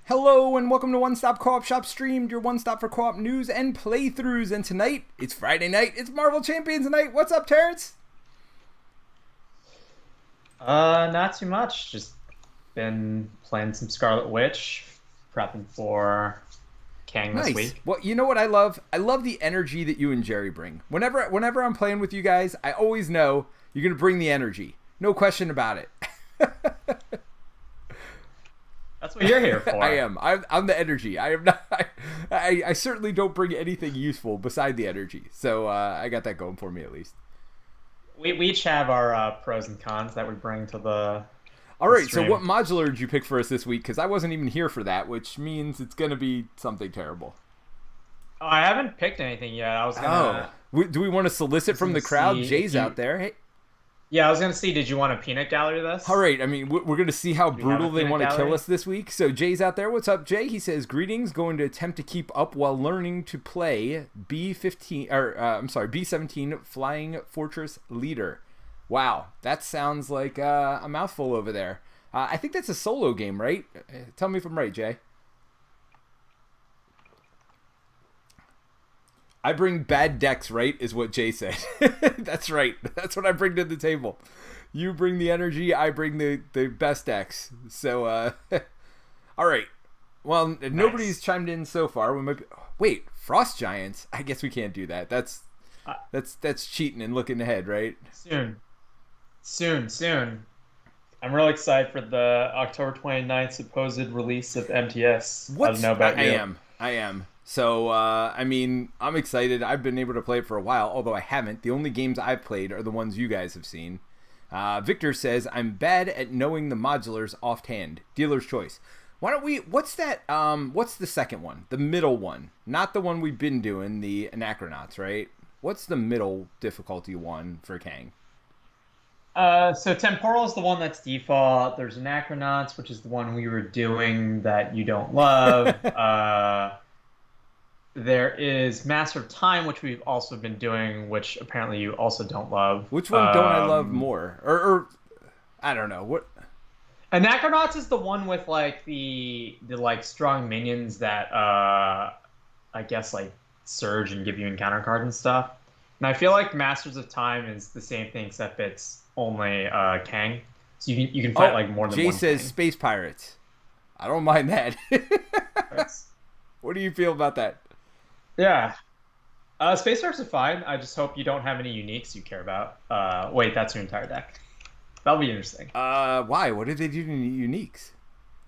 Hello and welcome to One Stop Co-op Shop Streamed, your one stop for co-op news and playthroughs. And tonight, it's Friday night, it's Marvel Champions night. What's up, Terence? Not too much. Just been playing some Scarlet Witch, prepping for Kang this Nice. week. Well, you know what I love? I love the energy that you and Jerry bring. Whenever I'm playing with you guys, I always know you're gonna bring the energy. No question about it. That's what you're here for. I am. I'm the energy. I am not. I certainly don't bring anything useful beside the energy. So I got that going for me at least. We each have our pros and cons that we bring to All the right. So stream. what modular did you pick for us this week? Because I wasn't even here for that, which means it's gonna be something terrible. Oh, I haven't picked anything yet. I was gonna. Do we want to solicit from the crowd? Jay's out there. Hey. Yeah, I was gonna see. Did you want a peanut gallery this? All right. I mean, we're going to see how Do you have brutal a they peanut want to kill gallery? us this week. So Jay's out there. What's up, Jay? He says, "Greetings. Going to attempt to keep up while learning to play B15 or B17 Flying Fortress Leader." Wow, that sounds like a mouthful over there. I think that's a solo game, right? Tell me if I'm right, Jay. I bring bad decks, right? Is what Jay said. That's right. That's what I bring to the table. You bring the energy, I bring the best decks. So, all right. Well, nobody's chimed in so far. We might be... Wait, Frost Giants? I guess we can't do that. That's cheating and looking ahead, right? Soon. I'm really excited for the October 29th supposed release of MTS. I don't know about you. I am. So, I mean, I'm excited. I've been able to play it for a while, although I haven't. The only games I've played are the ones you guys have seen. Victor says, I'm bad at knowing the modulars offhand. Dealer's choice. Why don't we... What's that... what's the second one? The middle one. Not the one we've been doing, the Anachronauts, right? What's the middle difficulty one for Kang? So Temporal is the one that's default. There's Anachronauts, which is the one we were doing that you don't love. There is Master of Time, which we've also been doing, which apparently you also don't love. Which one don't I love more? Or I don't know. What? Anachronauts is the one with like the like strong minions that I guess like surge and give you encounter cards and stuff. And I feel like Masters of Time is the same thing except it's only Kang. So you can fight like more than Jay one says Kang. Space Pirates. I don't mind that. That's- What do you feel about that? Yeah. Space Pirates are fine. I just hope you don't have any uniques you care about. Wait, that's your entire deck. That'll be interesting. Why? What did they do to uniques?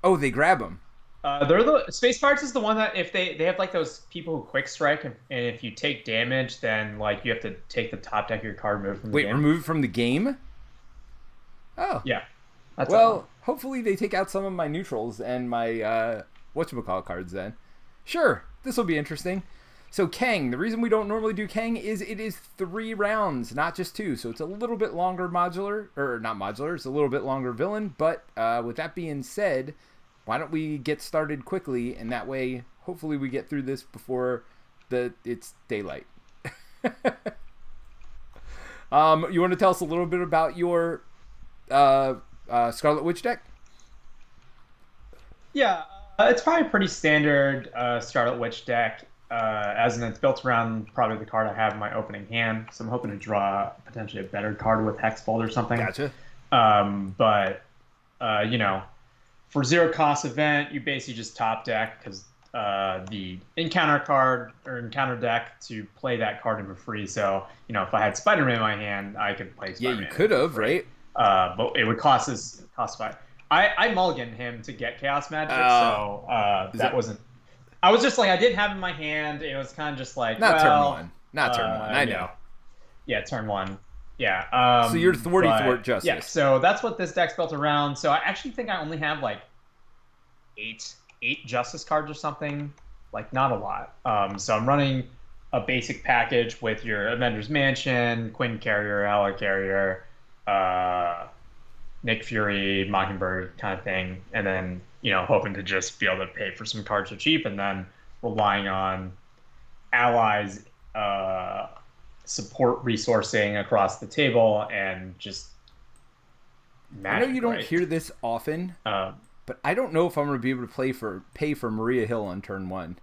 Oh, they grab them. They're the Space Pirates is the one that if they have like those people who quick strike and if you take damage, then like you have to take the top deck of your card removed from the game. Remove it from the game? Oh. Yeah. That's Well, hopefully they take out some of my neutrals and my whatchamacallit cards then. Sure, this will be interesting. So Kang, the reason we don't normally do Kang is it is 3 rounds, not just 2. So it's a little bit longer modular, or not modular, it's a little bit longer villain. But with that being said, why don't we get started quickly, and that way, hopefully we get through this before it's daylight. You want to tell us a little bit about your Scarlet Witch deck? Yeah, it's probably a pretty standard Scarlet Witch deck. As in, it's built around probably the card I have in my opening hand. So I'm hoping to draw potentially a better card with Hexbolt or something. Gotcha. But you know, for 0 cost event, you basically just top deck because the encounter card or encounter deck to play that card in for free. So you know, if I had Spider-Man in my hand, I could play Spider-Man. Yeah, you could have, right? But it would cost 5. I mulliganed him to get Chaos Magic, so that wasn't. I was just like, I didn't have it in my hand. It was kind of just like, Not turn well, one. Not turn one. I know. Yeah, turn 1. Yeah. So you're thwart justice. Yeah, so that's what this deck's built around. So I actually think I only have like eight justice cards or something. Like, not a lot. So I'm running a basic package with your Avengers Mansion, Quinn Carrier, Helicarrier, Nick Fury, Mockingbird kind of thing, and then hoping to just be able to pay for some cards for cheap, and then relying on allies support resourcing across the table and just magic. I know you don't hear this often, But I don't know if I'm going to be able to pay for Maria Hill on turn 1.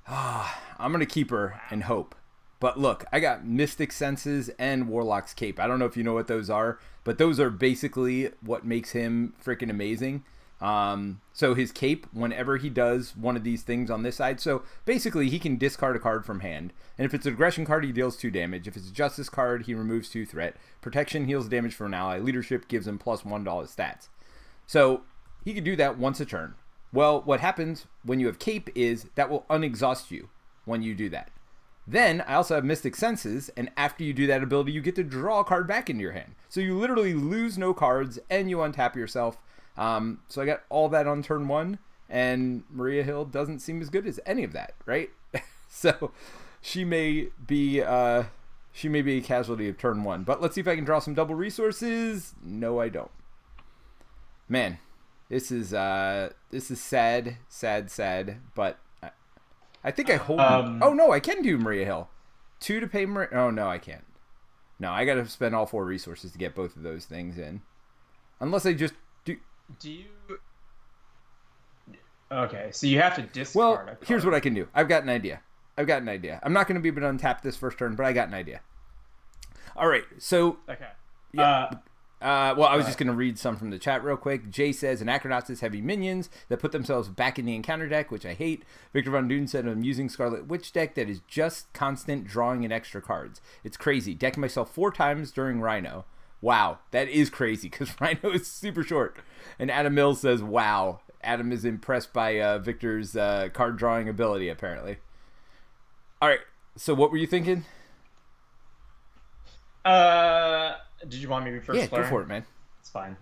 I'm going to keep her and hope. But look, I got Mystic Senses and Warlock's Cape. I don't know if you know what those are, but those are basically what makes him freaking amazing. So his cape, whenever he does one of these things on this side, so basically he can discard a card from hand, and if it's an aggression card, he deals 2 damage. If it's a justice card, he removes 2 threat. Protection heals damage for an ally. Leadership gives him plus $1 stats. So he can do that once a turn. Well, what happens when you have cape is that will unexhaust you when you do that. Then I also have Mystic Senses, and after you do that ability, you get to draw a card back into your hand. So you literally lose no cards, and you untap yourself. So I got all that on turn 1, and Maria Hill doesn't seem as good as any of that, right? So she may be a casualty of turn 1. But let's see if I can draw some double resources. No, I don't. Man, this is sad, but I think I hold. Oh no, I can do Maria Hill. 2 to pay Maria. Oh no, I can't. No, I got to spend all 4 resources to get both of those things in, unless I just do. Do you? Okay, so you have to discard. Well, a card. Here's what I can do. I've got an idea. I'm not going to be able to untap this first turn, but I got an idea. All right, so. Okay. Yeah. Well, I was just going to read some from the chat real quick. Jay says, Anachronauts has heavy minions that put themselves back in the encounter deck, which I hate. Victor Von Dune said, I'm using Scarlet Witch deck that is just constant drawing in extra cards. It's crazy. Decking myself 4 times during Rhino. Wow, that is crazy because Rhino is super short. And Adam Mills says, wow. Adam is impressed by Victor's card drawing ability, apparently. All right, so what were you thinking? Did you want me to be first? Yeah, go for it, man. It's fine.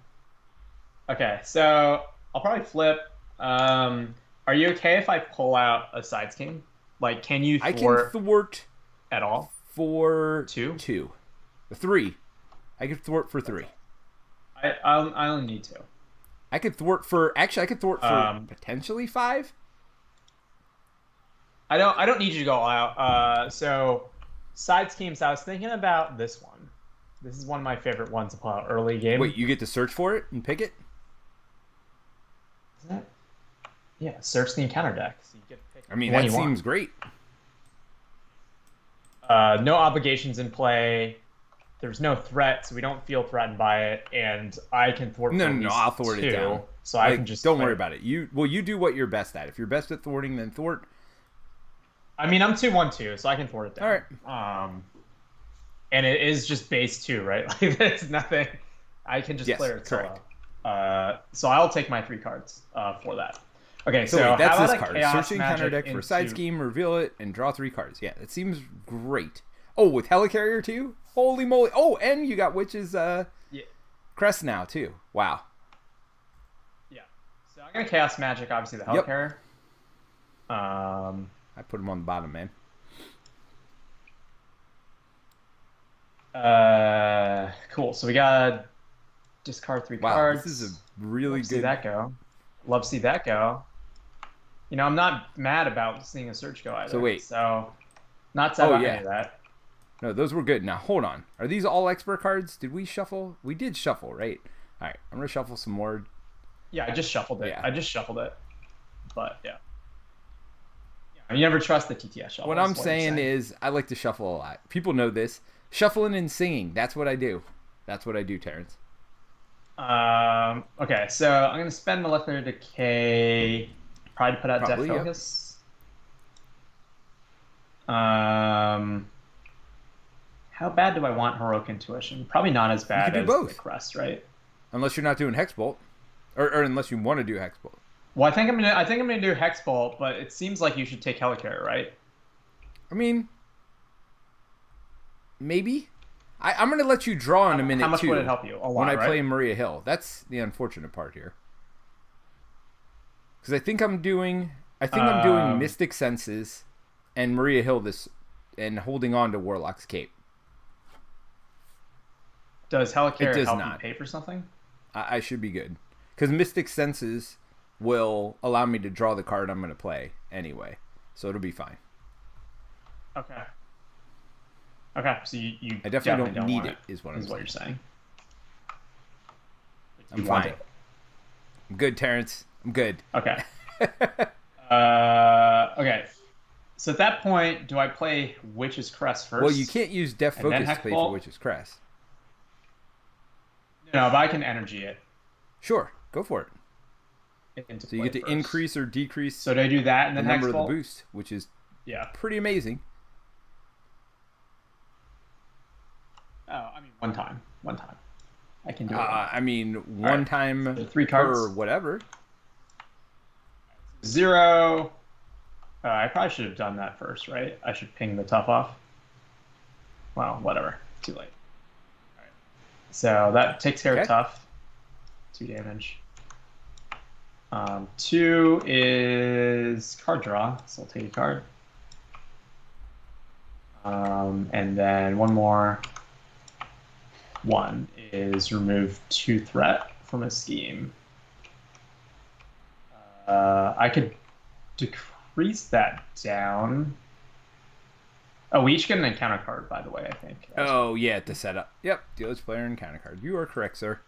Okay, so I'll probably flip. Are you okay if I pull out a side scheme? Like, can you thwart? I can thwart at all for 2? 3. I could thwart for 3. I only need 2. I could thwart for potentially 5. I don't need you to go all out. So side schemes. I was thinking about this one. This is one of my favorite ones to pull out early game. Wait, you get to search for it and pick it? Is that? Yeah, search the encounter deck. So you get to pick. I mean, that seems great. No obligations in play. There's no threat, so we don't feel threatened by it, and I can thwart. No, I'll thwart it down. So I can just don't worry about it. You do what you're best at. If you're best at thwarting, then thwart. I mean, I'm 2/1/2, so I can thwart it down. All right. And it is just base 2, right? Like there's nothing. I can just clear it solo. So I'll take my 3 cards for that. Okay, so wait, that's how this about card. Chaos Searching counter deck for side scheme, reveal it, and draw 3 cards. Yeah, it seems great. Oh, with Helicarrier too? Holy moly! Oh, and you got Witch's crest now too. Wow. Yeah. So I'm gonna Chaos Magic, obviously the Helicarrier. Yep. I put him on the bottom, man. Cool. So we got discard 3 cards. This is a really good. See that go. Love to see that go. You know, I'm not mad about seeing a search go either. So wait. So not sad about any of that. No, those were good. Now hold on. Are these all expert cards? Did we shuffle? We did shuffle, right? All right. I'm gonna shuffle some more. Yeah, I just shuffled it. Yeah. I just shuffled it. But yeah. You never trust the TTS shuffle. What I'm saying is I like to shuffle a lot. People know this. Shuffling and singing. That's what I do. That's what I do, Terence. Okay, so I'm going to spend Molecular Decay. Probably put out Death Focus. Yep. How bad do I want Heroic Intuition? Probably not as bad as the Crest, right? Unless you're not doing Hexbolt. Or unless you want to do Hexbolt. Well, I think I'm gonna do Hexbolt, but it seems like you should take Helicarrier, right? I mean, maybe. I'm gonna let you draw in a minute. How much too, would it help you? A lot, when I right? play Maria Hill. That's the unfortunate part here. Because I think I'm doing Mystic Senses and Maria Hill and holding on to Warlock's Cape. Does Helicarrier help you pay for something? I should be good. Because Mystic Senses will allow me to draw the card I'm going to play anyway. So it'll be fine. Okay. Okay, so you I definitely don't need it, is what you're saying. I'm fine. I'm good, Terence. I'm good. Okay. Okay. So at that point, do I play Witch's Crest first? Well, you can't use Def and then Focus to play Hexbolt? for Witch's Crest. No, but I can energy it Sure, go for it. into So you play get to first. increase or decrease So do I do that and the then number of the Hexbolt? boost, which is Yeah. pretty amazing. Oh, I mean one time. I can do it. I mean, one right. time So 3 cards. per whatever. 0. I probably should have done that first, right? I should ping the tough off. Well, whatever. Too late. All right. So that takes care of tough. 2 damage. 2 is card draw, so I'll take a card. And then one more. 1 is remove 2 threat from a scheme. I could decrease that down. Oh, we each get an encounter card, by the way, I think. Oh, yeah, to set up. Yep, deal each player an encounter card. You are correct, sir.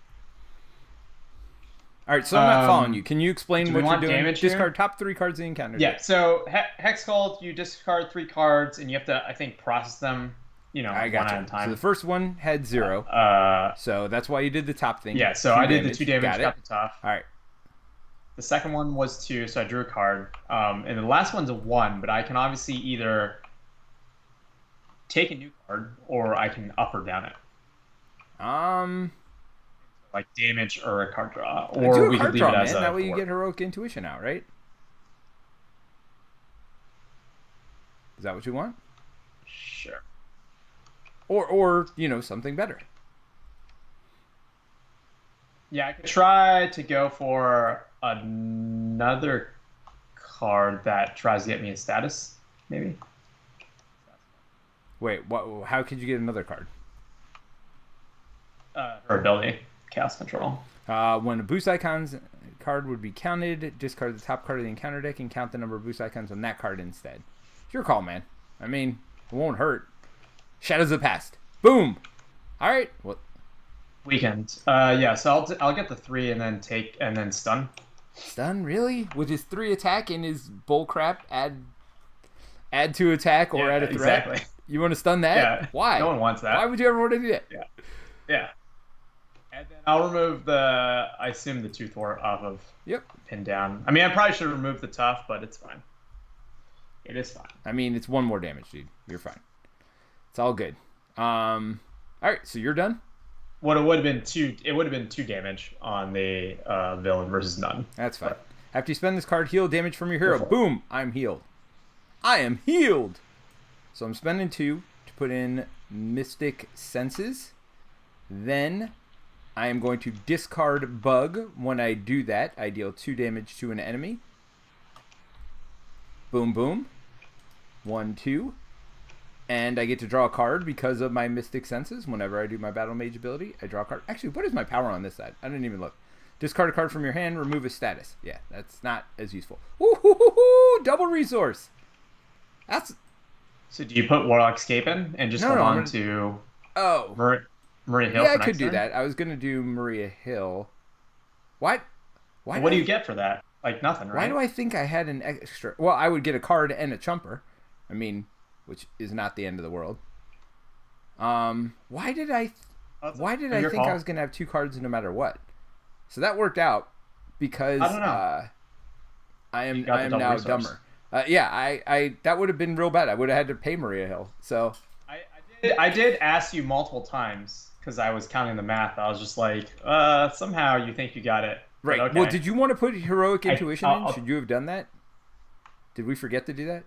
All right, so I'm not following you. Can you explain what you're doing? Discard top 3 cards in the encounter. Yeah, so Hex Cult, you discard 3 cards, and you have to, I think, process them, one at a time. So the first one had 0. So that's why you did the top thing. Yeah, so I did the 2 damage, got the tough. All right. The second one was 2, so I drew a card. And the last one's a 1, but I can obviously either take a new card or I can up or down it. Like damage or a card draw. Or we could leave it as a that way you get Heroic Intuition out, right? Is that what you want? Sure. Or something better. Yeah, I could try to go for another card that tries to get me a status, maybe. Wait, what? How could you get another card? Her ability, Chaos Control. When a boost icons card would be counted, discard the top card of the encounter deck and count the number of boost icons on that card instead. It's your call, man. I mean, it won't hurt. Shadows of the Past. Boom. All right. What? Weekend. Yeah. So I'll get the 3 and then stun. Stun, really? With his 3 attack and his bullcrap, add 2 attack or add a threat. Exactly. You want to stun that? Yeah. Why? No one wants that. Why would you ever want to do that? Yeah. Yeah. And then I'll remove I assume the 2 thwart off of pin down. I mean, I probably should remove the tough, but it's fine. It is fine. I mean, it's 1 more damage, dude. You're fine. It's all good. All right, so you're done? What it would have been 2. It would have been 2 damage on the villain versus none. That's fine. After you spend this card, heal damage from your hero. Boom! I'm healed. I am healed! So I'm spending 2 to put in Mystic Senses. Then I am going to discard Bug. When I do that, I deal 2 damage to an enemy. Boom, boom. 1, 2. And I get to draw a card because of my Mystic Senses. Whenever I do my Battle Mage ability, I draw a card. Actually, what is my power on this side? I didn't even look. Discard a card from your hand, remove a status. Yeah, that's not as useful. Ooh, double resource. That's... So do you put Warlock Escape in and just hold on to Maria Hill? Yeah, I could do that. I was going to do Maria Hill. What do you get for that? Like nothing, right? Why do I think I had an extra... Well, I would get a card and a chumper. I mean... which is not the end of the world. Why did I think I was going to have 2 cards no matter what? So that worked out because I don't know. I am now dumber. I that would have been real bad. I would have had to pay Maria Hill. So I did ask you multiple times because I was counting the math. I was just like, somehow you think you got it. Right. Okay. Well, did you want to put Heroic Intuition in? Should you have done that? Did we forget to do that?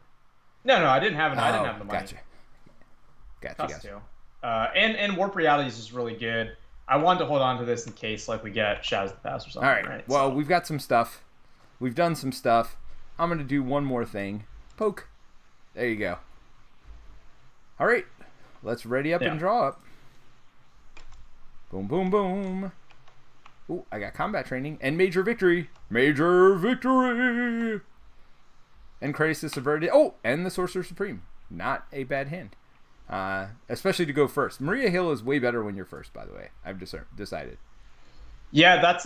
No, I didn't have it. I didn't have the money. Gotcha. And Warp Realities is really good. I wanted to hold on to this in case we get Shadows of the Past or something. All right. Well, we've got some stuff. We've done some stuff. I'm going to do one more thing. Poke. There you go. All right. Let's ready up and draw up. Boom, boom, boom. Ooh, I got combat training and major victory. Major victory. And Crisis Averted. Oh, and the Sorcerer Supreme. Not a bad hand. Especially to go first. Maria Hill is way better when you're first, by the way. I've decided. Yeah, that's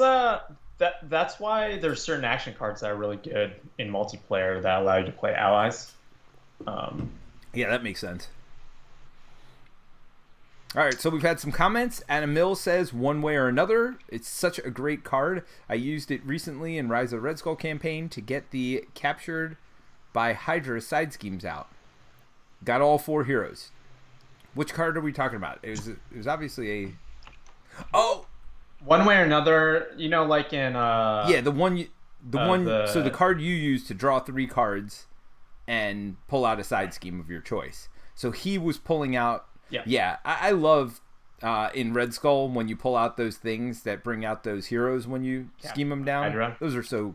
that's why there's certain action cards that are really good in multiplayer that allow you to play allies. Yeah, that makes sense. All right, so we've had some comments. Adam Mills says, one way or another, it's such a great card. I used it recently in Rise of Red Skull campaign to get the captured by Hydra side schemes out. Got all 4 heroes. Which card are we talking about? It was obviously a... Oh! One way or another, like in... Yeah, so the card you use to draw 3 cards and pull out a side scheme of your choice. So he was pulling out... Yeah, I love in Red Skull when you pull out those things that bring out those heroes when you scheme them down. Hydra. Those are so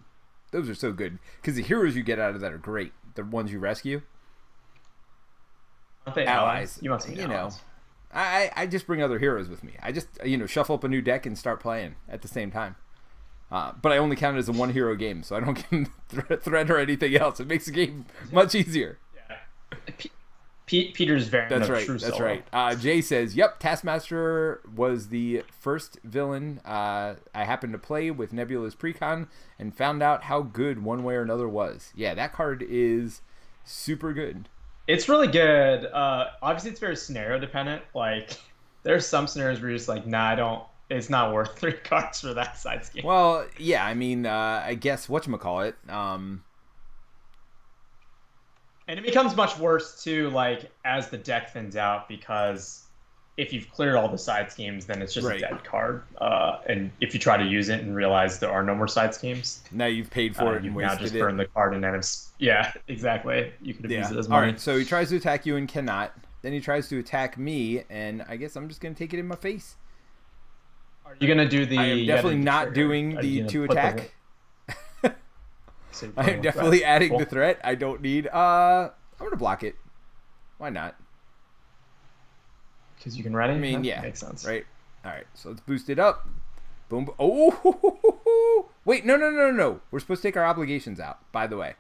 good because the heroes you get out of that are great. The ones you rescue. Aren't they allies? You must be allies. I just bring other heroes with me. I just shuffle up a new deck and start playing at the same time. But I only count it as a 1 hero game, so I don't get threat or anything else. It makes the game much easier. Yeah. Peter's very That's right. That's right. Jay says, "Yep, Taskmaster was the first villain I happened to play with Nebula's Precon and found out how good One Way or Another was. Yeah, that card is super good. It's really good. Obviously, it's very scenario dependent. Like, there's some scenarios where you're just like, nah, I don't. It's not worth 3 cards for that side scheme. Well, yeah. I mean, I guess whatchamacallit. And it becomes much worse, too, like, as the deck thins out, because if you've cleared all the side schemes, then it's just a dead card. And if you try to use it and realize there are no more side schemes... Now you've paid for it and you've wasted now just it. burned the card, and then it's... Yeah, exactly. You could have used it as money. All right, so he tries to attack you and cannot. Then he tries to attack me, and I guess I'm just going to take it in my face. Are you going to do the... I am definitely not doing the 2 attack. I am definitely adding the threat. I don't need... I'm going to block it. Why not? Because you can ready? I mean, that yeah. Makes sense. Right. All right, so let's boost it up. Boom. Oh! Wait, no. We're supposed to take our obligations out, by the way.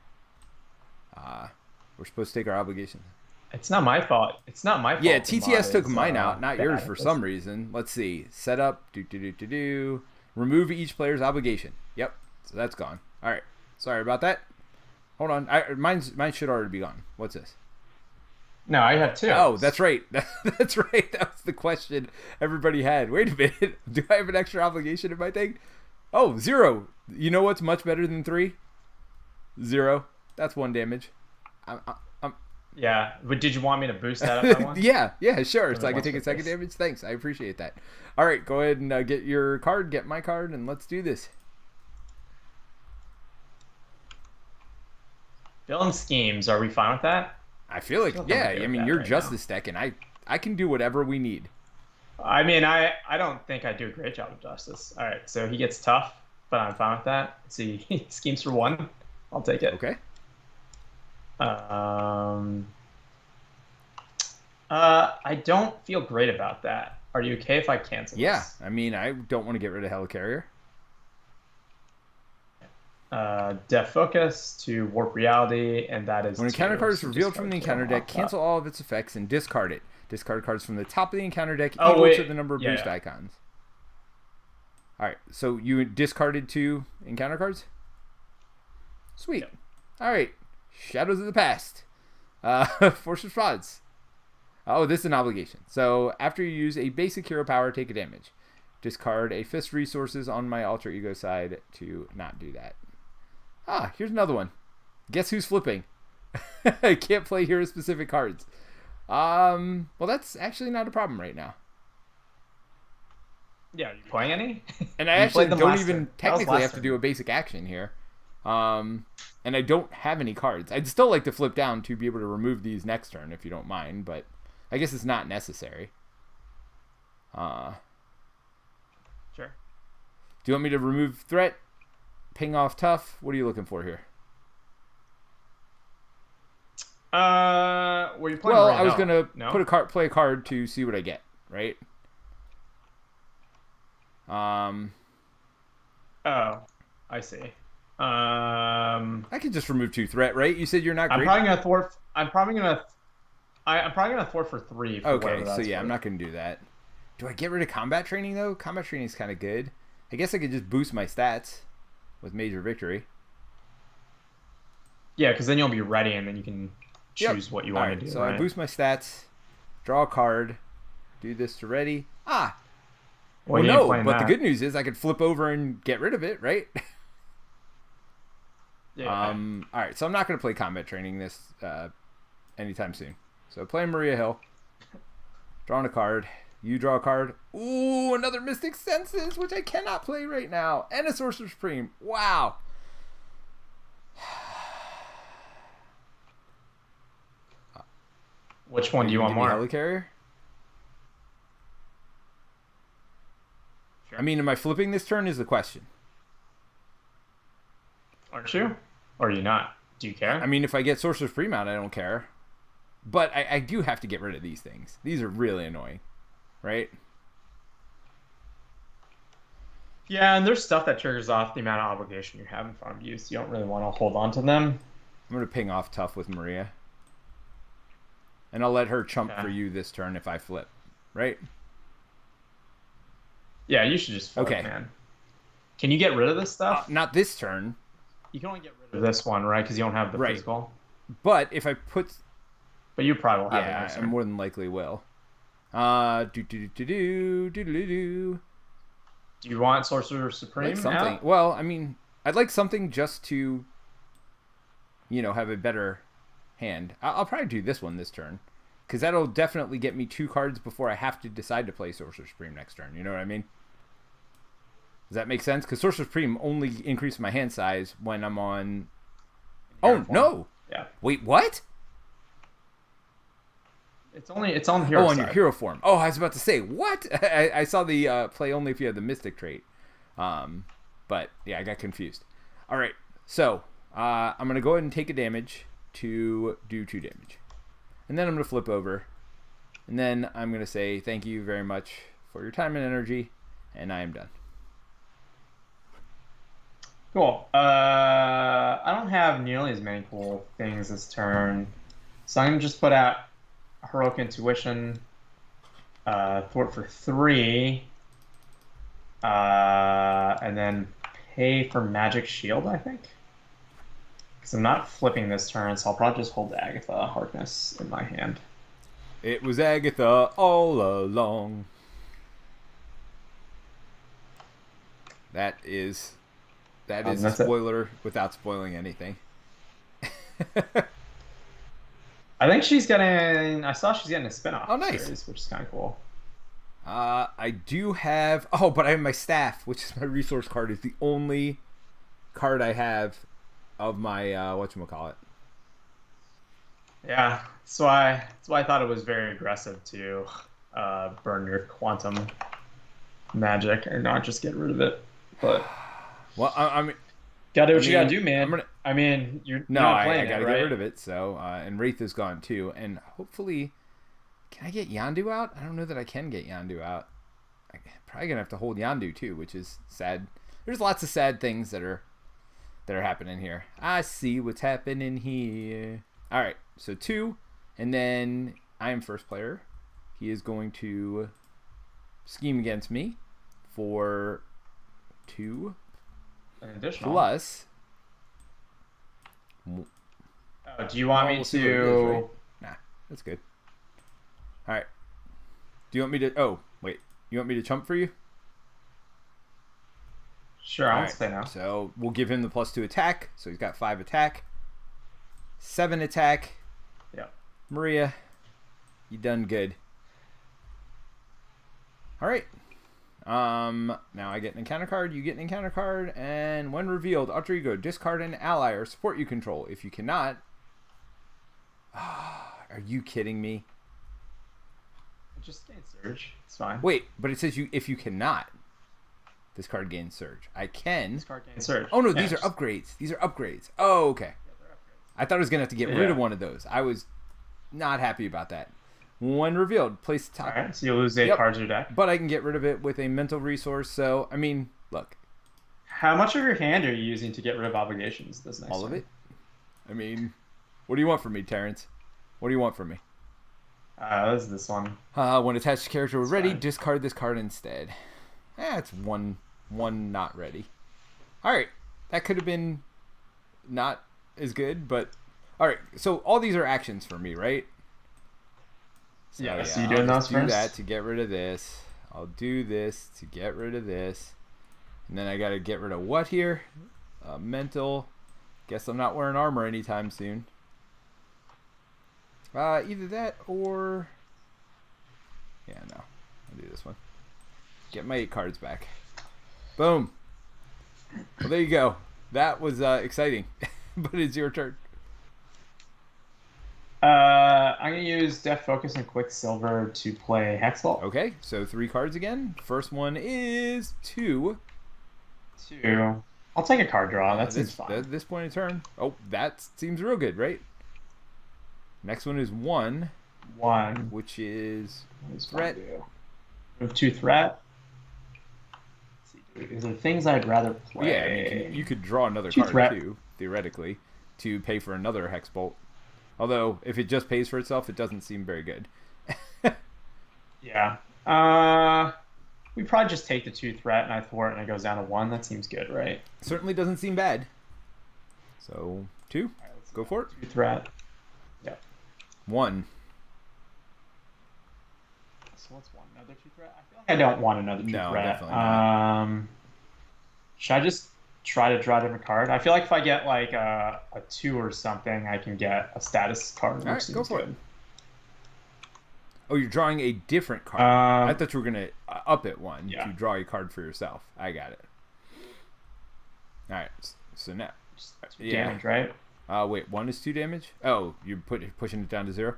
We're supposed to take our obligations. It's not my fault. It's not my fault. Yeah, TTS took mine out, not yours for some reason. Let's see. Set up. Remove each player's obligation. Yep. So that's gone. All right. Sorry about that. Hold on. Mine should already be gone. What's this? No, I have 2. Oh, that's right. That's right. That was the question everybody had. Wait a minute. Do I have an extra obligation in my thing? Oh, 0. You know what's much better than 3? 0. That's 1 damage. Yeah, but did you want me to boost that up by 1? yeah, sure. So I can take a 2nd damage. Thanks. I appreciate that. All right, go ahead and get your card, get my card, and let's do this. Villain schemes, are we fine with that? I feel like, yeah. I mean, you're Justice deck, and I can do whatever we need. I mean, I don't think I do a great job of Justice. All right, so he gets tough, but I'm fine with that. See, he schemes for 1. I'll take it. Okay. I don't feel great about that. Are you okay if I cancel this? I mean, I don't want to get rid of Helicarrier. Def Focus to Warp Reality, and that is... When a encounter card is revealed from the encounter deck, cancel all of its effects and discard it. Discard cards from the top of the encounter deck equal to the number of boost icons. All right, so you discarded 2 encounter cards? Sweet. Yep. All right. Shadows of the Past. Force response. Oh, this is an obligation. So after you use a basic hero power, take a damage. Discard a fist resources on my alter ego side to not do that. Ah, here's another one. Guess who's flipping? I can't play hero specific cards. Well, that's actually not a problem right now. Yeah, are you playing any? And I actually don't even technically have to do a basic action here. And I don't have any cards. I'd still like to flip down to be able to remove these next turn if you don't mind, but I guess it's not necessary. Sure. Do you want me to remove threat? Ping off tough? What are you looking for here? Were you playing? Well, I was gonna play a card to see what I get, right? Oh, I see. I could just remove 2 threat, right? You said you're not great. I'm probably gonna thwart for 3. Okay, so yeah, I'm not gonna do that. Do I get rid of combat training though? Combat training is kind of good. I guess I could just boost my stats. with Major Victory. Yeah, because then you'll be ready, and then you can choose Yep. what you All want right, to do. so right? I boost my stats, draw a card, do this to ready. Well, you ain't no, playing but the that. good news is I could flip over and get rid of it, right? Yeah. All right, so I'm not going to play combat training this anytime soon. So play Maria Hill, drawing a card. You draw a card. Ooh, another Mystic Senses, which I cannot play right now, and a Sorcerer Supreme. Wow. Which one do you want more? Helicarrier? Sure. I mean, am I flipping this turn is the question. Aren't you? Or are you not? Do you care? I mean, if I get Sorcerer Supreme out, I don't care. But I do have to get rid of these things. These are really annoying. Right? Yeah, and there's stuff that triggers off the amount of obligation you have in front of you, so you don't really want to hold on to them. I'm going to ping off Tough with Maria. And I'll let her chump for you this turn if I flip. Right? Yeah, you should just flip, okay. Man. Can you get rid of this stuff? Not this turn. You can only get rid of this one, right? Because you don't have the physical. But if I put... But you probably will have it next turn. I more than likely will. Do you want Sorcerer Supreme? Like something. Out? Well, I mean, I'd like something just to, have a better hand. I'll probably do this one this turn, because that'll definitely get me 2 cards before I have to decide to play Sorcerer Supreme next turn. You know what I mean? Does that make sense? Because Sorcerer Supreme only increases my hand size when I'm on. Oh no! Yeah. Wait, what? It's on hero. Oh, on your hero form. Oh, I was about to say what? I saw the play only if you had the Mystic trait. But yeah, I got confused. All right, so I'm gonna go ahead and take a damage to do 2 damage, and then I'm gonna flip over, and then I'm gonna say thank you very much for your time and energy, and I am done. Cool. I don't have nearly as many cool things this turn, so I'm gonna just put out Heroic Intuition, thwart for 3, and then pay for Magic Shield, I think. Because I'm not flipping this turn, so I'll probably just hold Agatha Harkness in my hand. It was Agatha all along. That is a spoiler without spoiling anything. I think she's getting... I saw she's getting a spin-off series, which is kind of cool. I do have... Oh, but I have my staff, which is my resource card. Is the only card I have of my, whatchamacallit. Yeah, that's why I thought it was very aggressive to burn your quantum magic and not just get rid of it. But... Well, I mean... Gotta do what you gotta do, man. You're not playing I gotta it, right? get rid of it. So, and Wraith is gone too. And hopefully, can I get Yondu out? I don't know that I can get Yondu out. I'm probably gonna have to hold Yondu too, which is sad. There's lots of sad things that are happening here. I see what's happening here. All right, so 2, and then I am first player. He is going to scheme against me for 2. Additional. Plus. Do you want me to? Right? Nah, that's good. All right. Do you want me to? Oh, wait. You want me to chump for you? Sure, I'll stay now. So we'll give him the +2 attack. So he's got 5 attack, 7 attack. Yep. Maria, you done good. All right. Now I get an encounter card, you get an encounter card, and when revealed, alter ego, discard an ally or support you control. If you cannot... are you kidding me? Just gain Surge. It's fine. Wait, but it says if you cannot, this card gains Surge. I can... This card gains Surge. Oh no, these are upgrades. These are upgrades. Oh, okay. Yeah, they're upgrades. I thought I was going to have to get rid of one of those. I was not happy about that. When revealed, place the top. Alright, so you lose 8 cards in your deck. But I can get rid of it with a mental resource, so, I mean, look. How much of your hand are you using to get rid of obligations this next All turn? of it? I mean, what do you want from me, Terence? What do you want from me? This is this one. When attached character was ready, discard this card instead. It's one not ready. Alright, that could have been not as good, but all right. So all these are actions for me, right? So, yeah, so you doing I'll those just do first? that to get rid of this. I'll do this to get rid of this. And then I got to get rid of what here? Mental. Guess I'm not wearing armor anytime soon. Either that or... Yeah, no. I'll do this one. Get my 8 cards back. Boom. Well, there you go. That was exciting. But it's your turn. I'm going to use Deft Focus and Quicksilver to play Hexball. Okay, so 3 cards again. First one is 2. 2. I'll take a card draw. That seems fine. At this point in turn. Oh, that seems real good, right? Next one is 1. 1. Which is threat. Move 2 threat. Is there things I'd rather play? Yeah, I mean, you could draw another card too, theoretically, to pay for another Hex Bolt. Although, if it just pays for itself, it doesn't seem very good. Yeah. We probably just take the 2 threat and I thwart and it goes down to 1. That seems good, right? Certainly doesn't seem bad. So, 2. Right, go for it. 2 threat. Yep. 1. So what's 1? Another 2 threat? I feel like I don't want another 2 threat. No, definitely not. Should I just try to draw a different card? I feel like if I get like a 2 or something, I can get a status card. All right, go for it. Oh, you're drawing a different card. I thought you were going to up it 1 to draw a card for yourself. I got it. All right, so now. Damage, right? Wait, 1 is 2 damage? Oh, you're pushing it down to 0?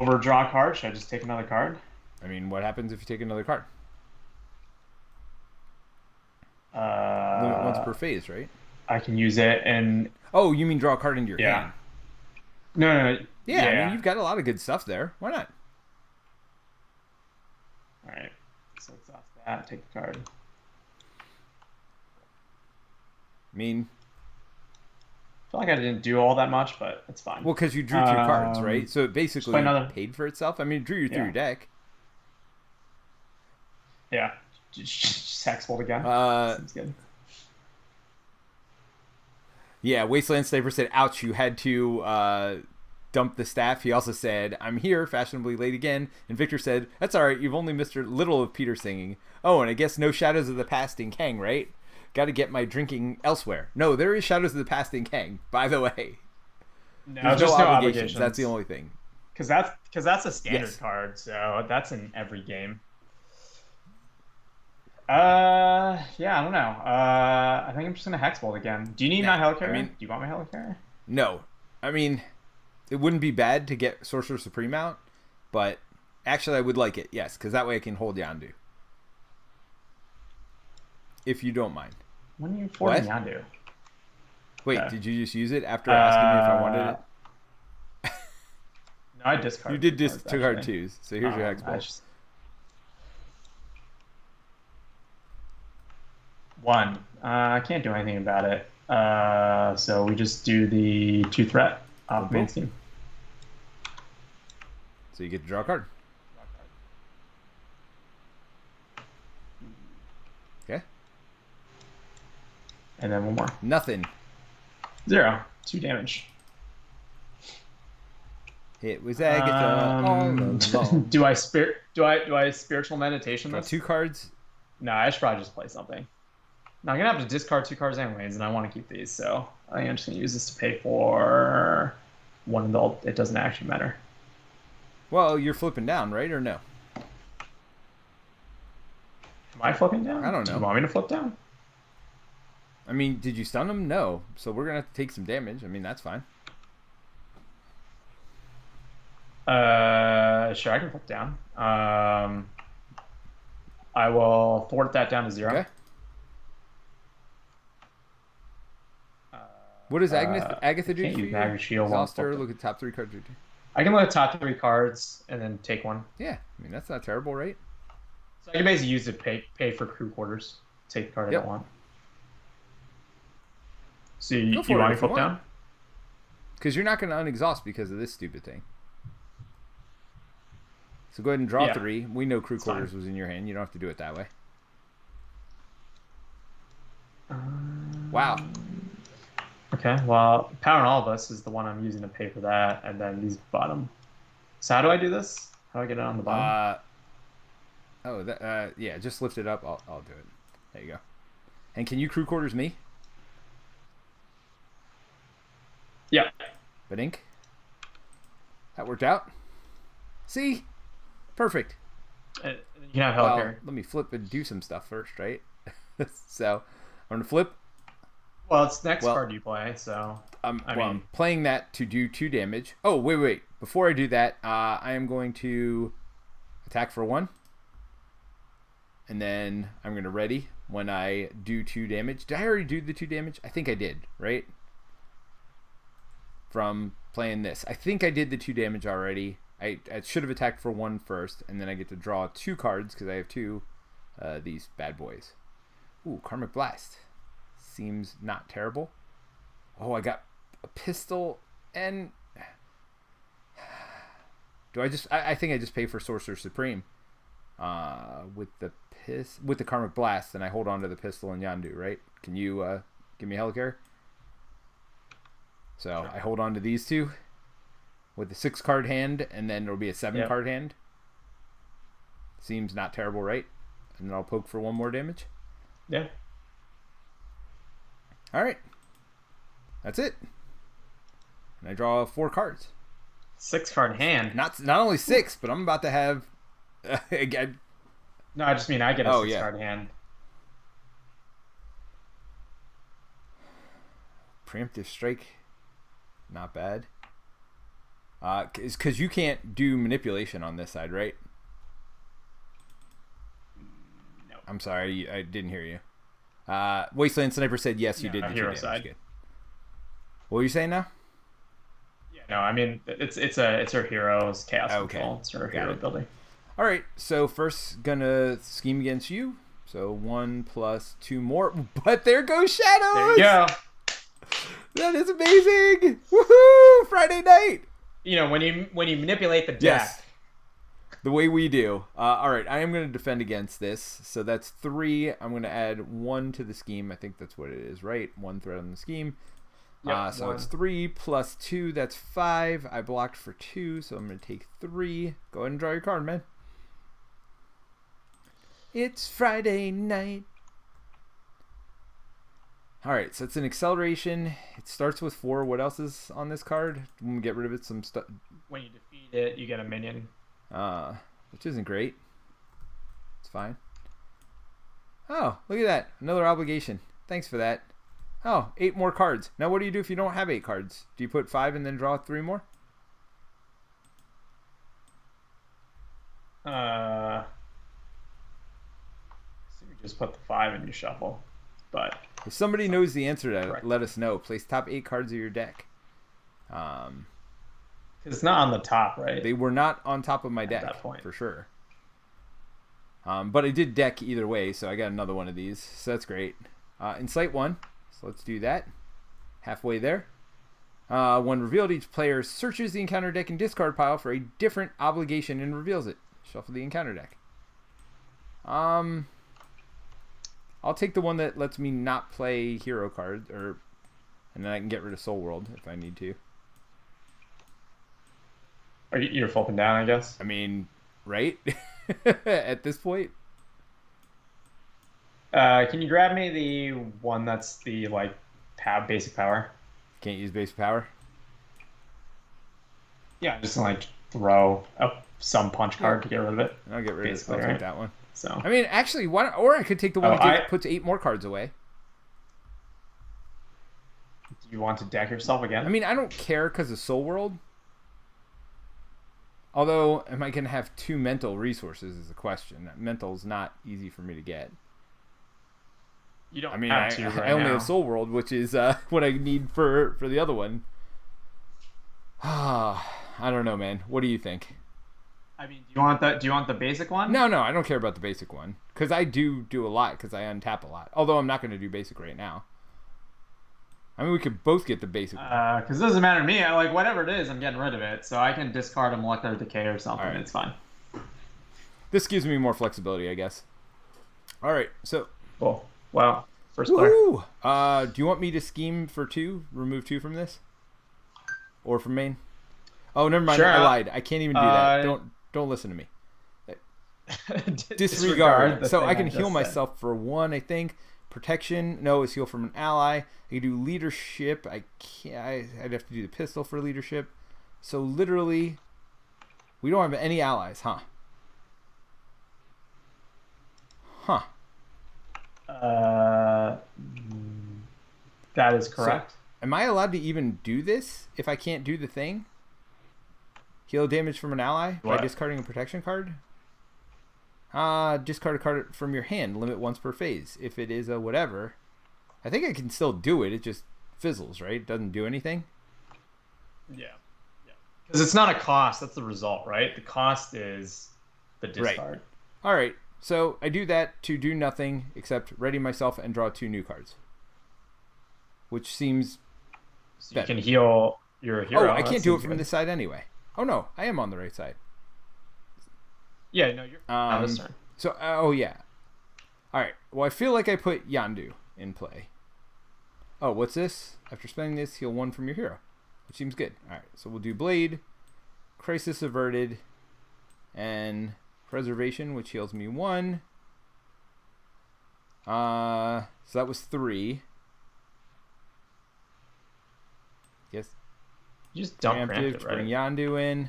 Overdraw a card? Should I just take another card? I mean, what happens if you take another card? Limit once per phase, right? I can use it and... Oh, you mean draw a card into your hand? No. Yeah, I mean, you've got a lot of good stuff there. Why not? All right. So it's off that. Take the card. I mean... I feel like I didn't do all that much, but it's fine. Well, because you drew 2 cards, right? So it basically paid for itself. I mean, it drew you through your deck. Yeah. Just Hexbolt again. Seems good. Yeah, Wasteland Sniper said, ouch, you had to dump the staff. He also said, I'm here, fashionably late again. And Victor said, that's all right, you've only missed a little of Peter singing. Oh, and I guess no Shadows of the Past in Kang, right? Got to get my drinking elsewhere. No, there is Shadows of the Past in Kang, by the way. No, just no obligations. That's the only thing. Because that's a standard card, so that's in every game. Yeah, I don't know. I think I'm just gonna Hexbolt again. Do you need my Helicarrier? Do you want my Helicarrier? No. I mean, it wouldn't be bad to get Sorcerer Supreme out, but actually I would like it, yes, because that way I can hold Yondu. If you don't mind. When are you forcing Yondu? Wait, did you just use it after asking me if I wanted it? No, I discarded. You did discard 2s, so here's your Hexbolt. 1. I can't do anything about it. So we just do the 2 threat of main team. So you get to draw a card. Okay. And then 1 more. Nothing. 0. 2 damage. It was Agatha all along. Do I spiritual meditation Draw this? 2 cards. No, I should probably just play something. No, I'm gonna have to discard 2 cards anyways, and I want to keep these, so I think I'm just gonna use this to pay for 1 adult. It doesn't actually matter. Well, you're flipping down, right, or no? Am I flipping down? I don't know. Do you want me to flip down? I mean, did you stun him? No. So we're gonna have to take some damage. I mean, that's fine. Sure, I can flip down. I will thwart that down to 0. Okay. What does Agatha do for you? Exhaust her, look at top 3 cards. I can look at top 3 cards and then take 1. Yeah, I mean, that's not terrible, right? So I can basically use it to pay for crew quarters. Take the card I don't want. So you want to flip down? Because you're not going to unexhaust because of this stupid thing. So go ahead and draw 3. We know crew quarters was in your hand. You don't have to do it that way. Wow. Okay, well, Power on All of Us is the one I'm using to pay for that, and then these bottom. So how do I do this? How do I get it on the bottom? Yeah, just lift it up. I'll do it. There you go. And can you crew quarters me? Yeah. But ink. That worked out. See? Perfect. You can have help Well, here. let me flip and do some stuff first, right? So, I'm going to flip. Well, it's next card you play, so... I'm playing that to do 2 damage. Oh, wait. Before I do that, I am going to attack for 1. And then I'm going to ready when I do 2 damage. Did I already do the 2 damage? I think I did, right? From playing this. I think I did the 2 damage already. I should have attacked for 1 first, and then I get to draw 2 cards because I have 2 these bad boys. Ooh, Karmic Blast. Seems not terrible. Oh, I got a pistol, and do I just? I think I just pay for Sorcerer Supreme with the Karmic Blast, and I hold on to the pistol and Yandu, right? Can you give me a Helicarrier? So sure. I hold on to these 2 with the 6 card hand, and then there'll be a 7 card hand. Seems not terrible, right? And then I'll poke for 1 more damage. Yeah. All right. That's it. And I draw 4 cards. 6 card hand. Not only 6, but I'm about to have again. No, I just mean I get a 6 card hand. Preemptive strike. Not bad. Because you can't do manipulation on this side, right? No. I'm sorry, I didn't hear you. Wasteland Sniper said yes, you did the 2 damage. Side. Good. What were you saying now? Yeah, no, I mean it's her hero's chaos control. It's her hero building. All right, so first gonna scheme against you. So 1 plus 2 more, but there goes Shadows. There you go. That is amazing! Woohoo! Friday night. You know when you manipulate the deck. Yes. The way we do. All right, I am going to defend against this. So that's 3. I'm going to add 1 to the scheme. I think that's what it is, right? 1 threat on the scheme. Yep, so it's 3 plus 2. That's 5. I blocked for 2, so I'm going to take 3. Go ahead and draw your card, man. It's Friday night. All right, so it's an acceleration. It starts with 4. What else is on this card? When we get rid of it, some stuff. When you defeat it, you get a minion. Which isn't great. It's fine. Oh, look at that. Another obligation. Thanks for that. Oh, 8 more cards. Now what do you do if you don't have 8 cards? Do you put 5 and then draw 3 more? So you just put the 5 in your shuffle. But if somebody knows the answer to that, let us know. Place top 8 cards of your deck. It's not on the top, right? They were not on top of my deck, at that point. For sure. But I did deck either way, so I got another one of these. So that's great. Incite 1. So let's do that. Halfway there. When revealed, each player searches the encounter deck and discard pile for a different obligation and reveals it. Shuffle the encounter deck. I'll take the one that lets me not play hero cards, and then I can get rid of Soul World if I need to. You're flipping down, I guess. I mean, right? At this point. Can you grab me the one that's the basic power? Can't use basic power? Yeah, just throw up some punch card to get rid of it. I'll get rid of it. I'll take that one. So I mean, actually, or I could take the one that puts 8 more cards away. Do you want to deck yourself again? I mean, I don't care because of Soul World. Although, am I going to have 2 mental resources is a question. Mental's not easy for me to get. You don't. I mean, have I only have Soul World, which is what I need for the other one. I don't know, man. What do you think? I mean, do you want the basic one? No, I don't care about the basic one because I do a lot because I untap a lot. Although I'm not going to do basic right now. I mean, we could both get the basic one. Because it doesn't matter to me. Whatever it is, I'm getting rid of it, so I can discard a molecular decay or something. Right. It's fine. This gives me more flexibility, I guess. All right, so cool. Well, First player. Do you want me to scheme for 2? Remove 2 from this? Or from main? Oh, never mind. Sure, I lied. I can't even do that. Don't listen to me. Disregard. So I can heal myself for 1, I think. Protection. No, it's heal from an ally. I can do leadership. I can't. I'd have to do the pistol for leadership. So literally, we don't have any allies, huh? Huh. That is correct. So, am I allowed to even do this if I can't do the thing? Heal damage from an ally by discarding a protection card? Discard a card from your hand. Limit once per phase. If it is a whatever, I think I can still do it. It just fizzles, right? It doesn't do anything. Yeah. Because it's not a cost. That's the result, right? The cost is the discard. Right. All right. So I do that to do nothing except ready myself and draw 2 new cards. Which seems so you can heal your hero. Oh, I can't do it from this side anyway. Oh, no. I am on the right side. Yeah, no, you're on this turn. So, oh, yeah. All right. Well, I feel like I put Yondu in play. Oh, what's this? After spending this, heal 1 from your hero. Which seems good. All right. So we'll do Blade, Crisis Averted, and Preservation, which heals me 1. So that was 3. Yes. You just dump preemptive, right? Bring Yondu in.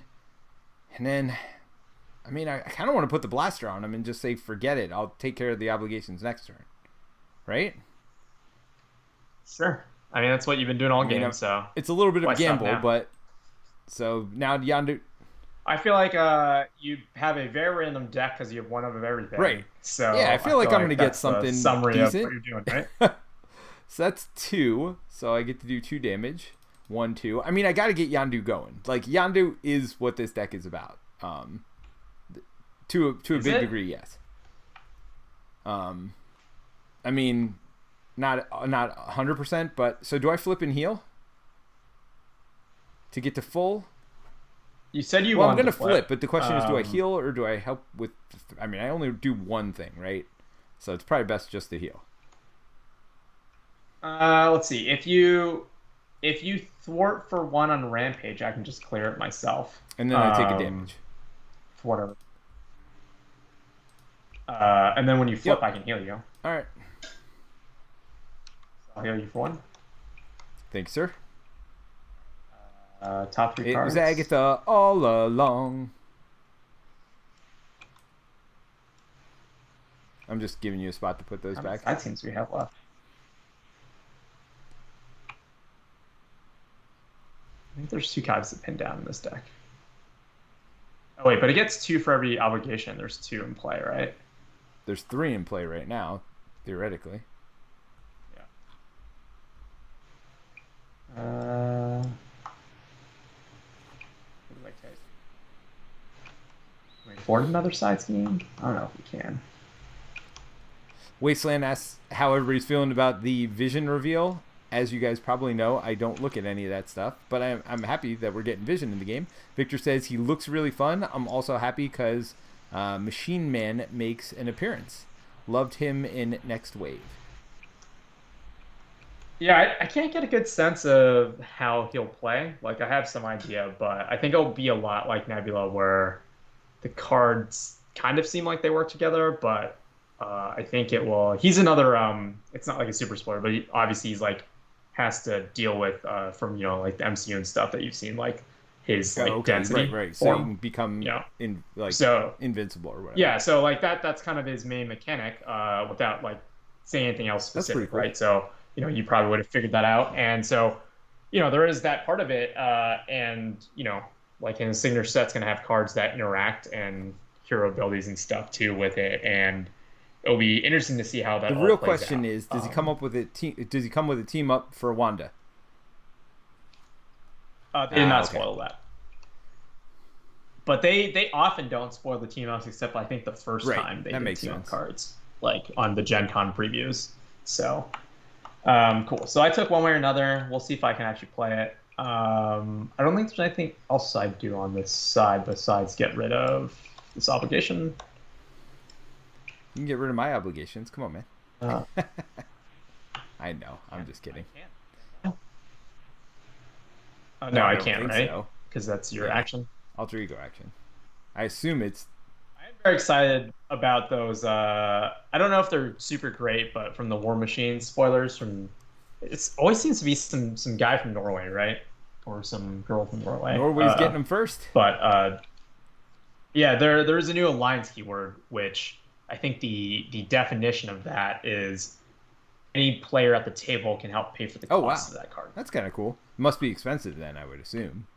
And then, I mean, I kind of want to put the blaster on him and just say, forget it. I'll take care of the obligations next turn. Right? Sure. I mean, that's what you've been doing all game, so... It's a little bit of a gamble, but... So, now Yondu... I feel like you have a very random deck because you have 1 of everything. Right. So yeah, I feel like I'm going to get something summary decent. Of what you're doing, right? So that's 2. So I get to do 2 damage. 1, 2. I mean, I got to get Yondu going. Like, Yondu is what this deck is about. To a big degree, yes. I mean, not 100%, but so do I flip and heal to get to full? You said you well, wanted I'm going to flip, but the question is, do I Um, heal or do I help with? I mean, I only do 1 thing, right? So it's probably best just to heal. Let's see. If you thwart for 1 on Rampage, I can just clear it myself. And then I take a damage. For whatever. And then when you flip, I can heal you. All right. I'll heal you for 1. Thanks, sir. Top 3 It cards. was Agatha all along. I'm just giving you a spot to put those back. That seems we have left. I think there's 2 cards to pin down in this deck. Oh wait, but it gets 2 for every obligation. There's 2 in play, right? There's 3 in play right now, theoretically. Yeah. Can we afford another side scheme? I don't know if we can. Wasteland asks how everybody's feeling about the Vision reveal. As you guys probably know, I don't look at any of that stuff, but I'm happy that we're getting Vision in the game. Victor says he looks really fun. I'm also happy because Machine Man makes an appearance. Loved him in Next Wave. Yeah, I can't get a good sense of how he'll play. Like, I have some idea, but I think it'll be a lot like Nebula, where the cards kind of seem like they work together, but I think it will... He's another... it's not like a super spoiler, but obviously he's like has to deal with from, you know, like the MCU and stuff that you've seen, like his like density. Right. So you can become invincible or whatever. Yeah, so like that's kind of his main mechanic without like saying anything else specific, cool. Right? So, you know, you probably would have figured that out. And so, you know, there is that part of it. And, you know, like his signature set's going to have cards that interact and hero abilities and stuff too with it. And it'll be interesting to see how that. The real question is, does he come up with a team? Does he come with a team up for Wanda? They did not spoil that. But they often don't spoil the team ups, except I think the first time they did team up cards, like on the Gen Con previews. So, cool. So I took one way or another. We'll see if I can actually play it. I don't think there's anything else I'd do on this side besides get rid of this obligation. You can get rid of my obligations. Come on, man. I know. I'm just kidding. I can't. No, I don't can't, think right? so. Because that's your Yeah. action. Alter ego action. I assume it's. I'm very excited about those. I don't know if they're super great, but from the War Machine spoilers from, it's always seems to be some guy from Norway, right? Or some girl from Norway. Norway's getting them first. But yeah, there's a new alliance keyword, which I think the definition of that is any player at the table can help pay for the Oh, wow. cost of that card. That's kind of cool. Must be expensive then, I would assume.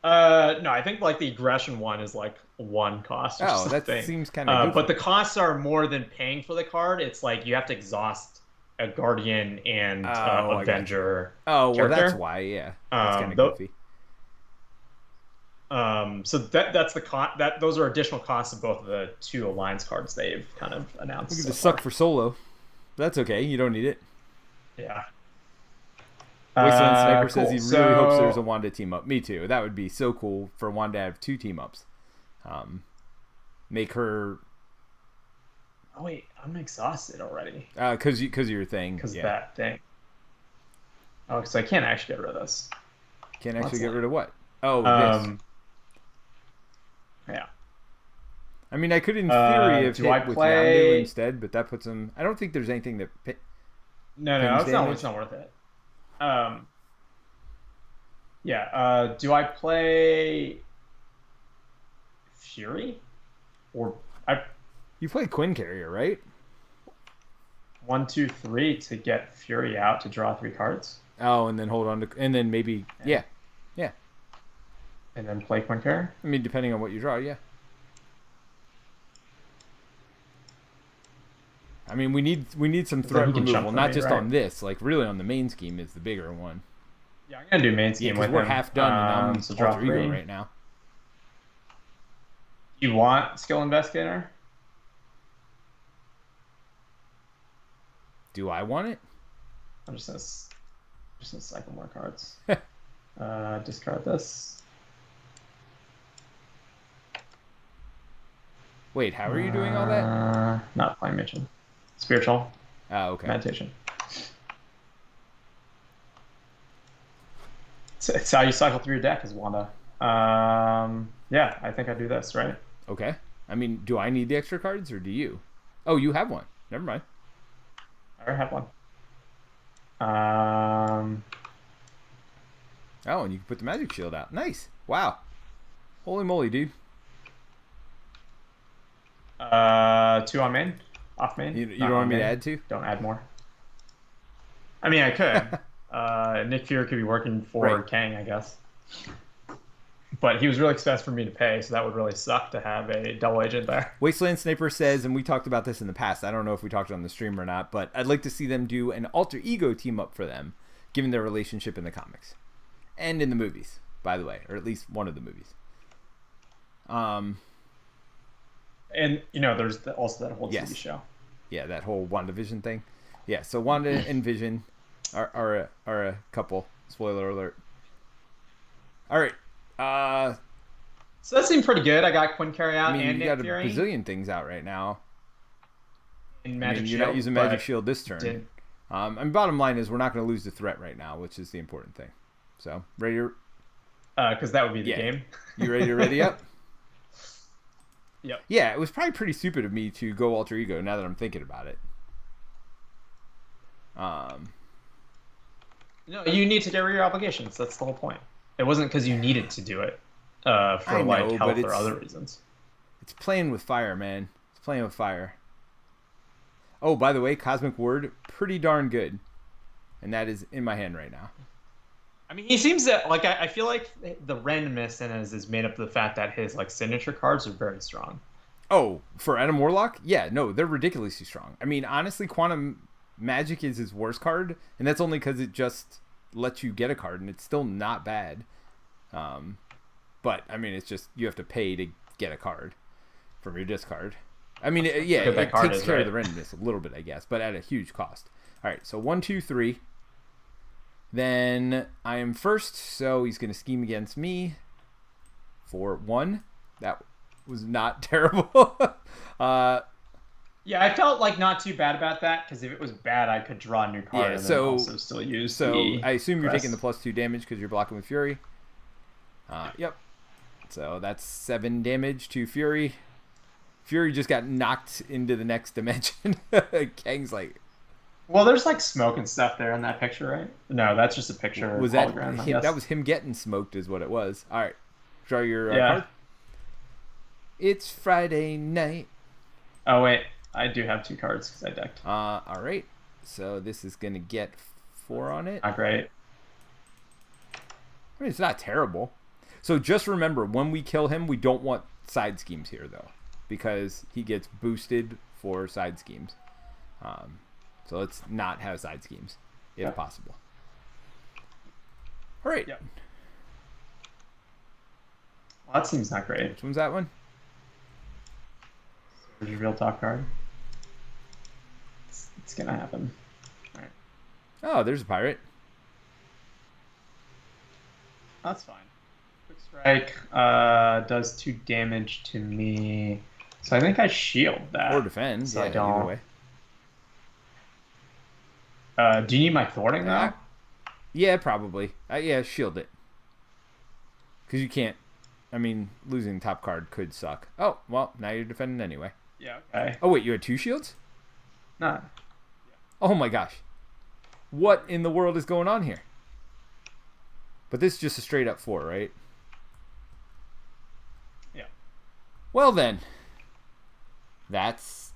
No, I think like the aggression one is like one cost or Oh, that something. seems kind of But the costs are more than paying for the card. It's like you have to exhaust a Guardian and Avenger. Oh, well, character. that's why. Yeah, that's kind of goofy. So that's the those are additional costs of both of the two alliance cards they've kind of announced. Look at so the suck far. for solo. That's okay. You don't need it. Yeah. Wasteland Sniper says cool. he really hopes there's a Wanda team up. Me too. That would be so cool for Wanda to have two team ups. Make her. Oh wait, I'm exhausted already. Because of your thing. Because yeah. that thing. Oh, because I can't actually get rid of this. Can't actually get rid of what? Oh, this. Yeah. I mean, I could in theory have do hit I with play- Yondu instead, but that puts him. I don't think there's anything that. No, Pings damage? it's not worth it. Yeah. Do I play Fury, or You play Quinn Carrier, right? 1, 2, 3 to get Fury out to draw 3 cards, Oh, and then hold on to, and then maybe yeah. and then play Quinn Carrier? I mean, depending on what you draw, yeah. I mean, we need some threat he can jump removal, for not me, just right? on this. Like, really, on the main scheme is the bigger one. Yeah, I'm gonna do main Yeah, scheme because with we're him. half done, and I'm so draw alter ego 3. right now. You want Skill Investigator? Do I want it? I'm just gonna cycle more cards. Discard this. Wait, how are you doing all that? Not playing mission. Spiritual. Oh, okay. Meditation. It's how you cycle through your deck as Wanda. Yeah, I think I do this, right? Okay. I mean, do I need the extra cards, or do you? Oh, you have one. Never mind. I already have one. Oh, and you can put the magic shield out. Nice. Wow. Holy moly, dude. 2 on main. Off main. You don't want me to add 2? Don't add more. I mean, I could. Nick Fury could be working for Right. Kang, I guess. But he was really expensive for me to pay, so that would really suck to have a double agent there. Wasteland Sniper says, and we talked about this in the past, I don't know if we talked on the stream or not, but I'd like to see them do an alter ego team up for them, given their relationship in the comics. And in the movies, by the way, or at least one of the movies. And, there's also that whole Yes. TV show. Yeah, that whole WandaVision thing. Yeah, so Wanda and Vision are a couple. Spoiler alert. All right. So that seemed pretty good. I got Quinn Carry out I mean, and you Nick got a Fury. bazillion things out right now. In I Magic mean, Shield, you're not using Magic Shield this turn. didn't- And bottom line is we're not going to lose the threat right now, which is the important thing. So, ready to... Because that would be the Yeah. game. You ready to ready up? Yep. Yeah, it was probably pretty stupid of me to go alter ego now that I'm thinking about it. No, you need to get rid of your obligations. That's the whole point. It wasn't because you needed to do it for I know, but health or it's- other reasons. It's playing with fire, man. It's playing with fire. Oh, by the way, Cosmic Word, pretty darn good. And that is in my hand right now. I mean, he seems that I feel like the randomness in it is made up of the fact that his signature cards are very strong. Oh, for Adam Warlock? Yeah, no, they're ridiculously strong. I mean, honestly, Quantum Magic is his worst card, and that's only because it just lets you get a card, and it's still not bad. But, I mean, it's just, you have to pay to get a card from your discard. I mean, it takes care of the randomness a little bit, I guess, but at a huge cost. All right, so 1, 2, 3. Then I am first, so he's going to scheme against me for 1. That was not terrible. Yeah, I felt like not too bad about that because if it was bad, I could draw a new card Yeah, and then also still use so the I assume you're taking the crest. +2 damage because you're blocking with Fury. Yep. So that's 7 damage to Fury. Fury just got knocked into the next dimension. Kang's like, Well, there's like smoke and stuff there in that picture, right? No, that's just a picture was that hologram, I him? That guess. was him getting smoked, is what it was. All right, draw your Yeah. card. It's Friday night. Oh wait, I do have 2 cards because I decked. All right. So this is gonna get 4 on it. Not great. I mean, it's not terrible. So just remember, when we kill him, we don't want side schemes here, though, because he gets boosted for side schemes. So let's not have side schemes, if possible. All right. Yep. Well, that seems not great. Which one's that one? There's your real top card. It's gonna happen. All right. Oh, there's a pirate. That's fine. Quick strike does 2 damage to me. So I think I shield that. Or defend. So yeah, I don't. either way. Do you need my thwarting now? Yeah, probably. Yeah, shield it. Because you can't. I mean, losing top card could suck. Oh, well, now you're defending anyway. Yeah, okay. Oh, wait, you had 2 shields? No. Oh my gosh. What in the world is going on here? But this is just a straight up 4, right? Yeah. Well then. That's...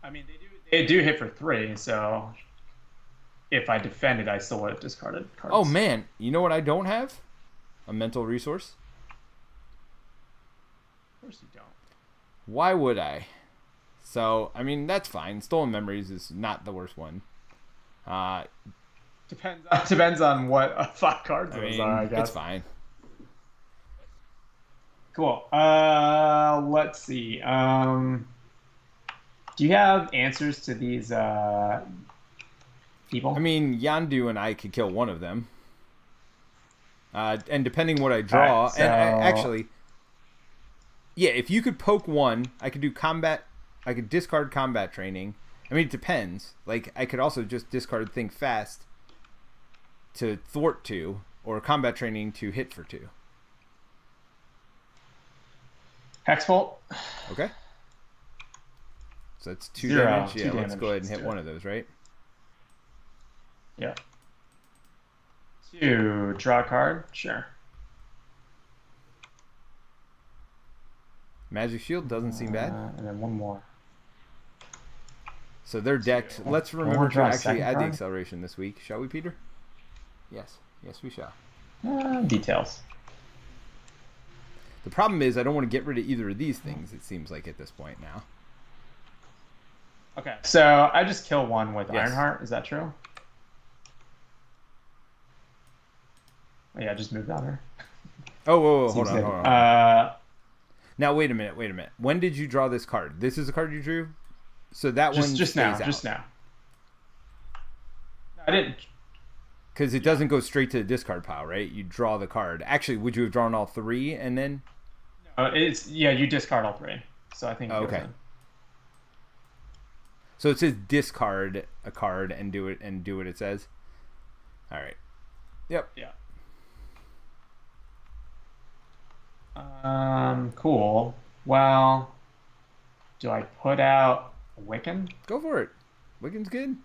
I mean, they do hit for 3, so if I defended, I still would have discarded cards. Oh man, you know what I don't have? A mental resource. Of course you don't. Why would I? So, I mean, that's fine. Stolen Memories is not the worst one. Depends on what 5 cards I those mean, are, I guess. it's fine. Cool. Let's see. Do you have answers to these people? I mean, Yandu and I could kill one of them. And depending what I draw, Alright, so... and actually, yeah, if you could poke one, I could do combat. I could discard combat training. I mean, it depends. Like, I could also just discard Think Fast to thwart 2, or combat training to hit for 2. Hexbolt. Okay. So that's 2 0, damage. 2 Yeah, let's damage. go ahead and Let's hit do one it. of those, right? Yeah. 2, draw a card. Sure. Magic Shield doesn't seem bad. And then one more. So they're decked. So, Let's do I wanna remember to draw a actually second add the card? acceleration this week. Shall we, Peter? Yes. Yes, we shall. Details. The problem is I don't want to get rid of either of these things, it seems like, at this point now. Okay. So I just kill one with Yes. Ironheart. Is that true? Oh, yeah, just moved on her. Oh, whoa, hold Seems on, good. hold on. Now, wait a minute. When did you draw this card? This is the card you drew? So that one Just stays now. out. Just now. No, I didn't. Because it doesn't go straight to the discard pile, right? You draw the card. Actually, would you have drawn all 3 and then... It's you discard all 3. So I think. Oh, okay. So it says discard a card and do what it says. All right. Yep. Yeah. Cool. Well, do I put out Wiccan? Go for it. Wiccan's good.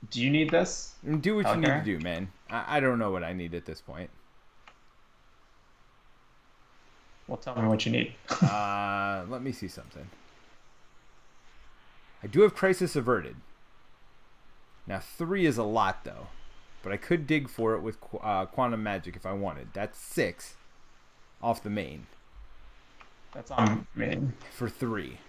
Do you need this? Do what you need to Okay. do, man. I don't know what I need at this point. Well, tell me what you need. Let me see something. I do have Crisis Averted. Now, 3 is a lot, though. But I could dig for it with Quantum Magic if I wanted. That's 6 off the main That's on me. for 3.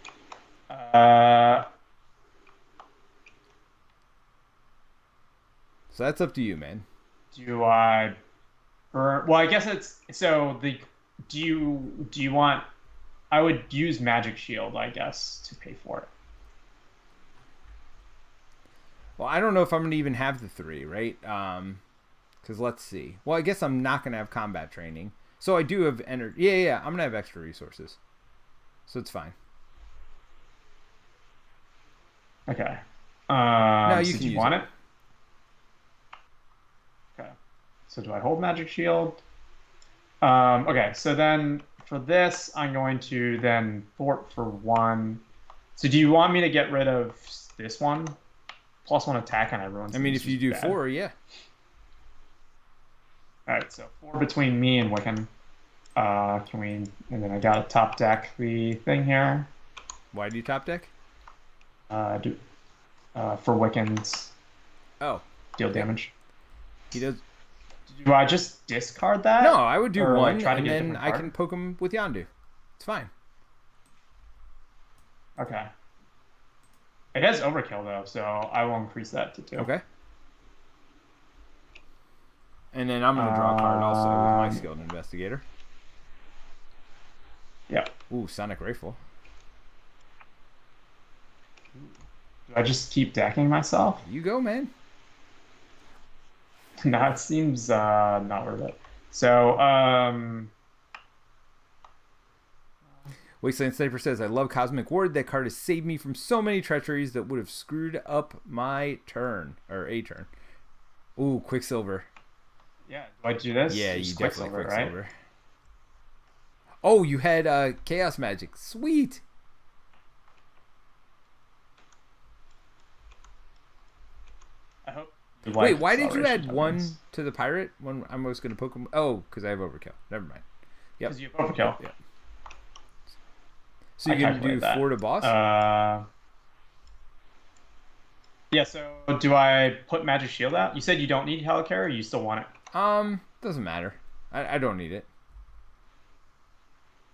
So that's up to you, man. Do I burn? Well, I guess it's so the. Do you want? I would use Magic Shield, I guess, to pay for it. Well, I don't know if I'm going to even have the 3, right? Because let's see. Well, I guess I'm not going to have combat training. So I do have energy. Yeah. I'm gonna have extra resources, so it's fine. Okay. No, you so can do you use want it. it? Okay. So do I hold magic shield? Okay. So then for this, I'm going to then fort for 1. So do you want me to get rid of this one? +1 attack on everyone. I mean, if you do bad. 4, yeah. All right. So 4 between me and Wiccan. Can we? And then I got to top deck the thing here. Why do you top deck? For Wiccans. Oh. Deal damage. He does. Do I just discard that? No, I would do or, 1, like, try to and get a then different I card? can poke him with Yondu. It's fine. Okay. It has overkill though, so I will increase that to 2. Okay. And then I'm gonna draw a card also with my skilled investigator. Yeah. Ooh, sonic rifle. Do I just keep decking myself? You go, man. No, it seems not worth it. So, Wasteland Sniper says, I love Cosmic Ward. That card has saved me from so many treacheries that would have screwed up my turn. Or a turn. Ooh, Quicksilver. yeah, do I do this? Yeah, you Just definitely Quicksilver. right? Oh, you had Chaos Magic. Sweet. I hope. Wait, why did you add 1 to the pirate when I was going to poke him? Oh, because I have overkill. Never mind. Yep. Because you have overkill. Yep. So you're going to do 4 to boss? Yeah, so do I put Magic Shield out? You said you don't need Helicarrier, or you still want it? Doesn't matter. I don't need it.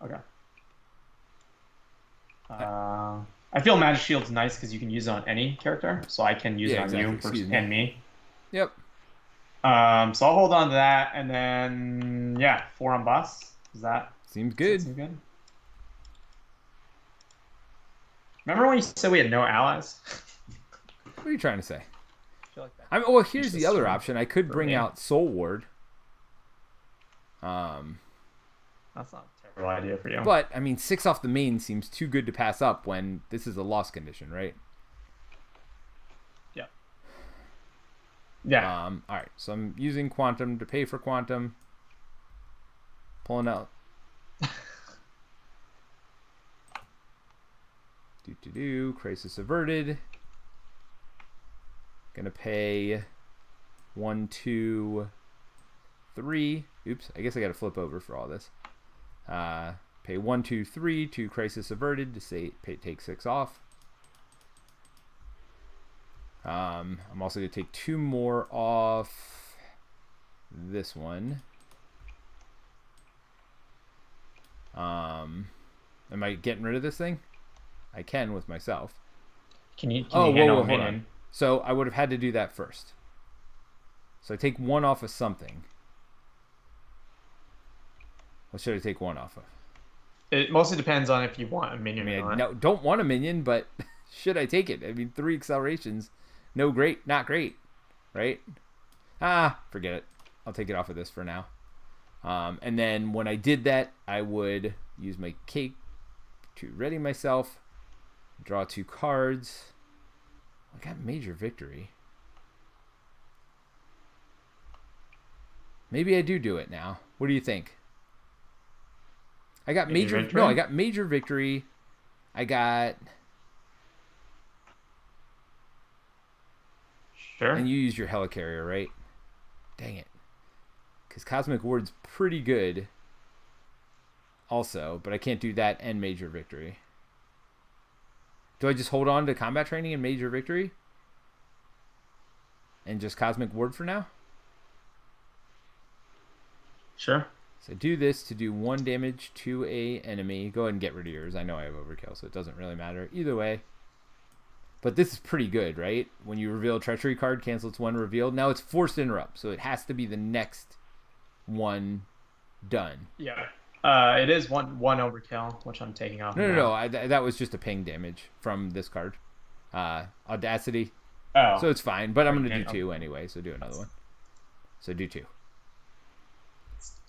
Okay. I feel Magic Shield's nice because you can use it on any character, so I can use it on you and me. Yep. So I'll hold on to that, and then yeah, 4 on boss. Seems good? Seem good? Remember when you said we had no allies? What are you trying to say? I feel like that. Well, here's the other option. I could bring out Soul Ward. That's not a terrible idea for you. But I mean, 6 off the main seems too good to pass up when this is a loss condition, right? Yeah. Yeah. All right. So I'm using Quantum to pay for Quantum. Pulling out. Crisis averted. Gonna pay 1, 2, 3. Oops. I guess I got to flip over for all this. Pay 1, 2, 3 to crisis averted to take 6 off. I'm also going to take 2 more off this one. Am I getting rid of this thing? I can with myself. Can you handle a hold minion? on. So I would have had to do that first. So I take 1 off of something. What should I take 1 off of? It mostly depends on if you want a minion or not. No, don't want a minion, but should I take it? I mean, 3 accelerations. No great, not great. Right? Forget it. I'll take it off of this for now. And then when I did that, I would use my cape to ready myself. Draw 2 cards. I got major victory. Maybe I do it now. What do you think? I got major victory? No, I got major victory. I got... Sure. And you use your Helicarrier, right? Dang it. Because Cosmic Ward's pretty good also, but I can't do that and major victory. Do I just hold on to combat training and major victory? And just Cosmic Ward for now? Sure. So do this to do 1 damage to a enemy. Go ahead and get rid of yours. I know I have overkill, so it doesn't really matter. Either way. But this is pretty good, right? When you reveal a treachery card, cancel its 1 revealed. Now it's forced interrupt, so it has to be the next one done. Yeah. It is one overkill, which I'm taking off. No. That was just a ping damage from this card. Audacity. Oh. So it's fine, but I'm going to do 2 anyway, so do another one. So do 2.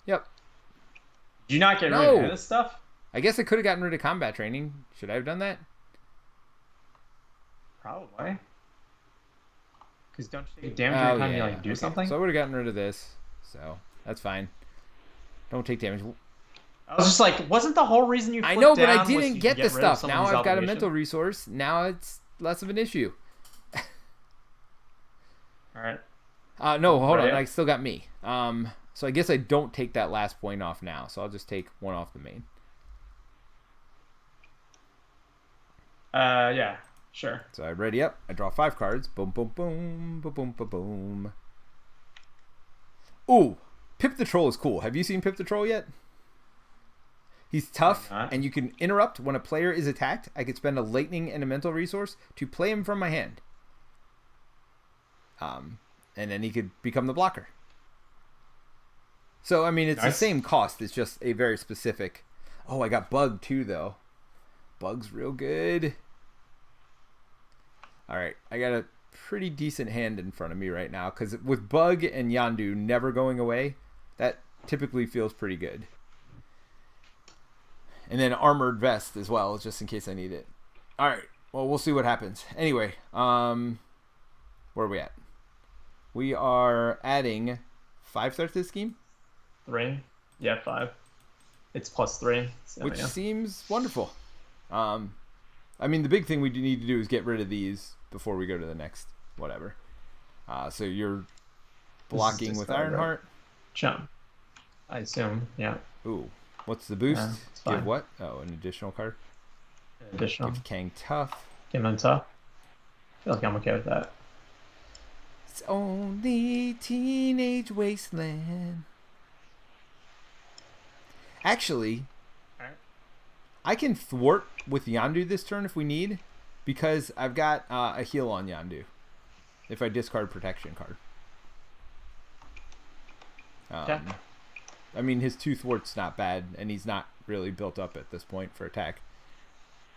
Yep. Did you not get rid No. of this stuff? I guess I could have gotten rid of combat training. Should I have done that? Probably. Because don't you take damage every time you like do something? So I would have gotten rid of this. So that's fine. Don't take damage. I was just like, wasn't the whole reason you? I know, but down I didn't get the stuff. Now I've got a obligation? mental resource. Now it's less of an issue. All right. No, hold on. Right. I still got me. So I guess I don't take that last point off now. So I'll just take one off the main. Yeah, sure. So I ready up. I draw 5 cards. Boom, boom, boom, boom, boom, boom, boom. Ooh, Pip the Troll is cool. Have you seen Pip the Troll yet? He's tough, and you can interrupt when a player is attacked. I could spend a lightning and a mental resource to play him from my hand. And then he could become the blocker. So, I mean, it's the same cost. It's just a very specific... Oh, I got Bug, too, though. Bug's real good. Alright, I got a pretty decent hand in front of me right now. Because with Bug and Yondu never going away, that typically feels pretty good. And then Armored Vest as well, just in case I need it. Alright, well, we'll see what happens. Anyway, where are we at? We are adding 5 stars to the scheme? 3. Yeah, 5. It's +3. So, which seems wonderful. I mean, the big thing we need to do is get rid of these before we go to the next whatever. So you're blocking with Ironheart. Jump. I assume, yeah. Ooh, what's the boost? Yeah, give what? Oh, an additional card. Additional. Give Kang tough. Give him tough. I feel like I'm okay with that. It's only Teenage Wasteland. Actually, I can thwart with Yondu this turn if we need, because I've got a heal on Yondu if I discard protection card. Okay. I mean, his 2 thwart's not bad, and he's not really built up at this point for attack.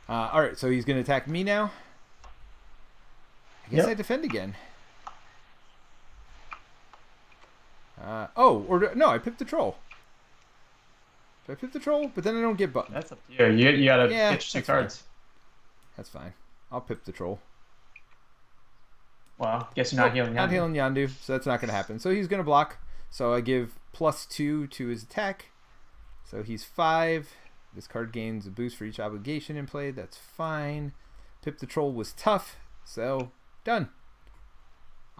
Alright, so he's going to attack me now. I guess I defend again. No, I pipped the troll. Do I pip the troll? But then I don't get button. That's up to you. You gotta get your 2 cards. Fine. That's fine. I'll pip the troll. Well, guess you're not healing Yondu. Not healing Yondu, so that's not going to happen. So he's going to block. So I give +2 to his attack. So he's 5. This card gains a boost for each obligation in play. That's fine. Pip the troll was tough. So, done.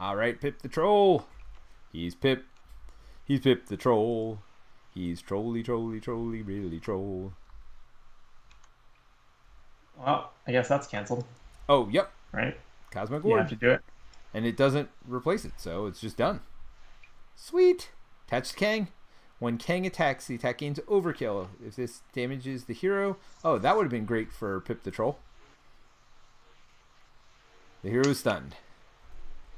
Alright, Pip the troll. He's Pip. He's Pip the troll. He's trolly, really troll. Well, I guess that's canceled. Oh, yep. Right? Cosmic You Ward. have to do it. And it doesn't replace it, so it's just done. Sweet. Attached to Kang. When Kang attacks, the attack gains overkill. If this damages the hero... Oh, that would have been great for Pip the Troll. The hero is stunned.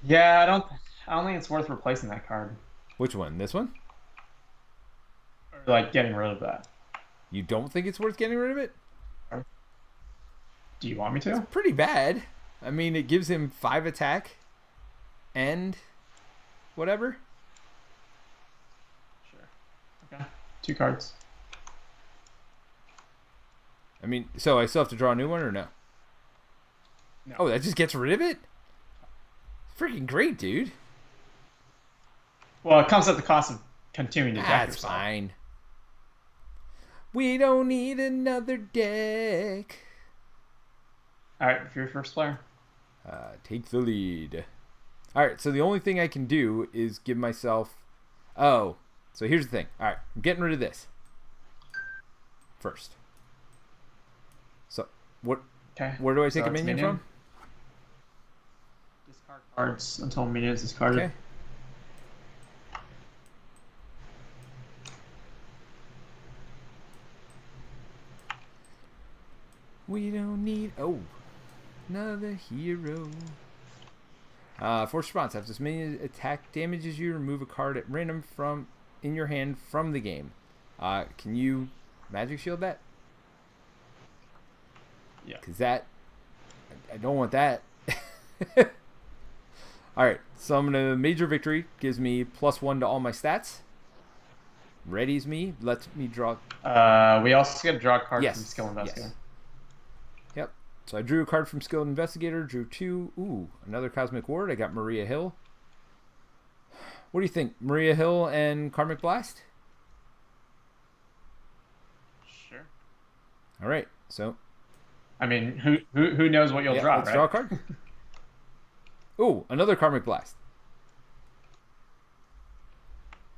Yeah, I don't think it's worth replacing that card. Which one? This one? Or, like, getting rid of that. You don't think it's worth getting rid of it? Do you want me to? It's pretty bad. I mean, it gives him 5 attack and whatever. Sure. Okay. 2 cards. I mean, so I still have to draw a new one or no? No. Oh, that just gets rid of it? Freaking great, dude. Well, it comes at the cost of continuing to attack That's yourself. fine. We don't need another deck. Alright, if you're first player. Take the lead. Alright, so the only thing I can do is give myself... Oh, so here's the thing. Alright, I'm getting rid of this. First. So, what? Okay. Where do I take a minion from? Discard cards until minion is discarded. Okay. We don't need... Oh. Another hero. Force response. After this minion attack damages you, remove a card at random from in your hand from the game. Can you magic shield that? Yeah. Because that... I don't want that. Alright, so I'm going to... Major Victory gives me +1 to all my stats. readies me, lets me draw. We also get to draw a card Yes. from Skill Investigator. Yes. Yep. So I drew a card from Skilled Investigator, drew 2. Ooh, another Cosmic Ward. I got Maria Hill. What do you think? Maria Hill and Karmic Blast? Sure. All right. So. I mean, who knows what you'll draw, let's right? draw a card. Ooh, another Karmic Blast.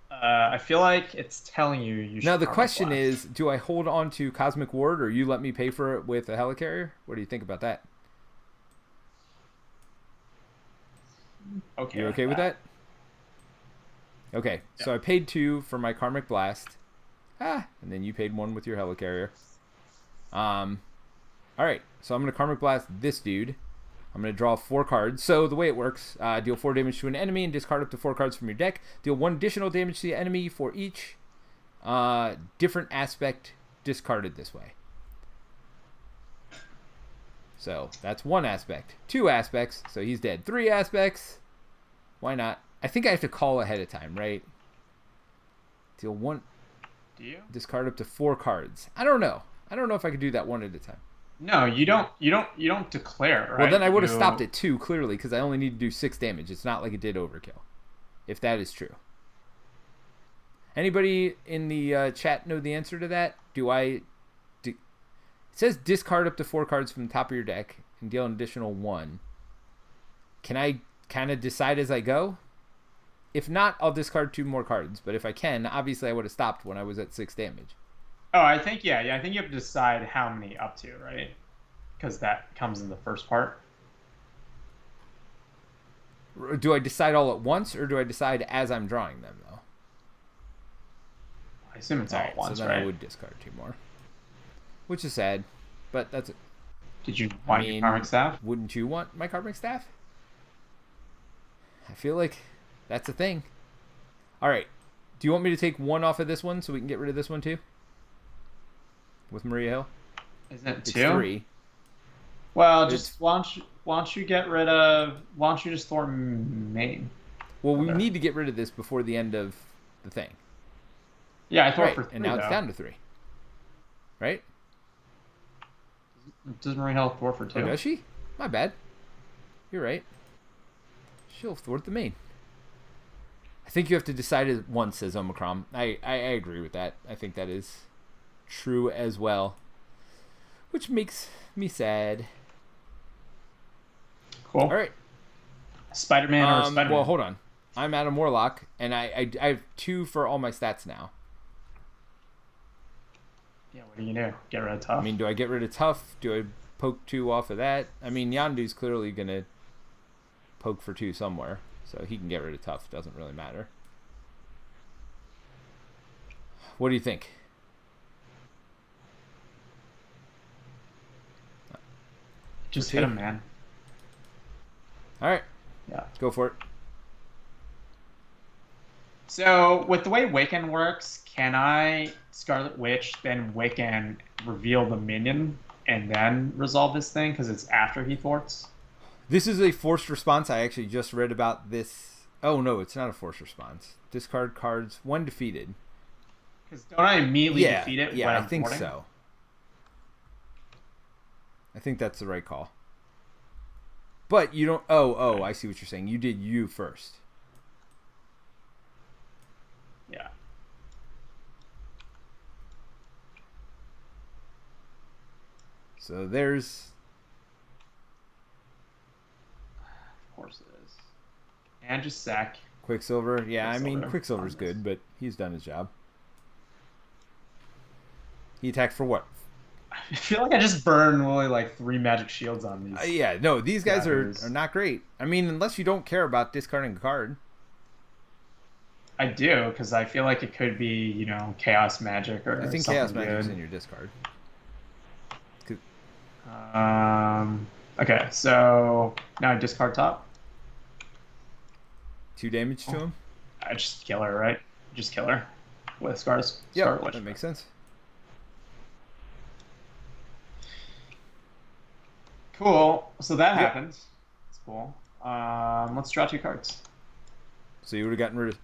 I feel like it's telling you should. Now the Karmic question Blast. is, do I hold on to Cosmic Ward or you let me pay for it with a Helicarrier? What do you think about that? Okay. You okay with that? Okay, Yeah. so I paid 2 for my Karmic Blast. And then you paid 1 with your Helicarrier. Alright, so I'm going to Karmic Blast this dude. I'm going to draw 4 cards. So the way it works, deal 4 damage to an enemy and discard up to 4 cards from your deck. Deal 1 additional damage to the enemy for each different aspect discarded this way. So that's 1 aspect. 2 aspects, so he's dead. 3 aspects, why not? I think I have to call ahead of time, right? Deal 1. Do you? Discard up to 4 cards. I don't know. I don't know if I could do that 1 at a time. No, you don't declare, right? Well, then I would have stopped at 2, clearly, because I only need to do 6 damage. It's not like it did overkill, if that is true. Anybody in the chat know the answer to that? It says discard up to 4 cards from the top of your deck and deal an additional 1. Can I kind of decide as I go? If not, I'll discard 2 more cards. But if I can, obviously I would have stopped when I was at 6 damage. Oh, I think I think you have to decide how many up to, right? Because that comes in the first part. Do I decide all at once, or do I decide as I'm drawing them, though? I assume it's all at once, so then right? I would discard 2 more. Which is sad, but that's it. Did you want your Karmic Staff? Wouldn't you want my Karmic Staff? I feel like that's a thing. All right. Do you want me to take 1 off of this one so we can get rid of this one too? With Maria Hill? Isn't it 2? It's 3. Well, just why don't you get rid of? Why don't you just throw main? Well, we need to get rid of this before the end of the thing. Yeah, I thought Right, for 3. and now it's down to 3. Right? Does Maria Hill thwart for 2? Oh, does she? My bad. You're right. She'll thwart the main. I think you have to decide it once, says Omicron. I agree with that. I think that is true as well. Which makes me sad. Cool. All right. Spider-Man or Spider-Man? Well, hold on. I'm Adam Warlock, and I have 2 for all my stats now. Yeah, what do you do? Get rid of Tough? I mean, do I get rid of Tough? Do I poke 2 off of that? I mean, Yondu's clearly going to poke for 2 somewhere, so he can get rid of Tough. Doesn't really matter. What do you think? Just hit him, man. All right. Yeah. Go for it. So, with the way Waken works, can I Scarlet Witch, then Waken, reveal the minion, and then resolve this thing? Because it's after he thwarts? This is a forced response. I actually just read about this. Oh, no, it's not a forced response. Discard cards when defeated. Because don't I immediately defeat it when I'm I think thwarting? so. I think that's the right call. But you don't... Oh, I see what you're saying. You did you first. Yeah. So there's... Of course it is. And just sack. Quicksilver. Yeah, I mean, Quicksilver. Quicksilver's good, but he's done his job. He attacked for what? I feel like I just burned really like 3 magic shields on these. Yeah, no, these guys are daggers. not great. I mean, unless you don't care about discarding a card. I do, because I feel like it could be, chaos magic or I think something Chaos Magic's good. in your discard. Okay, so now I discard top. 2 damage to him? I just kill her, right? Just kill her with Scarlet Yeah, Witch. that makes sense. Cool. So that Yeah. happens. That's cool. Let's draw 2 cards. So you would have gotten rid of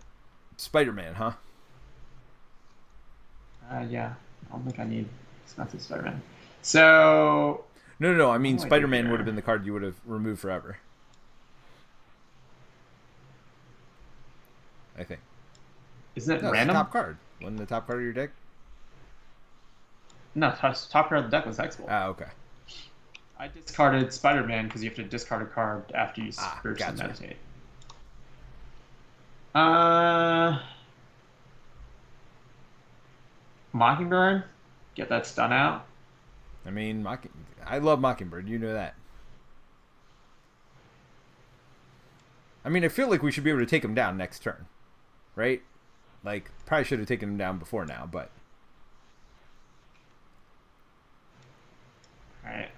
Spider-Man, huh? Yeah. I don't think I need expensive Spider-Man. So No. I mean, what do I do Spider-Man would have here? been the card you would have removed forever. I think. Isn't it No, it's the random? top card. Wasn't the top card of your deck? No, top card of the deck was Hexable. Ah, okay. I discarded Spider-Man because you have to discard a card after you Ah, spiritually gotcha. meditate. Uh, Mockingbird, get that stun out. I mean, I love Mockingbird. You know that. I mean, I feel like we should be able to take him down next turn, right? Like, probably should have taken him down before now, but All right.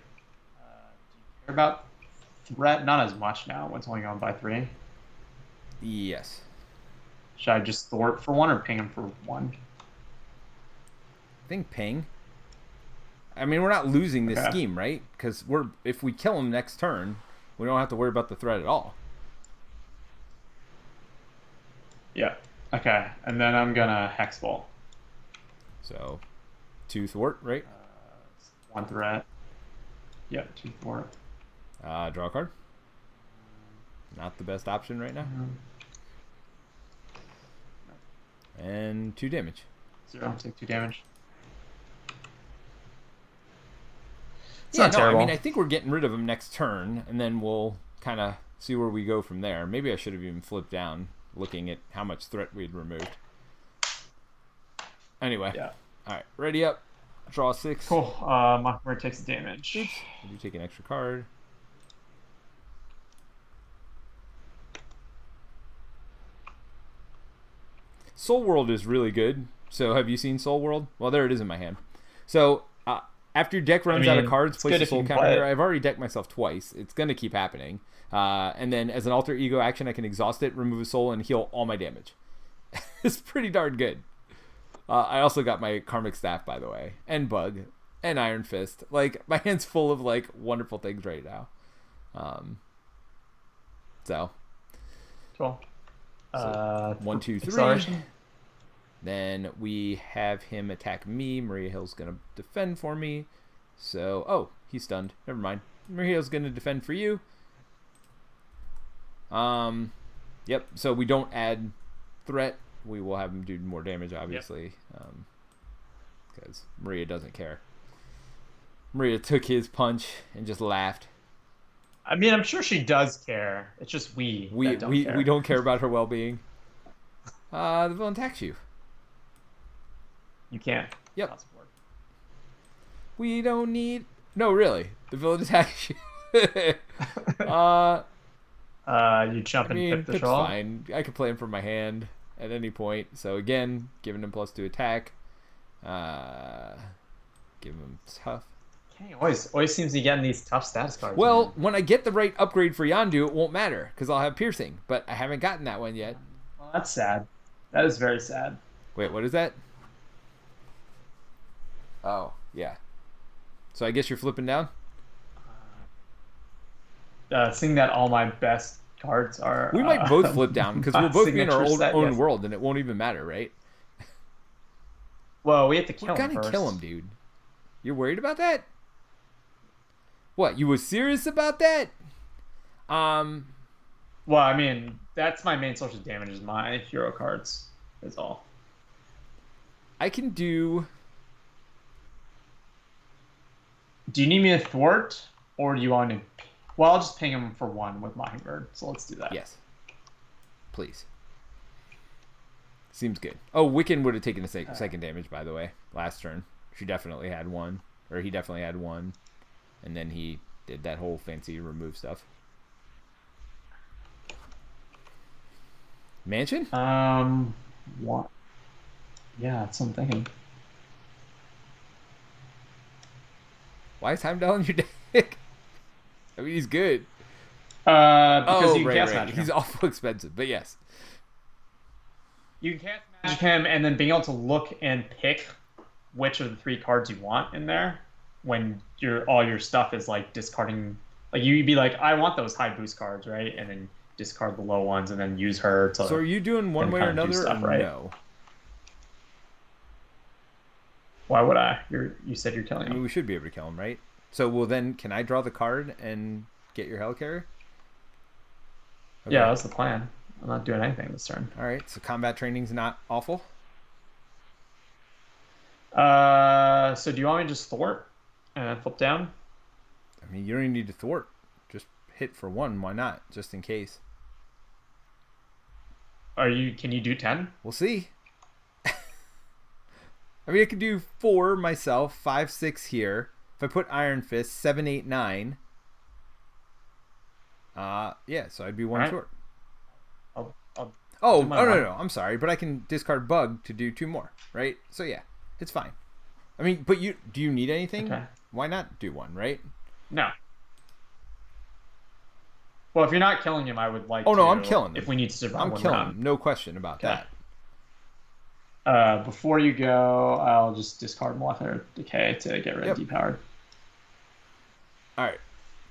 Do you care about threat? Not as much now. What's only going by 3? yes. Should I just thwart for 1 or ping him for 1? I think ping. I mean, we're not losing this Okay. scheme, right? Because if we kill him next turn, we don't have to worry about the threat at all. Yeah. Okay. And then I'm gonna Hexball. So, 2 thwart, right? 1 threat. Yep. 2 thwart. Draw a card. Not the best option right now. And 2 damage. 0. Take 2 damage. It's Yeah, not no, terrible. I mean, I think we're getting rid of him next turn, and then we'll kind of see where we go from there. Maybe I should have even flipped down, looking at how much threat we'd removed. Anyway. Yeah. All right, ready up. Draw 6. Cool. Mockingbird takes damage. Oops. Did you take an extra card? Soul World is really good. So have you seen Soul World? Well, there it is in my hand. So after your deck runs out of cards, place a soul counter here. I've already decked myself twice. It's going to keep happening. And then as an alter ego action, I can exhaust it, remove a soul, and heal all my damage. It's pretty darn good. I also got my Karmic Staff, by the way, and Bug, and Iron Fist. Like, my hand's full of, like, wonderful things right now. So. Cool. 1, 2, 3. Acceleration. Then we have him attack me. Maria Hill's going to defend for me. So, oh, he's stunned. Never mind. Maria Hill's going to defend for you. Yep, so we don't add threat. We will have him do more damage, obviously. Because Maria doesn't care. Maria took his punch and just laughed. I mean, I'm sure she does care. It's just we don't care. We don't care about her well-being. The villain attacks you. You can't. Yep. Not support. We don't need... No, really. The villain attacks you. You jump and pip the Pip's troll. fine. I can play him from my hand at any point. So again, giving him +2 attack. Give him tough. Kang always seems to be getting these tough status cards. Well, man. when I get the right upgrade for Yondu, it won't matter because I'll have piercing. But I haven't gotten that one yet. Well, that's sad. That is very sad. Wait, what is that? Oh, yeah. So I guess you're flipping down? Seeing that all my best cards are. We might both flip down because we'll both be in our signature set, own yes. world and it won't even matter, right? Well, we have to kill We're him gonna first. kill him, dude. You're worried about that? What, you was serious about that? Well, I mean, that's my main source of damage is my hero cards. Is all. I can do... Do you need me to thwart, or do you want to? Well, I'll just ping him for 1 with Mockingbird. So let's do that. Yes. Please. Seems good. Oh, Wiccan would have taken a second damage, by the way, last turn. She definitely had 1. Or he definitely had 1. And then he did that whole fancy remove stuff. Mansion? What? Yeah, that's what I'm thinking. Why is Heimdall on your deck? I mean, he's good. Because you can cast right. magic. He's awful expensive, but yes. You can cast magic him, and then being able to look and pick which of the 3 cards you want in there when all your stuff is like discarding. Like you'd be like, I want those high boost cards, right? And then discard the low ones, and then use her to. So are you doing one way or kind of do another, stuff, or right? no? Why would I? You said you're I killing mean, him. we should be able to kill him, right? So, well, then, can I draw the card and get your helicarrier? Yeah, Okay. that's the plan. I'm not doing anything this turn. All right. So, combat training's not awful. So do you want me to just thwart and then flip down? I mean, you don't even need to thwart. Just hit for one. Why not? Just in case. Can you do 10? We'll see. I mean, I could do 4 myself, 5, 6 here. If I put Iron Fist, 7, 8, 9. Yeah, so I'd be one All right. short. I'll Oh, do my no, one. no, no. I'm sorry, but I can discard Bug to do 2 more, right? So yeah, it's fine. I mean, but do you need anything? Okay. Why not do 1, right? No. Well, if you're not killing him, I would like Oh to. no, I'm killing him. If we need to survive I'm one killing round. him. No question about Okay. that. Before you go, I'll just discard Molecular Decay to get rid of Depowered. All right.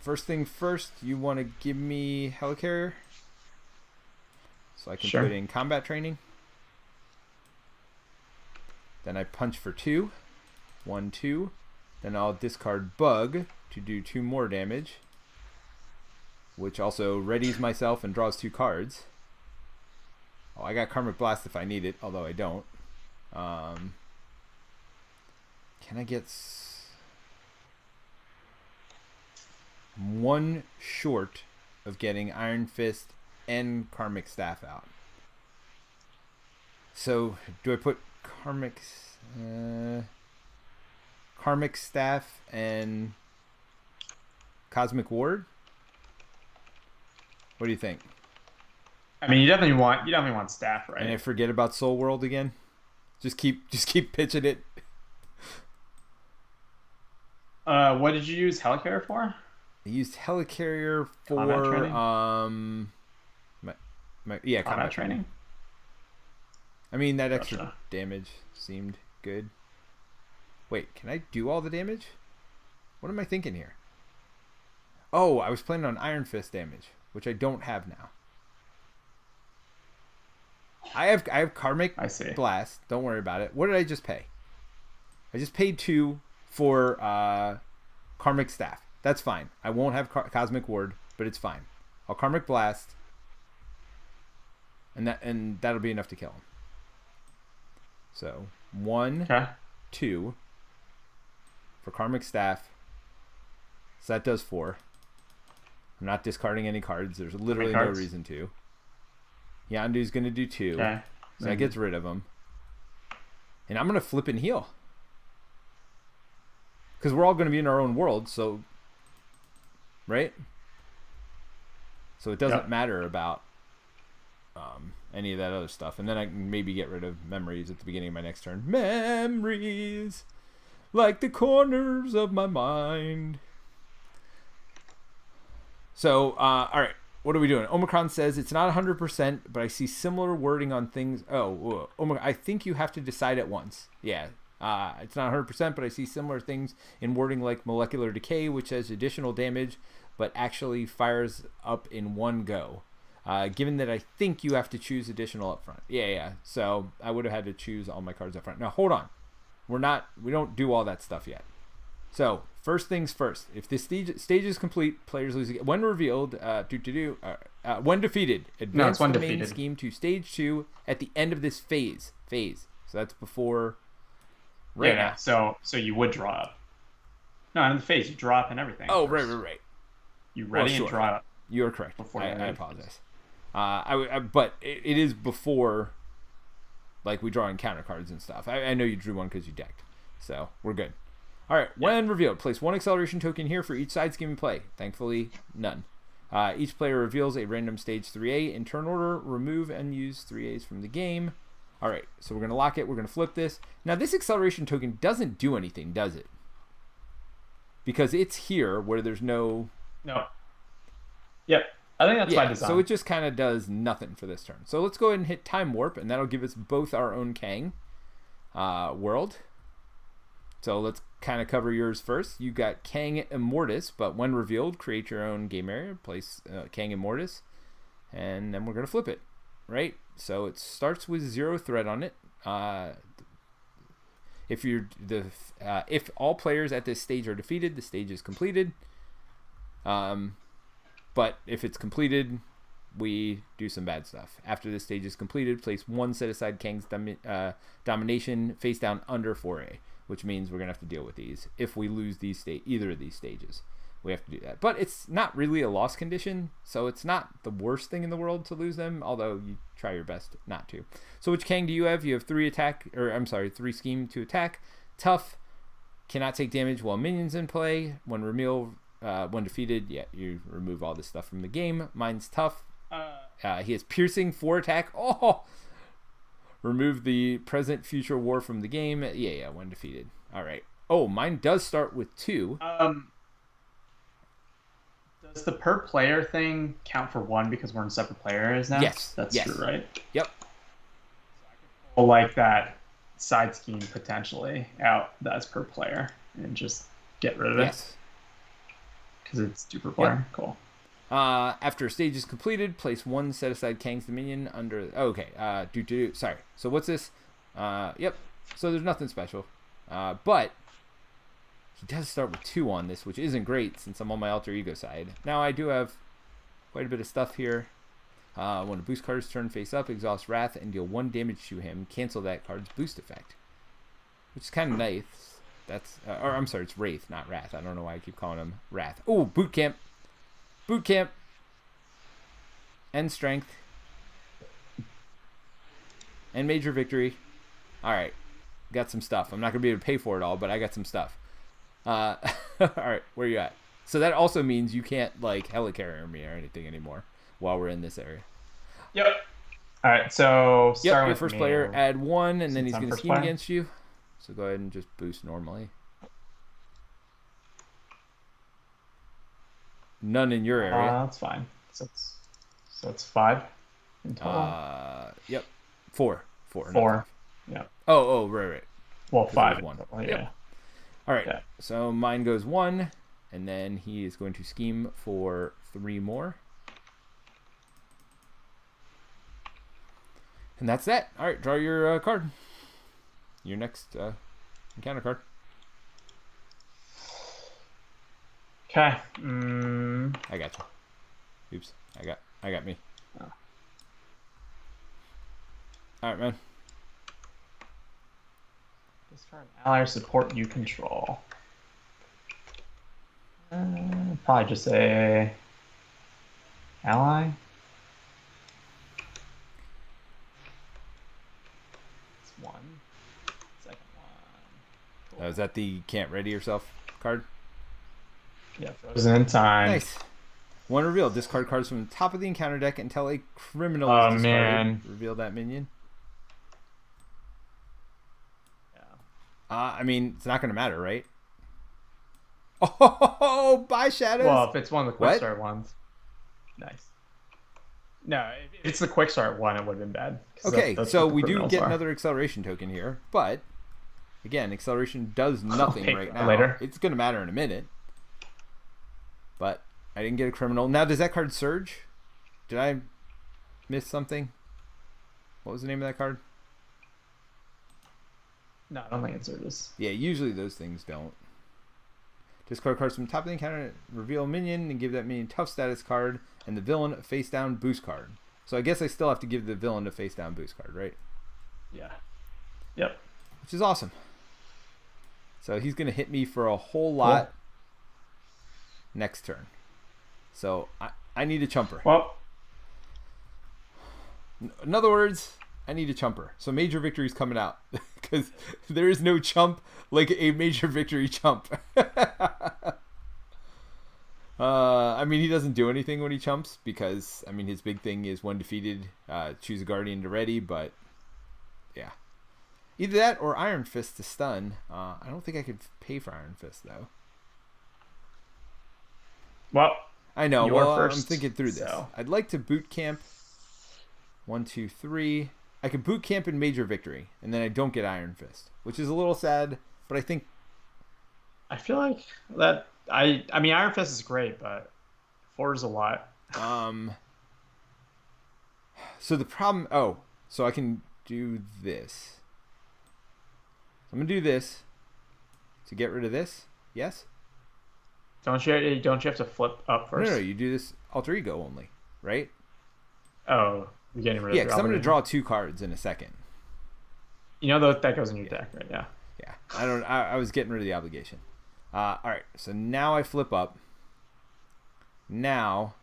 First thing first, you want to give me Helicarrier? So I can Sure. put in combat training. Then I punch for 2. 1, 2. Then I'll discard Bug to do 2 more damage, which also readies myself and draws 2 cards. Oh, I got Karmic Blast if I need it, although I don't. Can I get 1 short of getting Iron Fist and Karmic Staff out? So, do I put Karmic Staff and Cosmic Ward? What do you think? I mean, you definitely want staff, right? And I forget about Soul World again? Just keep pitching it. What did you use Helicarrier for? I used Helicarrier for Combat training? combat training. I mean, that extra Gotcha. damage seemed good. Wait, can I do all the damage? What am I thinking here? Oh, I was planning on Iron Fist damage, which I don't have now. I have Karmic I see. Blast. Don't worry about it. What did I just pay? I just paid 2 for Karmic Staff. That's fine. I won't have Cosmic Ward, but it's fine. I'll Karmic Blast, and that'll be enough to kill him. So 1, Okay. 2 for Karmic Staff. So that does 4. I'm not discarding any cards. There's literally no cards? reason to. Yondu's going to do 2. Okay. So that gets rid of him. And I'm going to flip and heal. Because we're all going to be in our own world, so... Right? So it doesn't matter about any of that other stuff. And then I can maybe get rid of memories at the beginning of my next turn. Memories! Like the corners of my mind. So, alright. What are we doing? Omicron says it's not 100%, but I see similar wording on things. Oh, I think you have to decide at once. Yeah. It's not 100%, but I see similar things in wording like Molecular Decay, which has additional damage, but actually fires up in one go. Given that I think you have to choose additional upfront. Yeah. So I would have had to choose all my cards up front. Now, hold on. We don't do all that stuff yet. So, first things first. If this stage is complete, players lose again. When revealed, when defeated, advance the main scheme to stage 2 at the end of this phase. So that's before. Yeah. So you would draw up. No, in the phase you draw up and everything. Oh, right. You ready and draw up. You are correct. Before I apologize. But it is before, like, we draw encounter cards and stuff. I know you drew one because you decked, so we're good. All right, when revealed, place 1 acceleration token here for each side scheme in play. Thankfully, none. Each player reveals a random stage 3A in turn order. Remove and use 3As from the game. All right, so we're going to lock it. We're going to flip this. Now, this acceleration token doesn't do anything, does it? Because it's here where there's no... No. Yep. I think that's by design. So it just kind of does nothing for this turn. So let's go ahead and hit Time Warp, and that'll give us both our own Kang world. So let's kind of cover yours first. You got Kang Immortus, but when revealed, create your own game area, place Kang Immortus, and then we're going to flip it, right? So it starts with 0 threat on it. If all players at this stage are defeated, the stage is completed. But if it's completed, we do some bad stuff. After this stage is completed, place one set aside Kang's domination face down under 4A, which means we're gonna have to deal with these. If we lose either of these stages, we have to do that. But it's not really a loss condition, so it's not the worst thing in the world to lose them, although you try your best not to. So which Kang do you have? You have 3 scheme to attack. Tough, cannot take damage while minions in play. When defeated, you remove all this stuff from the game. Mine's tough. He has piercing 4 attack. Oh! Remove the present future war from the game. Yeah, when defeated. All right. Oh, mine does start with 2. Does the per player thing count for 1 because we're in separate player areas now? Yes. That's true, right? Yep. Well, like that side scheme potentially out that's per player and just get rid of it. Yes. Because it's 2 per player. Yep. Cool. After a stage is completed, place 1 set aside Kang's dominion under. Okay. Sorry. So what's this? Yep. So there's nothing special. But he does start with 2 on this, which isn't great since I'm on my alter ego side. Now I do have quite a bit of stuff here. When a boost card is turned face up, exhaust Wrath and deal 1 damage to him. Cancel that card's boost effect, which is kind of nice. That's I'm sorry, it's Wraith, not Wrath. I don't know why I keep calling him Wrath. Oh, boot camp, and strength, and major victory. All right, got some stuff. I'm not gonna be able to pay for it all, but I got some stuff. All right, where you at? So that also means you can't like helicarrier me or anything anymore while we're in this area. Yep. All right, so starting with first player, add 1, and then he's gonna scheme against you. So go ahead and just boost normally. None in your area. That's fine. So it's 5 in total. Yep. 4. 4. Yeah. Oh, right. Well, 5. 1. Yeah. Yep. All right. Yeah. So mine goes 1, and then he is going to scheme for 3 more. And that's that. All right, draw your card. Your next encounter card. Okay. I got you. Oops. I got me. Oh. All right, man. Discard ally or support you control. Probably just a ally. It's 1. Second one. Cool. Is that the can't ready yourself card? Yeah, frozen in time. Nice. 1 reveal. Discard cards from the top of the encounter deck until a criminal is discarded. Man. Reveal that minion. Yeah. I mean, it's not going to matter, right? Oh, bye, Shadows. Well, if it's one of the quick start ones. Nice. No, if it's the quick start one, it would have been bad. Okay, so we do get another acceleration token here, but again, acceleration does nothing right now. Later. It's going to matter in a minute. But I didn't get a criminal. Now, does that card surge? Did I miss something? What was the name of that card? No, I don't think it surges. Yeah, usually those things don't. Discard cards from top of the encounter, reveal a minion, and give that minion tough status card, and the villain a face down boost card. So I guess I still have to give the villain a face down boost card, right? Yeah. Yep. Which is awesome. So he's going to hit me for a whole lot next turn. So I need a chumper. Well, in other words, I need a chumper. So major victory's coming out because there is no chump like a major victory chump. I mean, he doesn't do anything when he chumps because, I mean, his big thing is when defeated, choose a guardian to ready, but yeah. Either that or Iron Fist to stun. I don't think I could pay for Iron Fist, though. Well, I know. Well, first, I'm thinking through this. So. I'd like to boot camp 1, 2, 3. I could boot camp in major victory, and then I don't get Iron Fist, which is a little sad, but I think... I feel like that... I mean, Iron Fist is great, but 4 is a lot. So the problem... Oh, so I can do this. So I'm going to do this to get rid of this. Yes? Don't you have to flip up first? No, you do this alter ego only, right? Oh, you're getting rid of Yeah, because I'm going to draw 2 cards in a second. You know that goes in your deck, right? Yeah. Yeah, I was getting rid of the obligation. All right, so now I flip up. Now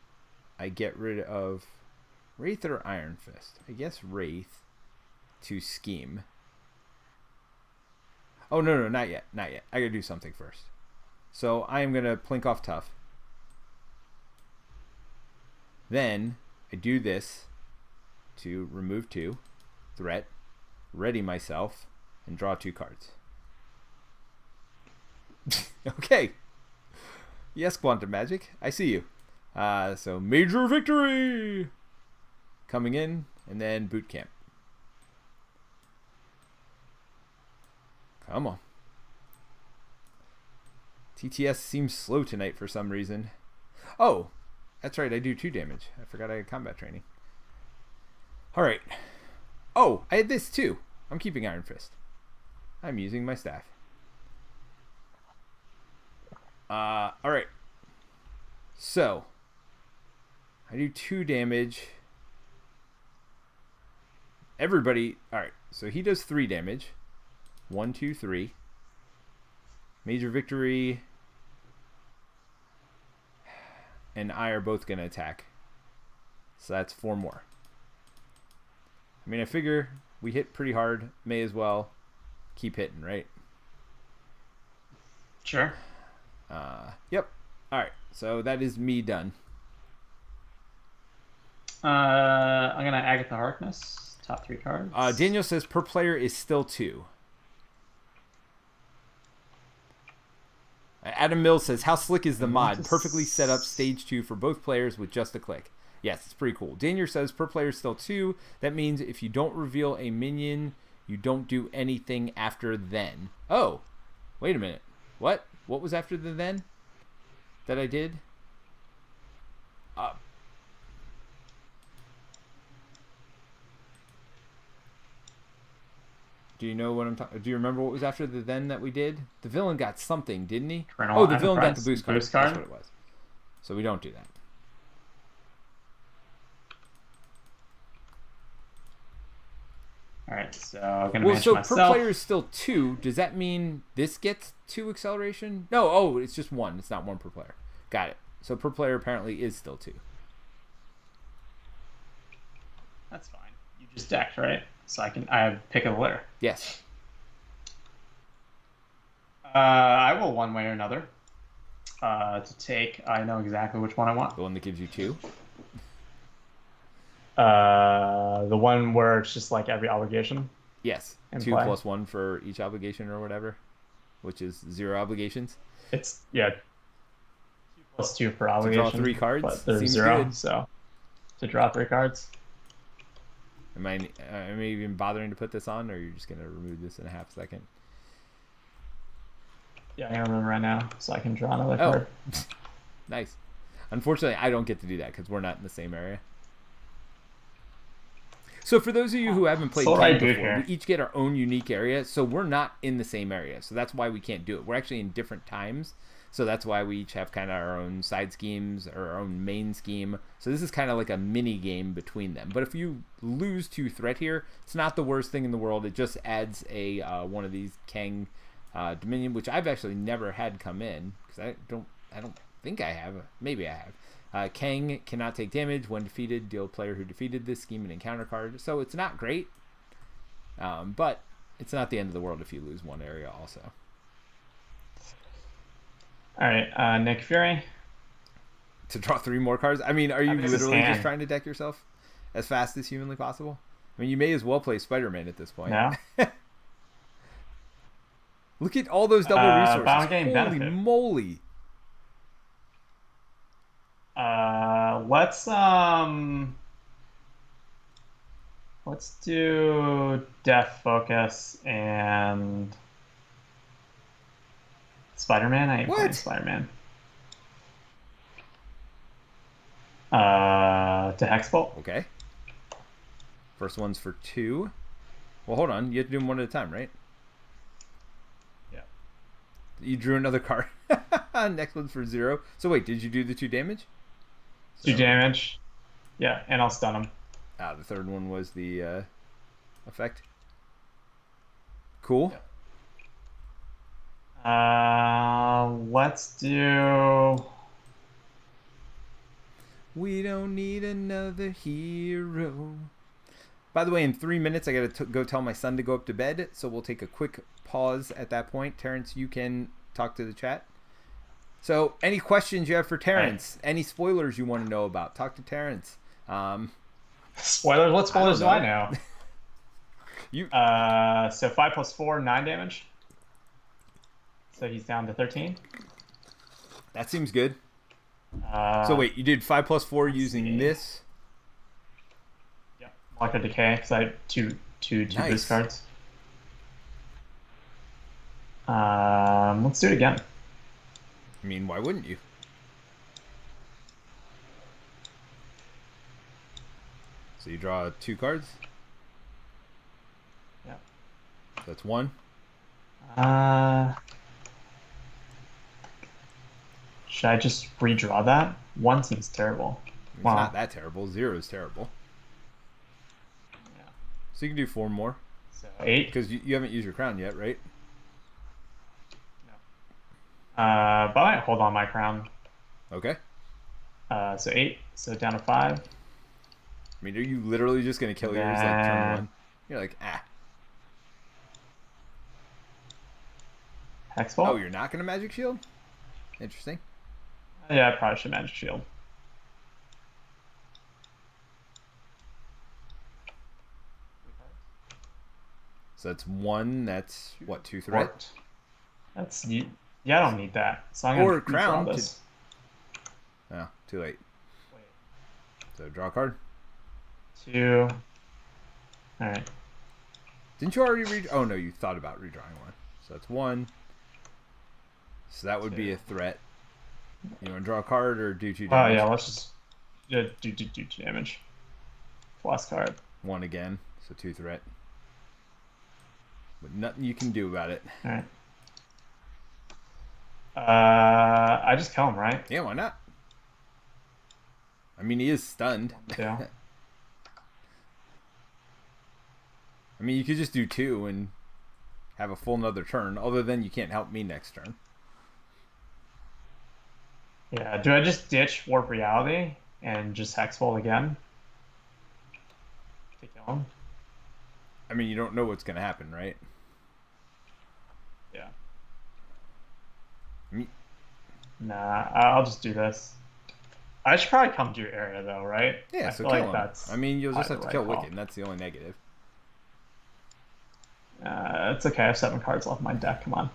I get rid of Wraith or Iron Fist. I guess Wraith to scheme. Oh, no, not yet. Not yet. I got to do something first. So I am going to plink off Tough. Then I do this to remove 2. Threat. Ready myself. And draw 2 cards. Okay. Yes, Quantum Magic. I see you. So major victory coming in, and then boot camp. Come on. TTS seems slow tonight for some reason. Oh, that's right. I do 2 damage. I forgot I had combat training. All right. Oh, I had this too. I'm keeping Iron Fist. I'm using my staff. All right. So I do 2 damage. Everybody. All right. So he does 3 damage. 1, 2, 3. Major victory. And I are both going to attack. So that's 4 more. I mean, I figure we hit pretty hard. May as well keep hitting, right? Sure. Yep. All right. So that is me done. I'm gonna Agatha Harkness. Top 3 cards. Daniel says per player is still 2. Adam Mills says, how slick is the mod? Perfectly set up stage 2 for both players with just a click. Yes, it's pretty cool. Daniel says per player is still 2. That means if you don't reveal a minion, you don't do anything after then. Oh, wait a minute. What? What was after the then that I did? Do you know what I'm talking? Do you remember what was after the then that we did? The villain got something, didn't he? Oh, the villain got the boost card. That's what it was. So we don't do that. All right, so I'm gonna manage myself. Per player is still 2. Does that mean this gets 2 acceleration? No. Oh, it's just 1. It's not 1 per player. Got it. So per player apparently is still 2. That's fine. You just decked, right? So I have pick a litter. Yes. I will one way or another. To take, I know exactly which one I want. The one that gives you 2. The one where it's just like every obligation. Yes. 2 plus 1 for each obligation or whatever, which is 0 obligations. It's 2 plus 2 per obligation. To draw 3 cards. But there's seems 0, good. so to draw 3 cards. Am I even bothering to put this on, or are you just gonna remove this in a half second? Yeah, I'm gonna remove it right now, so I can draw another card. Nice. Unfortunately, I don't get to do that because we're not in the same area. So for those of you who haven't played Kang before, we each get our own unique area, so we're not in the same area. So that's why we can't do it. We're actually in different times, so that's why we each have kind of our own side schemes or our own main scheme. So this is kind of like a mini game between them. But if you lose to threat here, it's not the worst thing in the world. It just adds a one of these Kang Dominion, which I've actually never had come in because I don't think I have. Maybe I have. Kang cannot take damage when defeated. Deal player who defeated this scheme an encounter card. So it's not great, but it's not the end of the world if you lose one area also. All right, Nick Fury. To draw 3 more cards? I mean, are you literally just trying to deck yourself as fast as humanly possible? I mean, you may as well play Spider-Man at this point. No. Look at all those double resources. Holy benefit. Moly. Let's do Death Focus and Spider-Man. I ain't playing Spider-Man. To Hexbolt. Okay. First one's for 2. Well, hold on. You have to do them one at a time, right? You drew another card. Next one's for 0. So wait, did you do the 2 damage? 2 damage. Yeah, and I'll stun him. The third one was the effect. Cool. Let's do... We don't need another hero. By the way, in 3 minutes, I got to go tell my son to go up to bed, so we'll take a quick pause at that point. Terrence, you can talk to the chat. So, any questions you have for Terrence? Right. Any spoilers you want to know about? Talk to Terrence. Spoilers? What spoilers do I know? You. So 5 plus 4, 9 damage. So he's down to 13. That seems good. So wait, you did 5 plus 4 using this? Yeah, Molecular Decay, because I had two nice. boost cards. Let's do it again. I mean, why wouldn't you? So you draw 2 cards? Yeah. That's 1? Should I just redraw that? 1 seems terrible. It's not that terrible. 0 is terrible. Yeah. So you can do 4 more. So 8. Because you haven't used your crown yet, right? No. But I might hold on my crown. Okay. So 8. So down to 5. I mean, are you literally just going to kill yours like turn 1? You're like, Hexball? Oh, you're not going to Magic Shield? Interesting. Yeah, I probably should Magic Shield. So that's 1. That's what, 2 threat? That's yeah. I don't need that. So I'm or gonna crown. This. Oh, too late. Wait. So draw a card. 2. All right. Didn't you already read? Oh no, you thought about redrawing 1. So that's 1. So that would 2. be a threat. You want to draw a card or do 2 damage? damage? Yeah, let's just do 2 damage. Plus card. 1 again, so 2 threat. But nothing you can do about it. All right. I just kill him, right? Yeah, why not? I mean, he is stunned. Yeah. I mean, you could just do 2 and have a full another turn. Other than you can't help me next turn. Yeah. Do I just ditch Warp Reality and just Hexball again to kill him? I mean, you don't know what's going to happen, right? Yeah. I mean, nah, I'll just do this. I should probably come to your area, though, right? Yeah, so kill him. I mean, you'll just have to kill Wicked, and that's the only negative. It's okay. I have 7 cards left in my deck. Come on.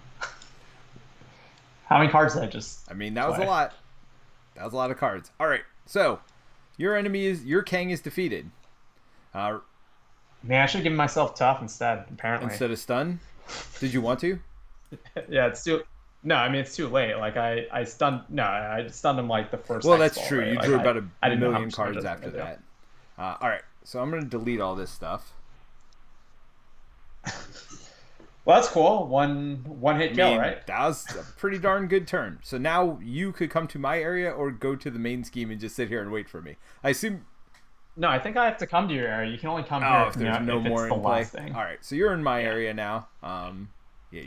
How many cards did I just... I mean, that was a lot. That was a lot of cards. All right, so your Kang is defeated. Man, I should give myself tough instead, apparently. Instead of stun? Did you want to? Yeah, it's too... No, I mean, it's too late. Like, I stunned him, like, the first... Well, that's true. Right? You like, drew about a million million cards after that. All right, so I'm going to delete all this stuff. Well, that's cool. One hit kill, right? That was a pretty darn good turn. So now you could come to my area or go to the main scheme and just sit here and wait for me. I assume... No, I think I have to come to your area. You can only come here if there's no more in play. All right, so you're in my area now. Yeah.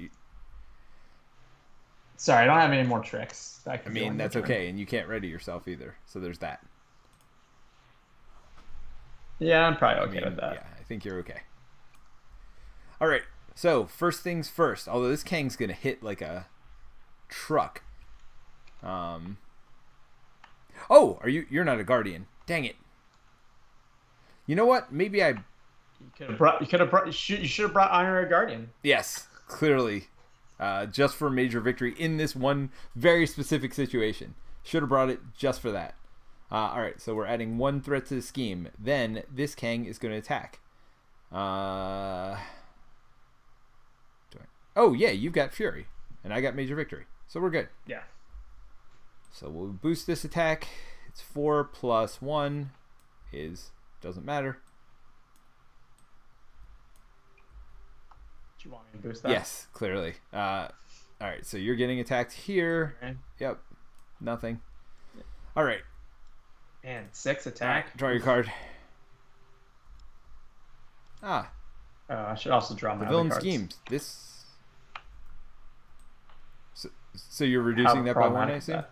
Sorry, I don't have any more tricks. I mean, that's okay, and you can't ready yourself either. So there's that. Yeah, I'm probably okay with that. Yeah, I think you're okay. All right. So, first things first, although this Kang's going to hit like a truck. Oh, you're not a guardian. Dang it. You know what? Maybe I... You should have brought Honorary Guardian. Yes, clearly. Just for major victory in this one very specific situation. Should have brought it just for that. All right, so we're adding 1 threat to the scheme. Then this Kang is going to attack. Oh, yeah, you've got Fury, and I got Major Victory. So we're good. Yeah. So we'll boost this attack. It's 4 plus 1 doesn't matter. Do you want me to boost that? Yes, clearly. All right, so you're getting attacked here. Okay. Yep, nothing. All right. And 6 attack. Right, draw your card. Ah, I should also draw the my villain other cards. schemes. This. So you're reducing that by 1, I assume? That?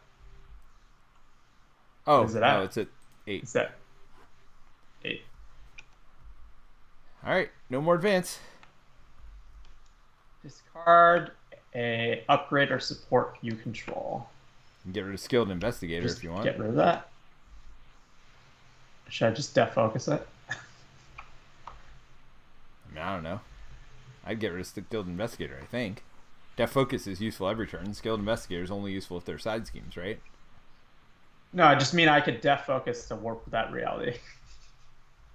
Oh, Is it no, at? it's at 8. Is that 8? All right, no more advance. Discard a upgrade or support you control. You can get rid of skilled investigator Just if you want. get rid of that. Should I just def focus it? I mean, I don't know. I'd get rid of skilled investigator, I think. Def focus is useful every turn. Skilled investigator is only useful if they're side schemes, right? No, I just mean I could def focus to work with that reality.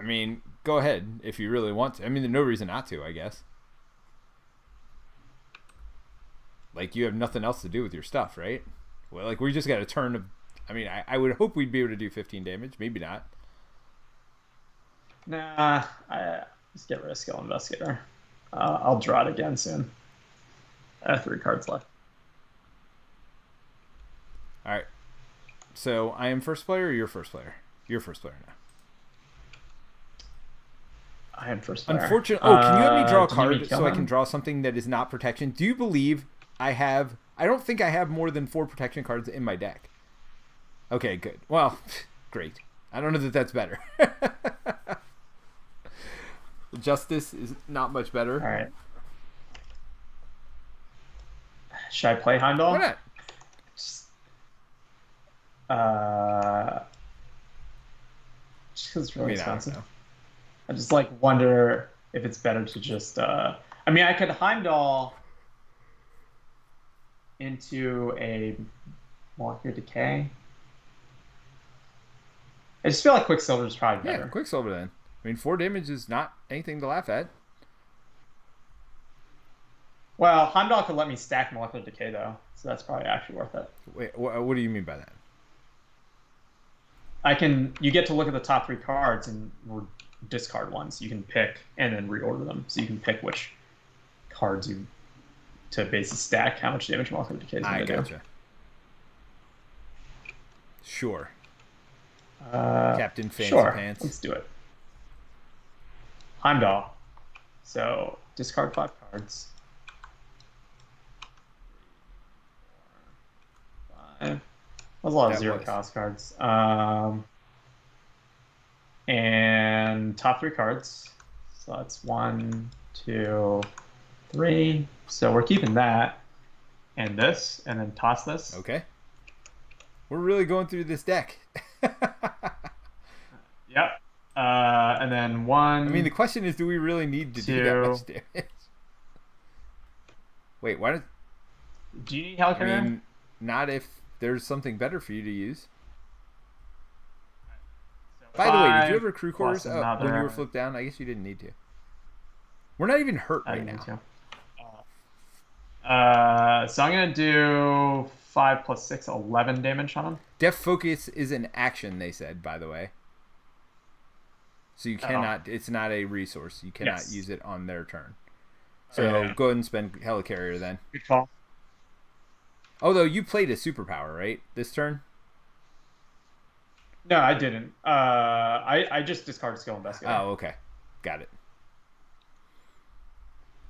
I mean, go ahead if you really want to. I mean, there's no reason not to, I guess. Like, you have nothing else to do with your stuff, right? Well, like, we just got a turn of... I mean, I would hope we'd be able to do 15 damage. Maybe not. Nah, I just get rid of skill investigator. I'll draw it again soon. I have 3 cards left. All right. So, I am first player or you're first player? You're first player now. I am first player. Unfortunately... Oh, can you have me draw a do you need card me to kill so I him? can draw something that is not protection? Do you believe I have... I don't think I have more than 4 protection cards in my deck. Okay, good. Well, great. I don't know that that's better. Justice is not much better. All right. Should I play Heimdall? Why not? Just because it's really I mean, I don't expensive. know. I just like wonder if it's better to just. I mean, I could Heimdall into a molecular decay. I just feel like Quicksilver is probably Yeah, better. Quicksilver then. I mean, 4 damage is not anything to laugh at. Well, Heimdall could let me stack molecular decay though, so that's probably actually worth it. Wait, what do you mean by that? You get to look at the top 3 cards and discard ones. You can pick and then reorder them, so you can pick which cards you to basically stack how much damage molecular decay is going to do. Gotcha. Sure. Captain Fancy Sure. Pants. Let's do it. Heimdall. So discard 5 cards. 5. That was a lot of That 0 was. cost cards. And top 3 cards. So that's 1, 2, 3. So we're keeping that. And this. And then toss this. Okay. We're really going through this deck. Yep. And then 1. I mean, the question is, do we really need to do that much damage? Wait, why did... Do you need Hell I Carrier? mean, not if there's something better for you to use. By the way, did you ever crew plus cores when you were another- flipped down? I guess you didn't need to. We're not even hurt I right didn't now. need to. So I'm gonna do 5 plus 6, 11 damage on him. Def Focus is an action, they said, by the way. So you cannot, it's not a resource. You cannot use it on their turn. So go ahead and spend Helicarrier then. Good call. Although you played a superpower, right? This turn? No, I didn't. I just discarded Skill Investigator. Oh, okay. Got it.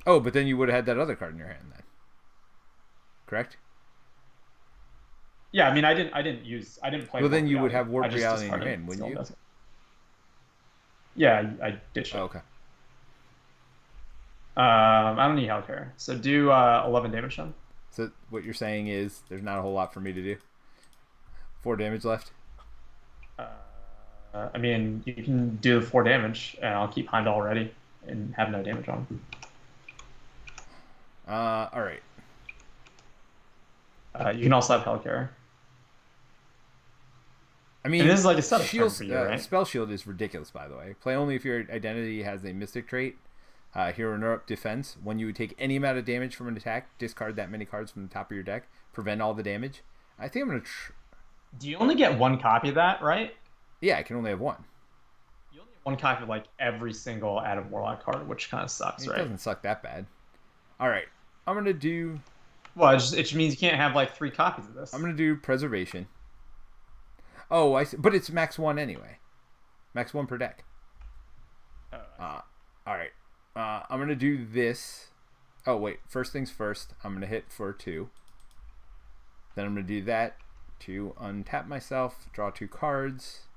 Oh, but then you would have had that other card in your hand then. Correct? Yeah, I mean, I didn't play. Well, then Warp you would Reality. have Warp I just Reality in your discarded hand, wouldn't Skill you? Investigator. Yeah, I ditched it. Oh, okay. I don't need Helicarrier. So do 11 damage on him. So what you're saying is there's not a whole lot for me to do. 4 damage left. I mean, you can do the 4 damage, and I'll keep Heimdall ready and have no damage on him. All right. You can also have Helicarrier. I mean, And this is like a setup turn shield, for you, right? Spell Shield is ridiculous, by the way. Play only if your identity has a mystic trait. Hero Neurope Defense. When you would take any amount of damage from an attack, discard that many cards from the top of your deck. Prevent all the damage. I think I'm going to... Do you only get 1 copy of that, right? Yeah, I can only have 1. You only get 1 copy of like every single Adam Warlock card, which kind of sucks, It right? doesn't suck that bad. All right. I'm going to do Well, it just means you can't have like 3 copies of this. I'm gonna do preservation. Oh, I see. But it's max 1 anyway. Max 1 per deck. All right. I'm gonna do this. Oh wait, first things first. I'm gonna hit for 2. Then I'm gonna do that to untap myself, draw 2 cards.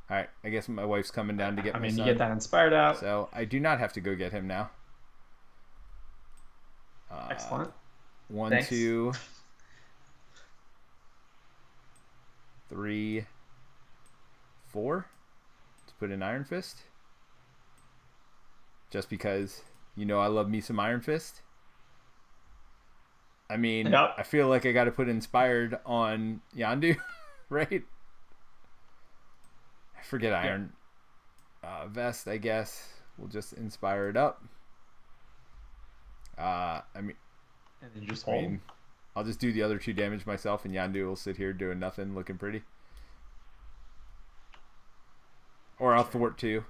All right. I guess my wife's coming down to get my son. You get that inspired out. So I do not have to go get him now. Excellent. 1, Thanks. 2, 3, 4. Let's put in Iron Fist. Just because, I love me some Iron Fist. I mean, Yep. I feel like I got to put Inspired on Yondu, right? I forget Iron Vest, I guess. We'll just Inspire it up. And then you just hold. I'll just do the other 2 damage myself, and Yondu will sit here doing nothing, looking pretty. Or I'll thwart 2.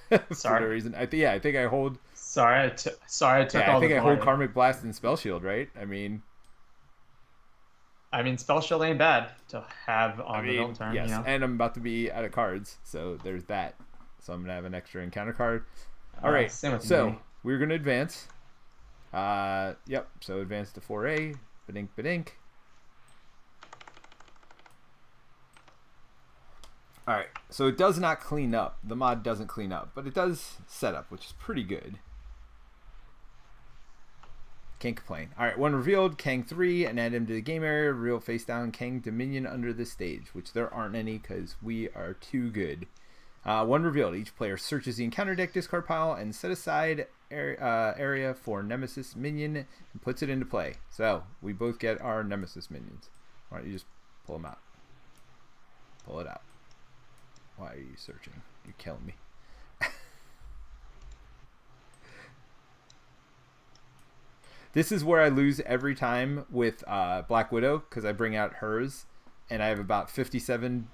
For no reason. I think I hold. Sorry, I took all I think the I hold glory. Karmic Blast and Spell Shield, right? I mean, Spell Shield ain't bad to have on the middle turn. Yes, and I'm about to be out of cards, so there's that. So I'm gonna have an extra encounter card. All right, so we're gonna advance. Yep. So advance to 4A. Badink, badink. All right. So it does not clean up. The mod doesn't clean up, but it does set up, which is pretty good. Can't complain. All right. 1 revealed. Kang 3, and add him to the game area. Reveal face down Kang Dominion under the stage, which there aren't any because we are too good. 1 revealed. Each player searches the encounter deck discard pile and set aside area for Nemesis minion and puts it into play. So we both get our Nemesis minions. Why don't you just pull them out? Pull it out. Why are you searching? You're killing me. This is where I lose every time with Black Widow because I bring out hers and I have about 57.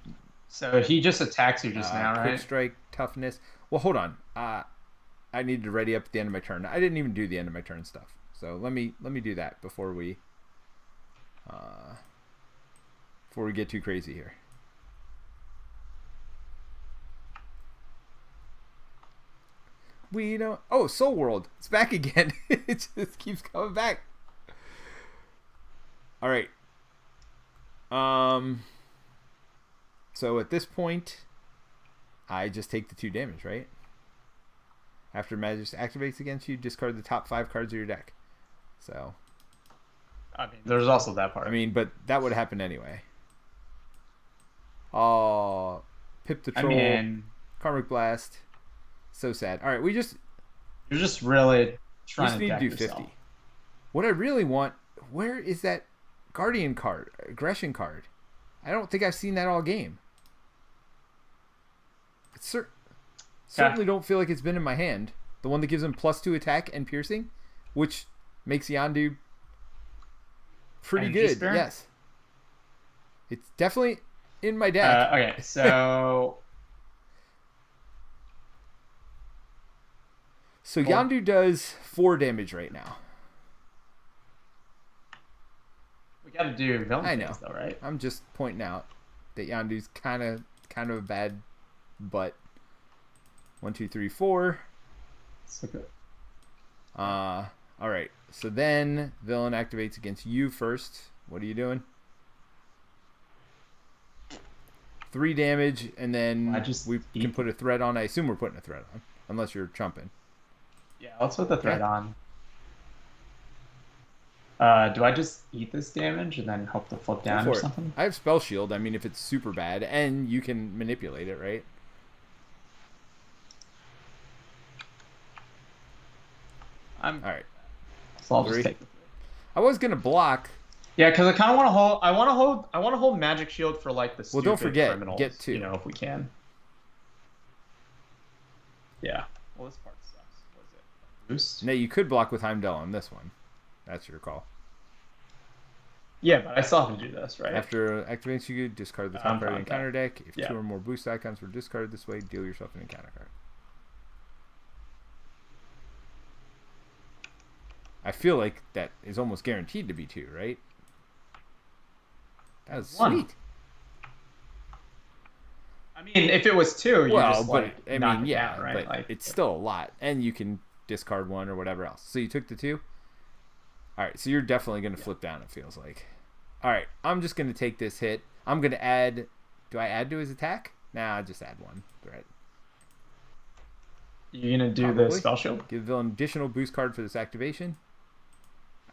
So he just attacks you just now, right? Quick strike, toughness. Well, hold on. I need to ready up at the end of my turn. I didn't even do the end of my turn stuff. So let me do that before we get too crazy here. We don't. Oh, Soul World. It's back again. It just keeps coming back. All right. So at this point, I just take the 2 damage, right? After magic activates against you, discard the top 5 cards of your deck. So. I mean, there's also that part. I mean, but that would happen anyway. Oh, Pip the Troll. Karmic Blast. So sad. All right, you're just really trying to need to do 50. What I really want, where is that Guardian card, aggression card? I don't think I've seen that all game. It's certainly don't feel like it's been in my hand. The one that gives him +2 attack and piercing, which makes Yondu pretty good. Spirit? Yes. It's definitely in my deck. Okay, so So Yondu does 4 damage right now. We got to do villain I know, things, though, right? I'm just pointing out that Yondu's kind of a bad butt. 1, 2, 3, 4. So good. All right. So then villain activates against you first. What are you doing? 3 damage, and then we can put a threat on. I assume we're putting a threat on, unless you're chumping. Yeah, let's put the threat on. Do I just eat this damage and then hope to flip down or something? I have Spell Shield. I mean, if it's super bad, and you can manipulate it, right? All right. So I'll just take the 3. I was gonna block. Yeah, because I kind of want to hold. I want to hold Magic Shield for like the stupid don't forget, criminals, get 2. If we can. Yeah. Well, this part sucks. What is it? Boost? No, you could block with Heimdall on this one. That's your call. Yeah, but I still have to do this, right? After activates, you could discard the top card of the encounter deck. If 2 or more boost icons were discarded this way, deal yourself an encounter card. I feel like that is almost guaranteed to be 2, right? That was 1. sweet. I mean, if it was 2, you Well, just but like knock it yeah, down, right? but Like it's still a lot, and you can discard 1 or whatever else. So you took the 2. All right, so you're definitely going to flip down. It feels like. All right, I'm just going to take this hit. I'm going to add. Do I add to his attack? Nah, I just add 1 threat. you're gonna do Probably. the spell shield. Give the villain additional boost card for this activation.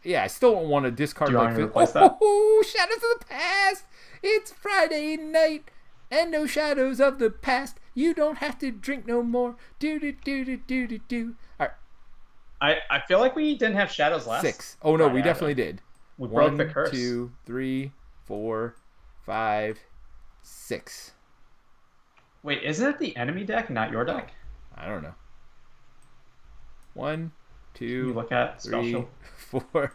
Yeah, I still don't want to discard Do you like want me to this. replace that? Oh, Shadows of the Past! It's Friday night, and no shadows of the past. You don't have to drink no more. Do do do do do do do. All right, I feel like we didn't have shadows last. 6. Oh no, we Friday definitely either. did. We 1, broke the curse. 2, 3, 4, 5, 6. Wait, isn't it the enemy deck, not your deck? I don't know. 1, Can you 2, look at spell 3, shield? 4,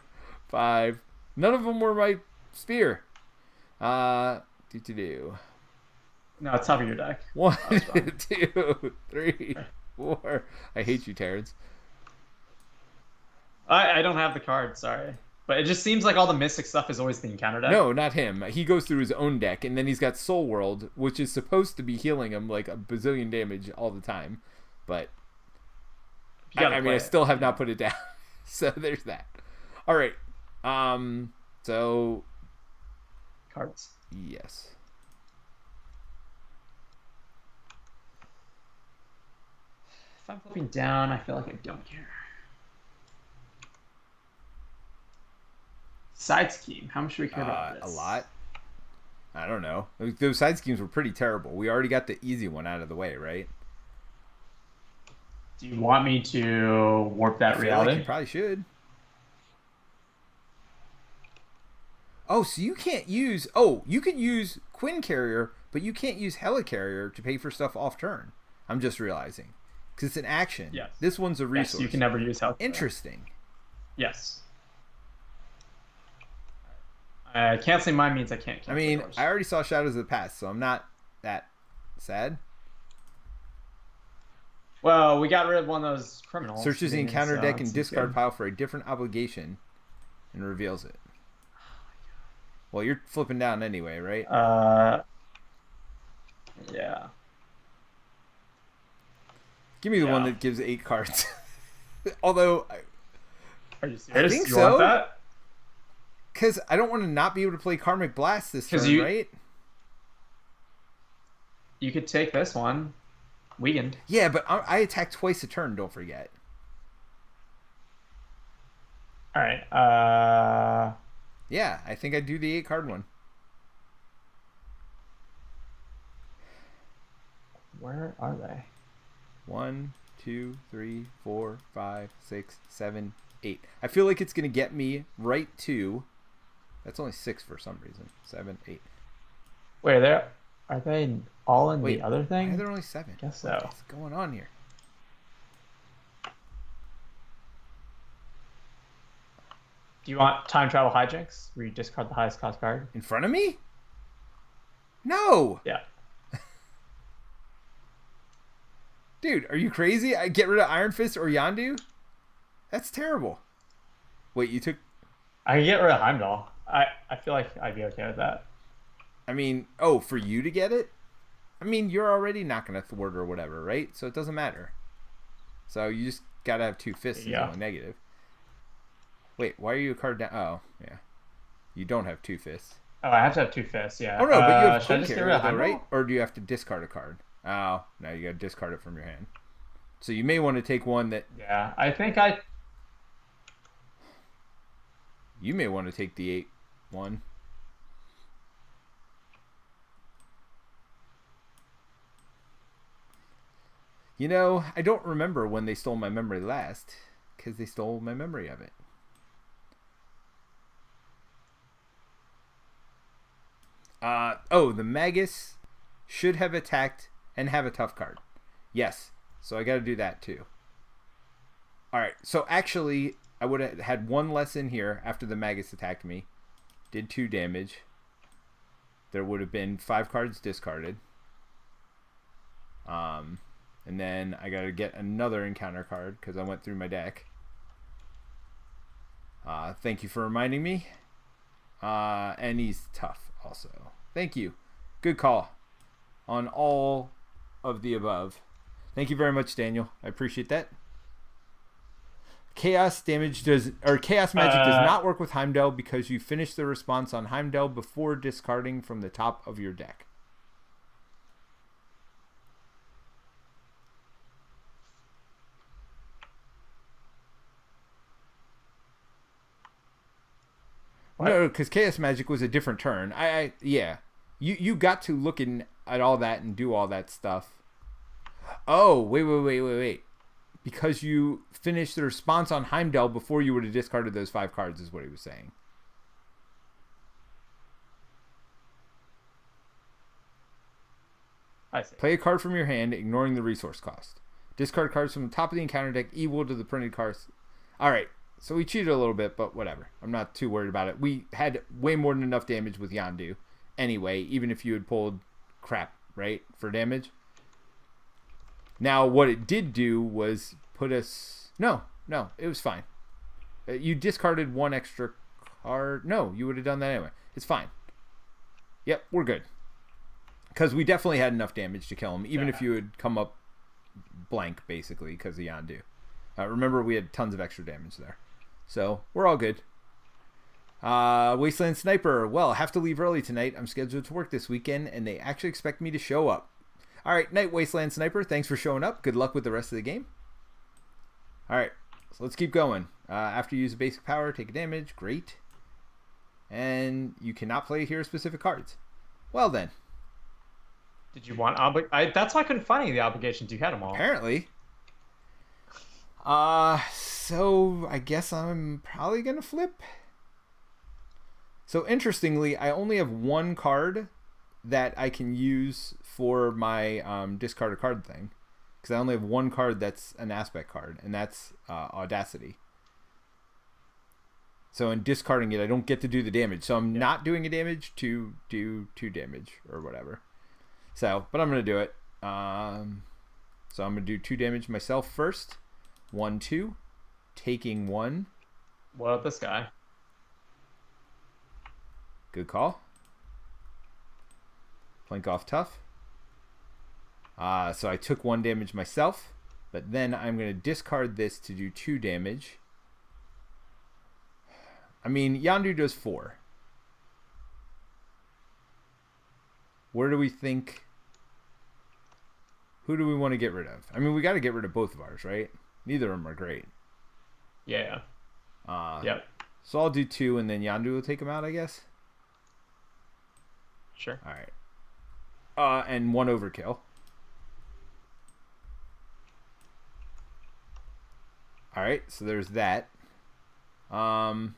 5. None of them were my spear. Do. No, it's top of your deck. 1, That's fine. 2, 3, 4. I hate you, Terence. I don't have the card, sorry. But it just seems like all the Mystic stuff is always the encounter deck. No, not him. He goes through his own deck, and then he's got Soul World, which is supposed to be healing him like a bazillion damage all the time. But You gotta I mean, play I it. still have not put it down. So there's that. All right. So Cards. yes. If I'm flipping down, I feel like I don't care. Side scheme. How much do we care about this? A lot. I don't know. Those side schemes were pretty terrible. We already got the easy one out of the way, right? Do you want me to warp that I feel reality? like you probably should. Oh, so you can't use... Oh, you can use Quinn Carrier, but you can't use Helicarrier to pay for stuff off turn. I'm just realizing. Because it's an action. Yes. This one's a resource. Yes, you can never use health. Interesting. Yes. Canceling mine means I can't cancel I mean, yours. I already saw Shadows of the Past, so I'm not that sad. Well, we got rid of one of those criminals. Searches the Minions, encounter so deck and it's discard good. pile for a different obligation and reveals it. Well, you're flipping down anyway, right? Yeah. Give me the one yeah. that gives 8 cards. Although, Are you serious? think you so. want that? because I don't want to not be able to play Karmic Blast this turn, right? You could take this one. Weakened. Yeah, but I attack twice a turn, don't forget. Alright, Yeah, I think I do the 8 card one. where are they? 1, 2, 3, 4, 5, 6, 7, 8. I feel like it's going to get me right to... That's only 6 for some reason. 7, 8. Wait, are they all in Wait, the other why thing? are there only 7? Guess so. What's going on here? Do you want time travel hijinks where you discard the highest cost card? In front of me? No! Yeah. Dude, are you crazy? I get rid of Iron Fist or Yondu? That's terrible. Wait, you took... I can get rid of Heimdall. I feel like I'd be okay with that. I mean, oh, for you to get it? I mean, you're already not going to thwart or whatever, right? So it doesn't matter. So you just got to have 2 fists. Yeah. Is only negative. Wait, why are you a card down? Oh, yeah. You don't have 2 fists. Oh, I have to have 2 fists, yeah. Oh, no, but you have should I Quinn just get Carrier, rid of though, Heimdall? right? Or do you have to discard a card? Oh, no, you got to discard it from your hand. So you may want to take one that... Yeah, I think You may want to take the 8 one. You know, I don't remember when they stole my memory last, because they stole my memory of it. Oh, the Magus should have attacked and have a tough card. Yes, so I got to do that too. Alright, so actually, I would have had 1 less in here after the Magus attacked me. Did 2 damage. There would have been 5 cards discarded. And then I got to get another encounter card because I went through my deck. Thank you for reminding me. And he's tough also. Thank you. Good call on all of the above. Thank you very much, Daniel. I appreciate that. Chaos magic does not work with Heimdall because you finish the response on Heimdall before discarding from the top of your deck. What? No, because Chaos Magic was a different turn. Yeah. You got to look at all that and do all that stuff. Oh, wait. Because you finished the response on Heimdall before you would have discarded those 5 cards is what he was saying. I see. Play a card from your hand, ignoring the resource cost. Discard cards from the top of the encounter deck equal to the printed cards. Alright, so we cheated a little bit, but whatever. I'm not too worried about it. We had way more than enough damage with Yondu. Anyway, even if you had pulled crap, right, for damage. Now, what it did do was put us... No, it was fine. You discarded 1 extra card. No, you would have done that anyway. It's fine. Yep, we're good. Because we definitely had enough damage to kill him, even if you had come up blank, basically, because of Yondu. Remember, we had tons of extra damage there. So, we're all good. Wasteland Sniper. Well, I have to leave early tonight. I'm scheduled to work this weekend, and they actually expect me to show up. All right, night, Wasteland Sniper. Thanks for showing up. Good luck with the rest of the game. All right, so let's keep going. After you use a basic power, take a damage. Great. And you cannot play hero-specific cards. Well, then. Did you want that's why I couldn't find any of the obligations. You had them all. Apparently. So I guess I'm probably going to flip. So interestingly, I only have 1 card that I can use for my discard a card thing, because I only have 1 card that's an aspect card, and that's Audacity. So in discarding it, I don't get to do the damage. So I'm not doing a damage to do 2 damage or whatever. So, but I'm going to do it. So I'm going to do 2 damage myself first. 1, 2. Taking 1. What about this guy? Good call. Plank off tough. So I took 1 damage myself, but then I'm going to discard this to do 2 damage. I mean, Yondu does 4. Where do we think... Who do we want to get rid of? I mean, we got to get rid of both of ours, right? Neither of them are great. Yeah. Yep. So I'll do 2, and then Yondu will take them out, I guess. Sure. All right. And 1 overkill. All right, so there's that. Oh,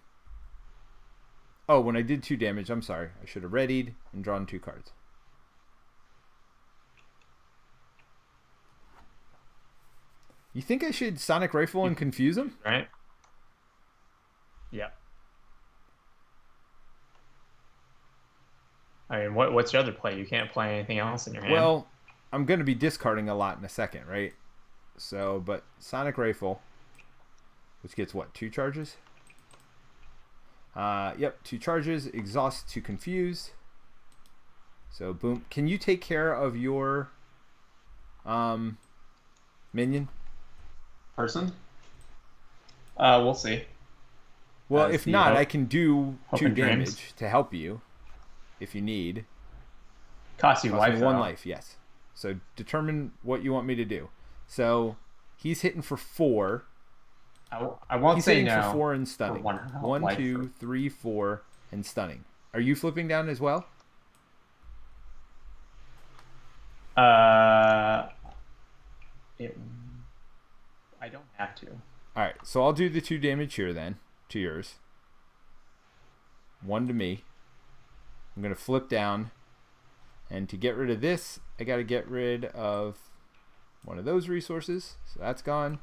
when I did 2 damage, I'm sorry. I should have readied and drawn 2 cards. You think I should Sonic Rifle and confuse him? Right. Yeah. I mean, what's your other play? You can't play anything else in your hand. Well, I'm going to be discarding a lot in a second, right? So, but Sonic Rifle, which gets what, 2 charges? Yep, 2 charges. Exhaust to confuse. So, boom. Can you take care of your minion? Person? We'll see. Well, if not, I can do 2 damage dreams. to help you if you need. Cost you life. 1 life, yes. So determine what you want me to do. So he's hitting for 4. I won't he's say hitting no. for 4 and stunning. For 1, 2, 3, 4, and stunning. Are you flipping down as well? I don't have to. All right, so I'll do the 2 damage here then to yours. 1 to me. I'm going to flip down. And to get rid of this, I got to get rid of one of those resources. So that's gone.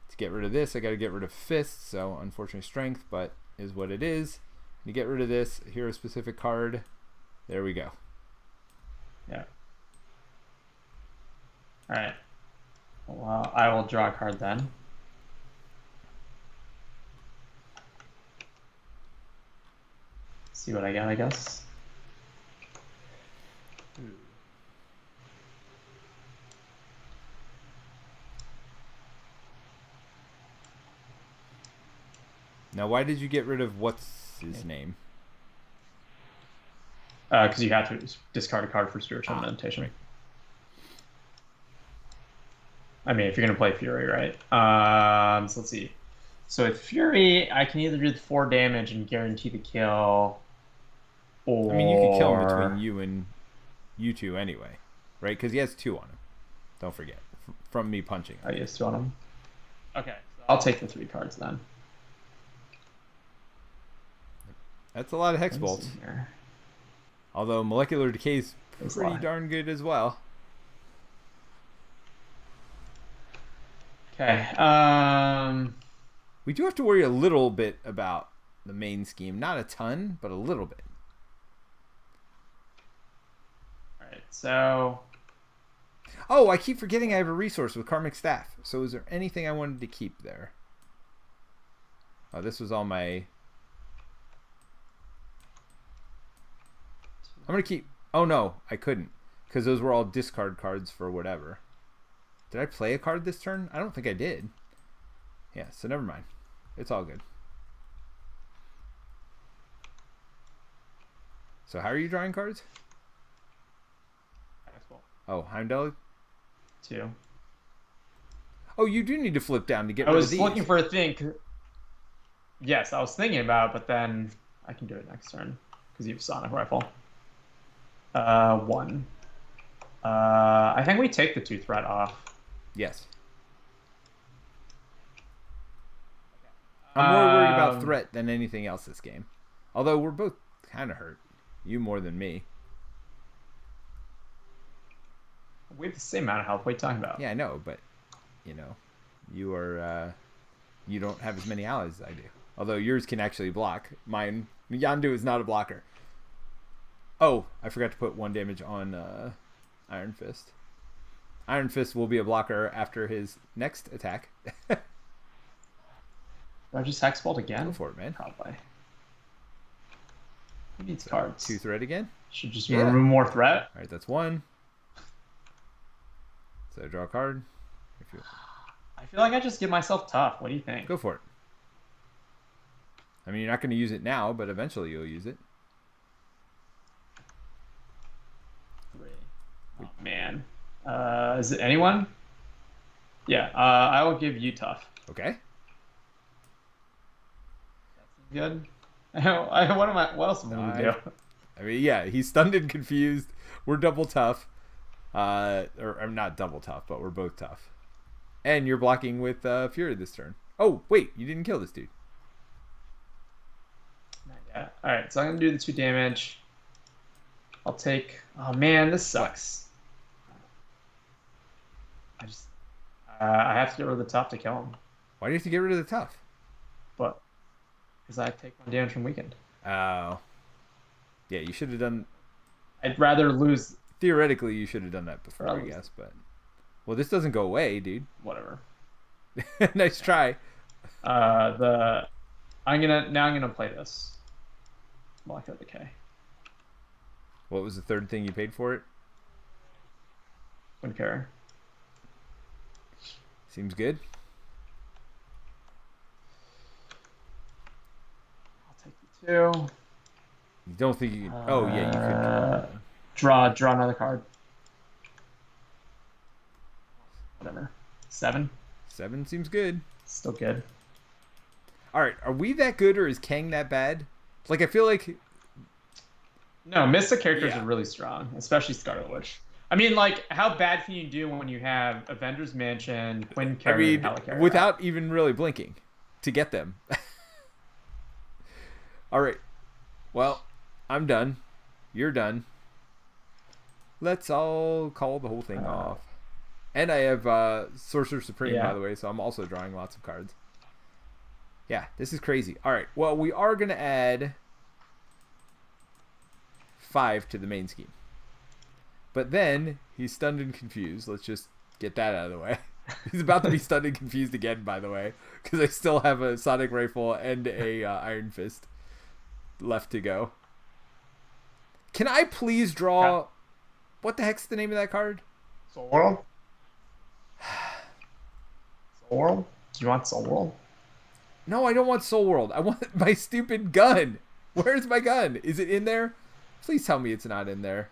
To get rid of this, I got to get rid of Fist. So unfortunately strength, but is what it is. To get rid of this, hero specific card. There we go. Yeah. All right. Well, I will draw a card then. see what I got, I guess. Now, why did you get rid of what's his name? Because you have to discard a card for spiritual meditation. Right. I mean, if you're gonna play Fury, right? So let's see. So with Fury, I can either do the 4 damage and guarantee the kill, or I mean, you could kill him between you and you two anyway, right? Because he has 2 on him. Don't forget, from me punching him. Oh, he has 2 on him. Okay, so I'll take the 3 cards then. That's a lot of Hex Bolts. Although Molecular Decay is pretty darn good as well. Okay. We do have to worry a little bit about the main scheme. Not a ton, but a little bit. Alright, so... Oh, I keep forgetting I have a resource with Karmic Staff. So is there anything I wanted to keep there? Oh, this was all my... I'm going to keep... Oh, no, I couldn't. Because those were all discard cards for whatever. Did I play a card this turn? I don't think I did. Yeah, so never mind. It's all good. So how are you drawing cards? Oh, Heimdall? 2. Oh, you do need to flip down to get I rid of was these. looking for a thing. Yes, I was thinking about it, but then I can do it next turn. Because you have Sonic Rifle. 1. I think we take the 2 threat off. Yes. I'm more worried about threat than anything else this game. Although we're both kind of hurt. You more than me. We have the same amount of health. What are you talking about? Yeah, I know, but, you know, you are, you don't have as many allies as I do. Although yours can actually block. Mine, Yandu is not a blocker. Oh, I forgot to put 1 damage on Iron Fist. Iron Fist will be a blocker after his next attack. Do I just Hexbolt again? Go for it, man. Probably. Who needs cards? 2 threat again? Should just remove more threat. Alright, that's 1. So draw a card. If you... I feel like I just give myself tough. What do you think? Go for it. I mean, you're not going to use it now, but eventually you'll use it. 3. Oh, man. Is it anyone? Yeah, I will give you tough. Okay. Good. What else am I going to do? I mean, yeah, he's stunned and confused. We're double tough. Or I'm not double tough, but we're both tough. And you're blocking with Fury this turn. Oh, wait, you didn't kill this dude. Not yet. Alright, so I'm going to do the 2 damage. I'll take... Oh, man, this sucks. I have to get rid of the tough to kill him. Why do you have to get rid of the tough? But... Because I take 1 damage from weakened. Oh. Yeah, you should have done... I'd rather lose... Theoretically, you should have done that before, I guess, but... Well, this doesn't go away, dude. Whatever. Nice try. I'm gonna play this. Molecular Decay. What was the 3rd thing you paid for it? Wouldn't care. Seems good. I'll take the 2. You don't think you can... Oh, yeah, you could... Draw another card. Whatever. 7. 7 seems good. Still good. Alright, are we that good or is Kang that bad? Like, I feel like... No, Mystic characters are really strong, especially Scarlet Witch. I mean, like, how bad can you do when you have Avengers Mansion, Quinn Carrier, and Helicarrier? Without even really blinking to get them. Alright. Well, I'm done. You're done. Let's all call the whole thing off. And I have Sorcerer Supreme, by the way, so I'm also drawing lots of cards. Yeah, this is crazy. Alright, well, we are going to add 5 to the main scheme. But then, he's stunned and confused. Let's just get that out of the way. He's about to be stunned and confused again, by the way, because I still have a Sonic Rifle and a Iron Fist left to go. Can I please draw... What the heck's the name of that card? Soul World? Soul World? Do you want Soul World? No, I don't want Soul World. I want my stupid gun. Where's my gun? Is it in there? Please tell me it's not in there.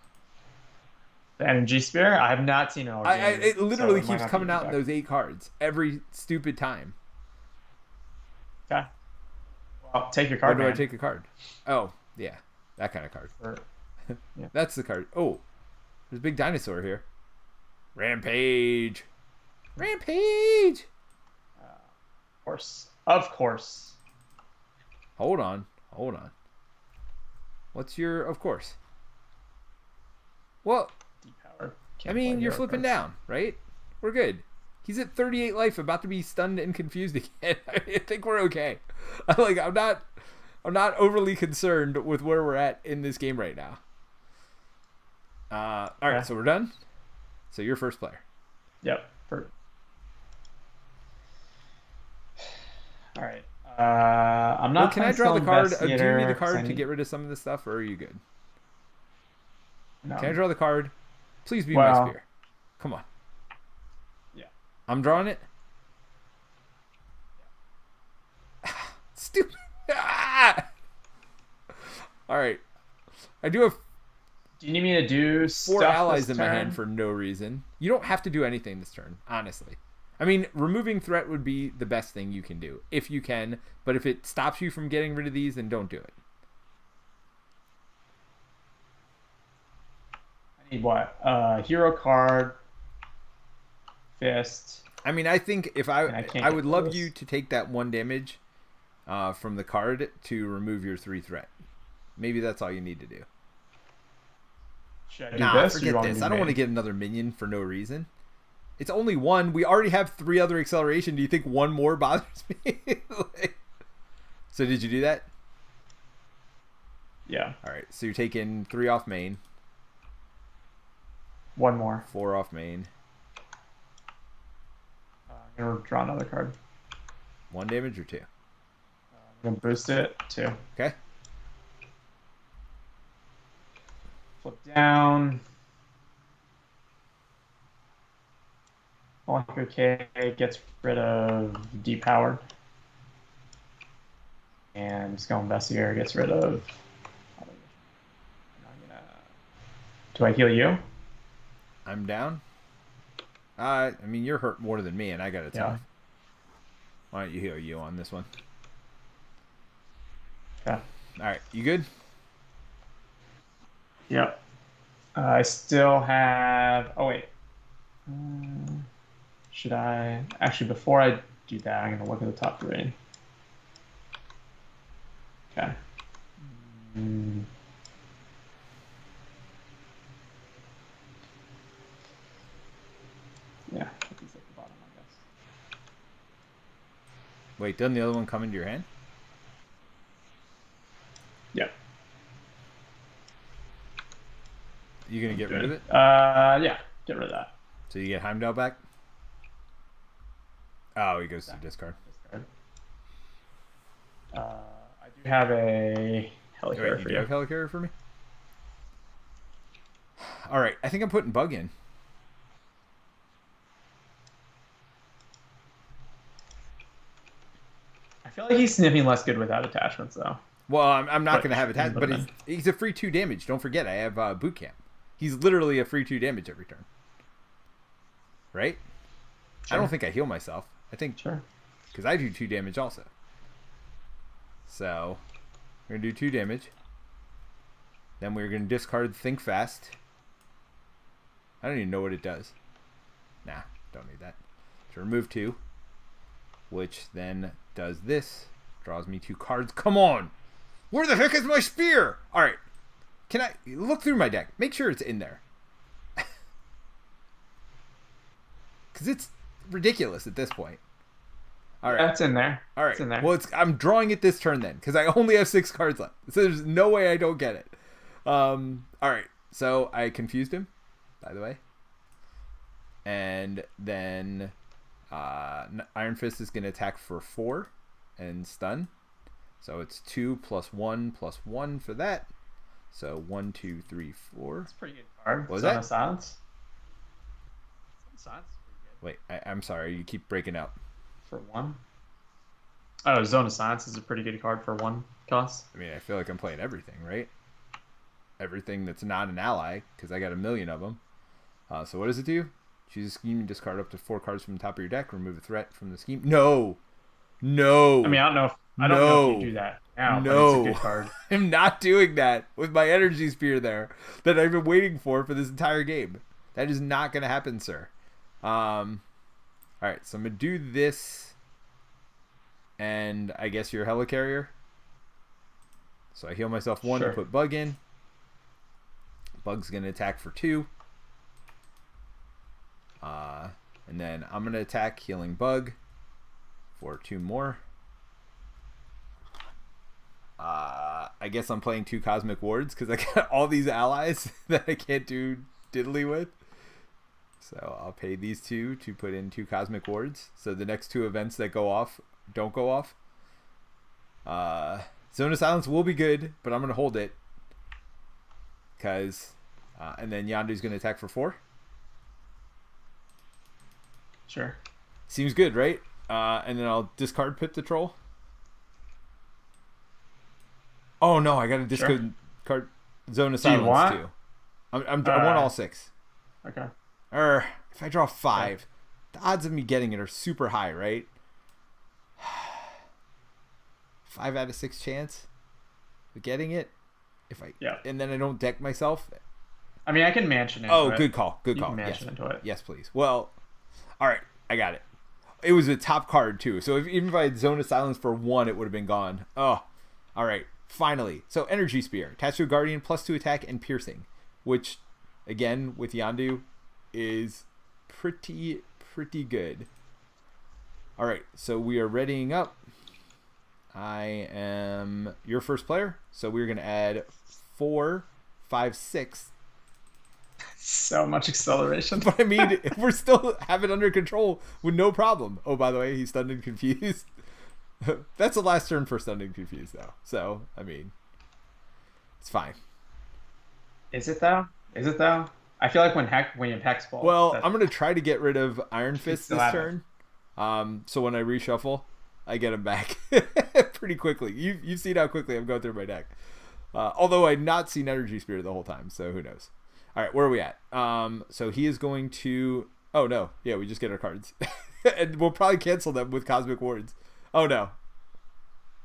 The Energy Spear? I have not seen it all game, It literally so it might keeps not coming be out in those 8 cards. Every stupid time. Okay. Well, take your card, Where do man. I take a card? Oh, yeah. That kind of card. Yeah. That's the card. Oh, there's a big dinosaur here. Rampage. Rampage! Of course. Of course. Hold on. Hold on. What's your... Of course. Well, Depower. I mean, you're flipping down, right? We're good. He's at 38 life, about to be stunned and confused again. I think we're okay. I'm not overly concerned with where we're at in this game right now. All right, so we're done. So you're first player. Yep. All right. I'm not. Well, can I draw the card? Do you need the card to to get rid of some of this stuff, or are you good? No. Can I draw the card? Please be Well, my spear. Come on. Yeah. I'm drawing it. Stupid. All right. I do have Do you need me to do 4 allies in my turn? hand for no reason. You don't have to do anything this turn, honestly. I mean, removing threat would be the best thing you can do, if you can. But if it stops you from getting rid of these, then don't do it. I need what? Hero card. Fist. I mean, I think if I would love this. you to take that 1 damage from the card to remove your 3 threat. Maybe that's all you need to do. Should I do Nah, this? Or you forget want me this. to I don't want to make- get another minion for no reason. It's only 1. We already have 3 other acceleration. Do you think 1 more bothers me? So did you do that? Yeah. All right. So you're taking 3 off main, 1 more. 4 off main. I'm gonna draw another card. 1 damage or 2? I'm gonna boost it. 2. Okay. Flip down. Molecular K gets rid of depowered. And Skull Investigator gets rid of. Do I heal you? I'm down. I mean, you're hurt more than me, and I got a tough. Yeah. Why don't you heal you on this one? Okay. All right. You good? Yep. I still have. Oh wait. Should I actually? Before I do that, I'm gonna look at the top 3. Okay. Yeah. Put these at the bottom, I guess. Wait, doesn't the other one come into your hand? Yep. You gonna get rid of it? Yeah. Get rid of that. So you get Heimdall back? Oh, he goes to discard. Discard. I do have a helicarrier You for do you. have helicarrier for me? All right, I think I'm putting Bug in. I feel like he's sniffing less good without attachments, though. Well, I'm not But going to have attack, but he's a free 2 damage. Don't forget, I have Boot Camp. He's literally a free 2 damage every turn. Right? Sure. I don't think I heal myself. I think Sure. because I do 2 damage also. So we're gonna do 2 damage. Then we're gonna discard Think Fast. I don't even know what it does. Nah, don't need that. So remove 2, which then does this. Draws me 2 cards. Come on! Where the heck is my spear? All right. Can I look through my deck? Make sure it's in there. Because it's ridiculous at this point. All right. That's in there. All right. It's in there. Well, I'm drawing it this turn then, because I only have 6 cards left. So there's no way I don't get it. All right. So I confused him, by the way. And then Iron Fist is going to attack for 4 and stun. So it's 2 + 1 + 1 for that. So 1, 2, 3, 4. That's a pretty good card. What was Zone that? of Silence. Zone of Silence is pretty Wait, I'm sorry. You keep breaking up. good. For 1. Oh, Zone of Silence is a pretty good card for 1 cost. I mean, I feel like I'm playing everything, right? Everything that's not an ally, because I got a million of them. So what does it do? Choose a scheme and discard up to 4 cards from the top of your deck. Remove a threat from the scheme. No! No! I mean, I don't know if you do that now, but it's a good card. I'm not doing that with my energy spear there that I've been waiting for this entire game. That is not going to happen, sir. Alright, so I'm going to do this. And I guess you're a helicarrier. So I heal myself 1 Sure. to put Bug in. Bug's going to attack for 2. And then I'm going to attack healing Bug for 2 more. I guess I'm playing 2 Cosmic Wards because I got all these allies that I can't do diddly with. So I'll pay these 2 to put in 2 Cosmic Wards. So the next 2 events that go off don't go off. Zone of Silence will be good, but I'm going to hold it. Because, and then Yondu's going to attack for 4. Sure. Seems good, right? And then I'll discard Pip the Troll. Oh no, I got to discard card Zone of Do you Silence want? too. I want all 6. Okay. If I draw 5, the odds of me getting it are super high, right? 5 out of 6 chance of getting it. And then I don't deck myself. I mean, I can mansion into it. Oh, good call. Good call. You can mansion into it. Yes, please. Well, all right, I got it. It was a top card too, so even if I had Zone of Silence for 1, it would have been gone. Oh, all right. Finally. So Energy Spear. Attached to a Guardian, +2 attack and piercing. Which, again, with Yondu, is pretty good. Alright, so we are readying up. I am your first player. So we're going to add 4, 5, 6. So much acceleration. But I mean, we're still have it under control with no problem. Oh, by the way, he's stunned and confused. That's the last turn for stunned and confused, though. So, I mean, it's fine. Is it though? I feel like when you Hex Ball. Well, I'm gonna try to get rid of Iron Fist this turn. it. So when I reshuffle, I get him back pretty quickly. You've seen how quickly I'm going through my deck. Although I've not seen Energy Spear the whole time, so who knows? All right, where are we at? So he is going to. Oh no, yeah, we just get our cards, and we'll probably cancel them with Cosmic Wards. Oh no.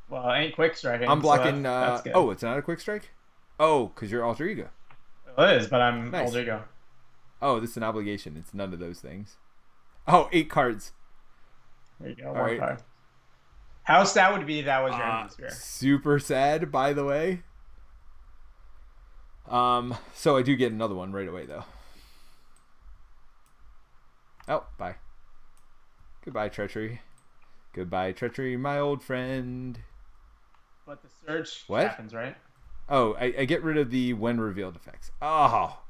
Well, it ain't quick striking. I'm blocking. So that's good. Oh, it's not a quick strike. Oh, because you're alter ego. It is, but I'm Nice. alter ego. Oh, this is an obligation. It's none of those things. Oh, 8 cards. There you go. All One right. card. How sad would be if that was your Energy Spear? Super sad, by the way. So I do get another one right away, though. Oh, bye. Goodbye, Treachery. Goodbye, Treachery, my old friend. But the search What? happens, right? Oh, I get rid of the when revealed effects. Oh,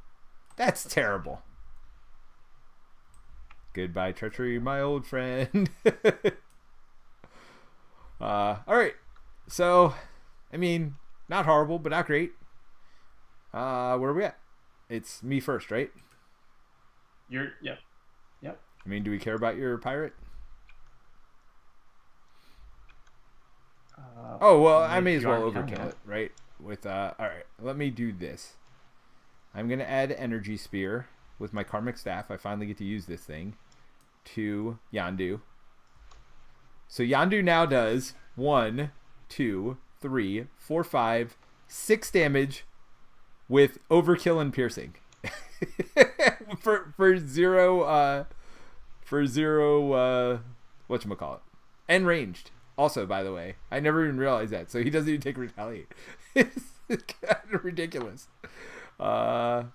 that's terrible. Goodbye, Treachery, my old friend. All right. So, I mean, not horrible, but not great. Where are we at? It's me first, right? Yep. I mean, do we care about your pirate? Oh, well, I may as well overkill it, right? With all right, let me do this. I'm going to add Energy Spear with my Karmic Staff. I finally get to use this thing to Yondu. So Yondu now does 1, 2, 3, 4, 5, 6 damage with overkill and piercing. for zero whatchamacallit. And ranged. Also, by the way, I never even realized that. So he doesn't even take retaliate. It's kind of ridiculous. So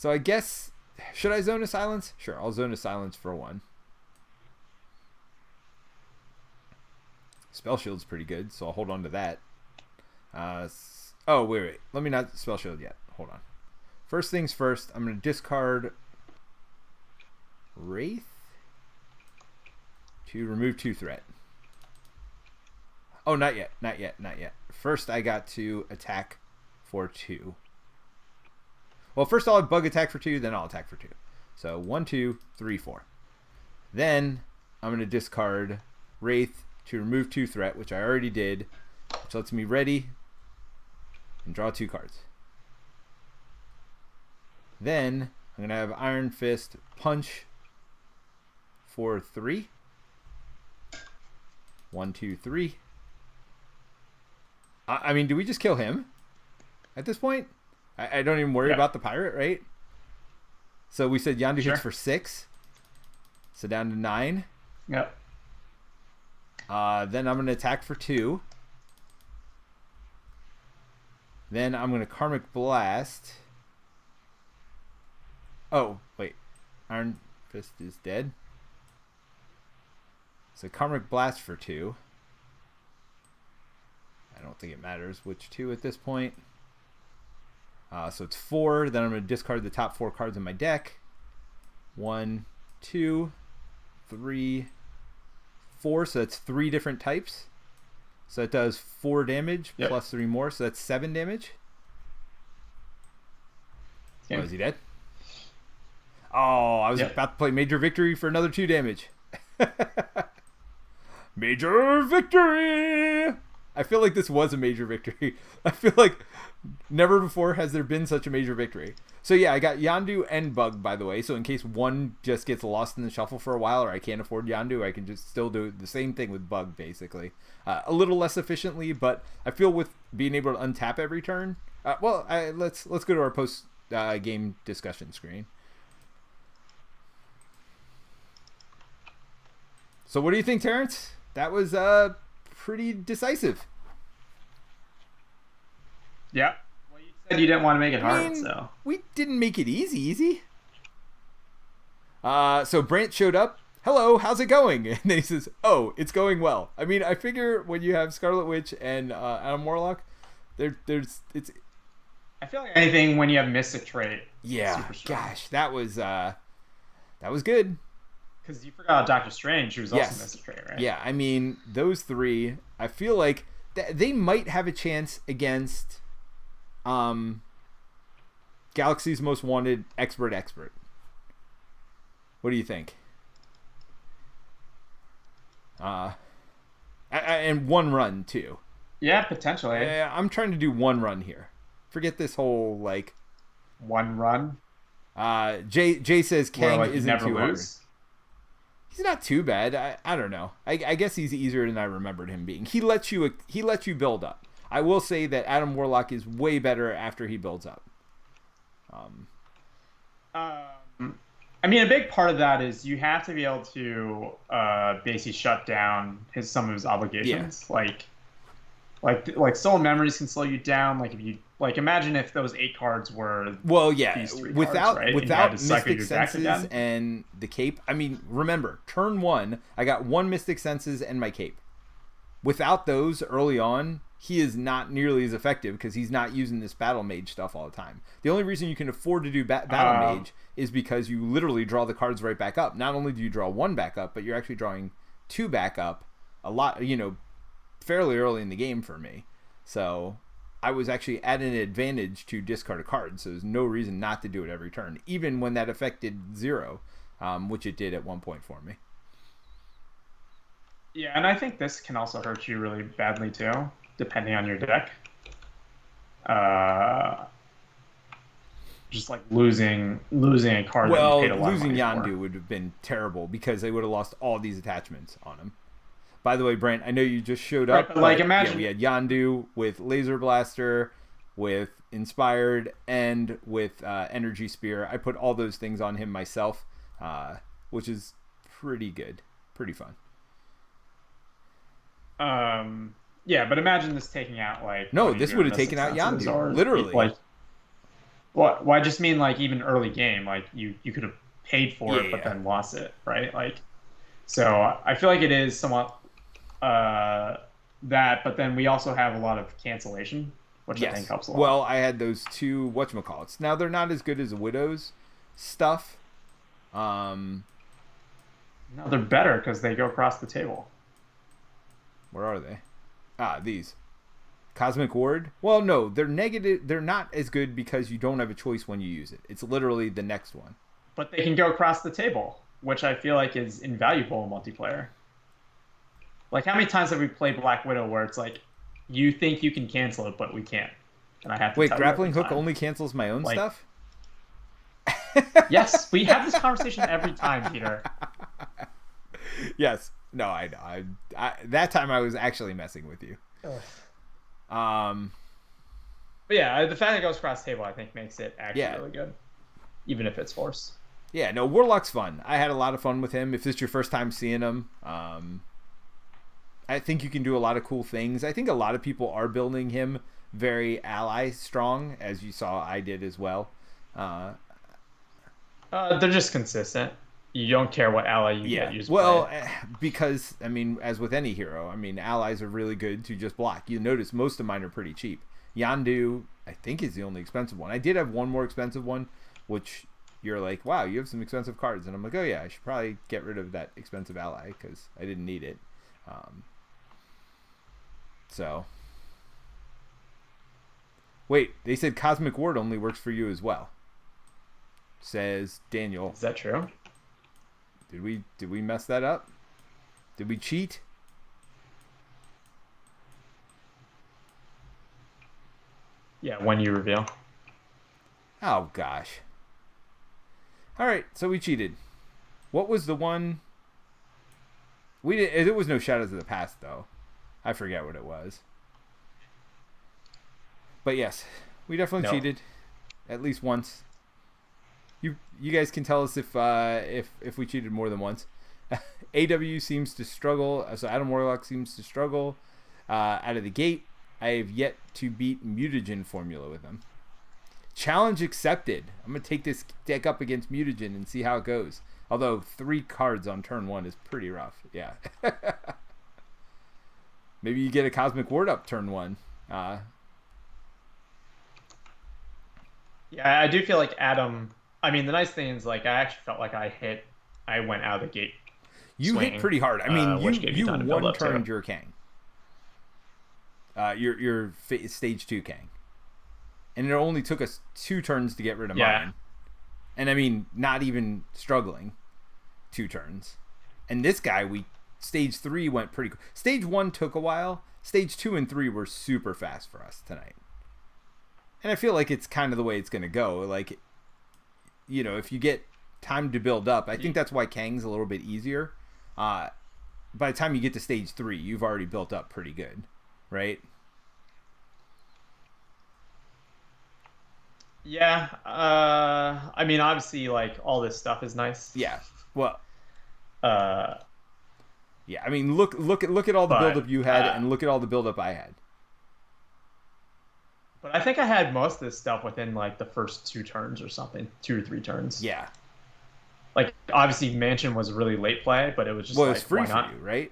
I guess, should I Zone of Silence? Sure, I'll Zone of Silence for 1. Spell Shield's pretty good, so I'll hold on to that. Oh, wait. Let me not Spell Shield yet. Hold on. First things first, I'm going to discard Wraith to remove 2 threat. Oh, not yet. First, I got to attack for 2. Well, first I'll have bug attack for 2, then I'll attack for 2. So 1, 2, 3, 4. Then I'm going to discard Wraith to remove 2 threat, which I already did, which lets me ready and draw 2 cards. Then I'm going to have Iron Fist punch for 3. 1, 2, 3. I mean, do we just kill him at this point? I don't even worry about the pirate, right? So we said Yondu hits for 6. So down to 9. Yep. Then I'm going to attack for 2. Then I'm going to Karmic Blast. Oh, wait. Iron Fist is dead. So Karmic Blast for 2. I don't think it matters which 2 at this point. So it's 4. Then I'm going to discard the top 4 cards in my deck. 1, 2, 3, 4. So that's 3 different types. So it does 4 damage plus 3 more. So that's 7 damage. Oh, is he dead? Oh, I was about to play Major Victory for another 2 damage. Major Victory! I feel like this was a major victory. I feel like never before has there been such a major victory. So yeah, I got Yondu and Bug, by the way. So in case one just gets lost in the shuffle for a while, or I can't afford Yondu, I can just still do the same thing with Bug, basically. A little less efficiently, but I feel with being able to untap every turn. Let's go to our post game discussion screen. So what do you think, Terence? That was pretty decisive. Yeah. Well, you said you didn't want to make it hard, so we didn't make it easy. So Brant showed up. Hello, how's it going? And then he says, "Oh, it's going well." I mean, I figure when you have Scarlet Witch and Adam Warlock, it's. I feel like anything when you have Mystic Trait. Yeah. Gosh, that was good. Because you forgot Doctor Strange, who was also Mystic Trait, right? Yeah, I mean, those 3, I feel like they might have a chance against Galaxy's Most Wanted Expert. What do you think? And 1 run, too. Yeah, potentially. I'm trying to do 1 run here. Forget this whole, 1 run? Jay says Kang isn't never too lose. hard. He's not too bad. I don't know. I guess he's easier than I remembered him being. He lets you build up. I will say that Adam Warlock is way better after he builds up. I mean, a big part of that is you have to be able to basically shut down some of his obligations. Yeah. Like stolen memories can slow you down. Like if you imagine if those 8 cards were these 3 without cards, right? without Mystic Senses and the cape. I mean, remember, turn 1, I got 1 Mystic Senses and my cape. Without those early on, he is not nearly as effective because he's not using this battle mage stuff all the time. The only reason you can afford to do battle mage is because you literally draw the cards right back up. Not only do you draw 1 back up, but you're actually drawing 2 back up a lot, fairly early in the game for me. So I was actually at an advantage to discard a card, so there's no reason not to do it every turn, even when that affected 0, which it did at one point for me. Yeah, and I think this can also hurt you really badly too, depending on your deck. Just like losing a card that you paid a lot of money losing Yondu for. would have been terrible because they would have lost all these attachments on him. By the way, Brent, I know you just showed up. But imagine we had Yondu with Laser Blaster, with Inspired, and with Energy Spear. I put all those things on him myself, which is pretty good, pretty fun. Yeah, but imagine this taking out this would have taken out Yondu, literally. I just mean even early game, you could have paid for it, but then lost it, right? So I feel like it is somewhat that, but then we also have a lot of cancellation, which I think helps a lot. Well, I had those 2 whatchamacallits. Now they're not as good as the Widow's stuff. No, they're better because they go across the table. Where are they? These. Cosmic Ward? Well, no, they're negative. They're not as good because you don't have a choice when you use it. It's literally the next one. But they can go across the table, which I feel like is invaluable in multiplayer. Like, how many times have we played Black Widow where it's like, you think you can cancel it, but we can't, and I have to. Wait, tell grappling you every hook time. only cancels my own Like, stuff? Yes, we have this conversation every time, Peter. Yes. No, I know. That time I was actually messing with you. But yeah, the fact that it goes cross table, I think, makes it actually really good, even if it's forced. Yeah, no, Warlock's fun. I had a lot of fun with him. If this is your first time seeing him, I think you can do a lot of cool things. I think a lot of people are building him very ally strong, as you saw I did as well. They're just consistent. You don't care what ally you get used. Well, because, I mean, as with any hero, I mean, allies are really good to just block. You notice most of mine are pretty cheap. Yandu, I think, is the only expensive one. I did have one more expensive one, which you're like, wow, you have some expensive cards. And I'm like, oh yeah, I should probably get rid of that expensive ally because I didn't need it. So. Wait, they said Cosmic Ward only works for you as well. Says Daniel. Is that true? Did we mess that up? Did we cheat? Yeah, when you reveal. Oh gosh. All right, so we cheated. What was the one? We did. There was no Shadows of the Past though. I forget what it was. But yes, we definitely cheated, at least once. You guys can tell us if we cheated more than once. AW seems to struggle. So Adam Warlock seems to struggle out of the gate. I have yet to beat mutagen formula with him. Challenge accepted. I'm gonna take this deck up against mutagen and see how it goes. Although 3 cards on turn 1 is pretty rough. Yeah. Maybe you get a Cosmic Ward up turn 1. Yeah, I do feel like Adam. I mean, the nice thing is, like, I actually felt like I went out of the gate. You swinging, hit pretty hard. I mean, you one-turned to your Kang. Your stage 2 Kang. And it only took us 2 turns to get rid of mine. And I mean, not even struggling 2 turns. And this guy, stage 3 went pretty quick. Stage 1 took a while. Stage 2 and 3 were super fast for us tonight. And I feel like it's kind of the way it's going to go. Like, you know, if you get time to build up, I think that's why Kang's a little bit easier. By the time you get to stage 3, you've already built up pretty good, right? Yeah. I mean, obviously, like, all this stuff is nice. Yeah. Well. Yeah. I mean, look at all the buildup you had, and look at all the buildup I had. But I think I had most of this stuff within, like, the first 2 turns or something. 2 or 3 turns. Yeah. Like, obviously, Mansion was a really late play, but it was just, well, like, it's free why not? for you, right?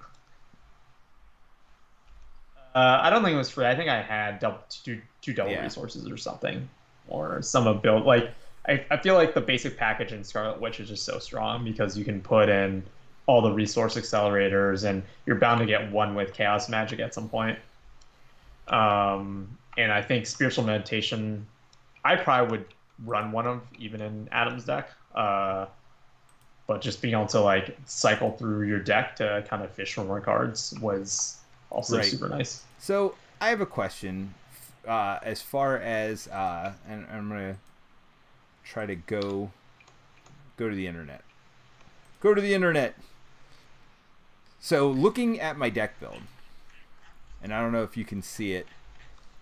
I don't think it was free. I think I had two double resources or something. Or some of build. Like, I feel like the basic package in Scarlet Witch is just so strong because you can put in all the resource accelerators, and you're bound to get one with Chaos Magic at some point. And I think Spiritual Meditation, I probably would run one of even in Adam's deck. But just being able to, like, cycle through your deck to kind of fish for more cards was also super nice. So I have a question as far as and I'm gonna try to go to the internet. Go to the internet. So looking at my deck build, and I don't know if you can see it,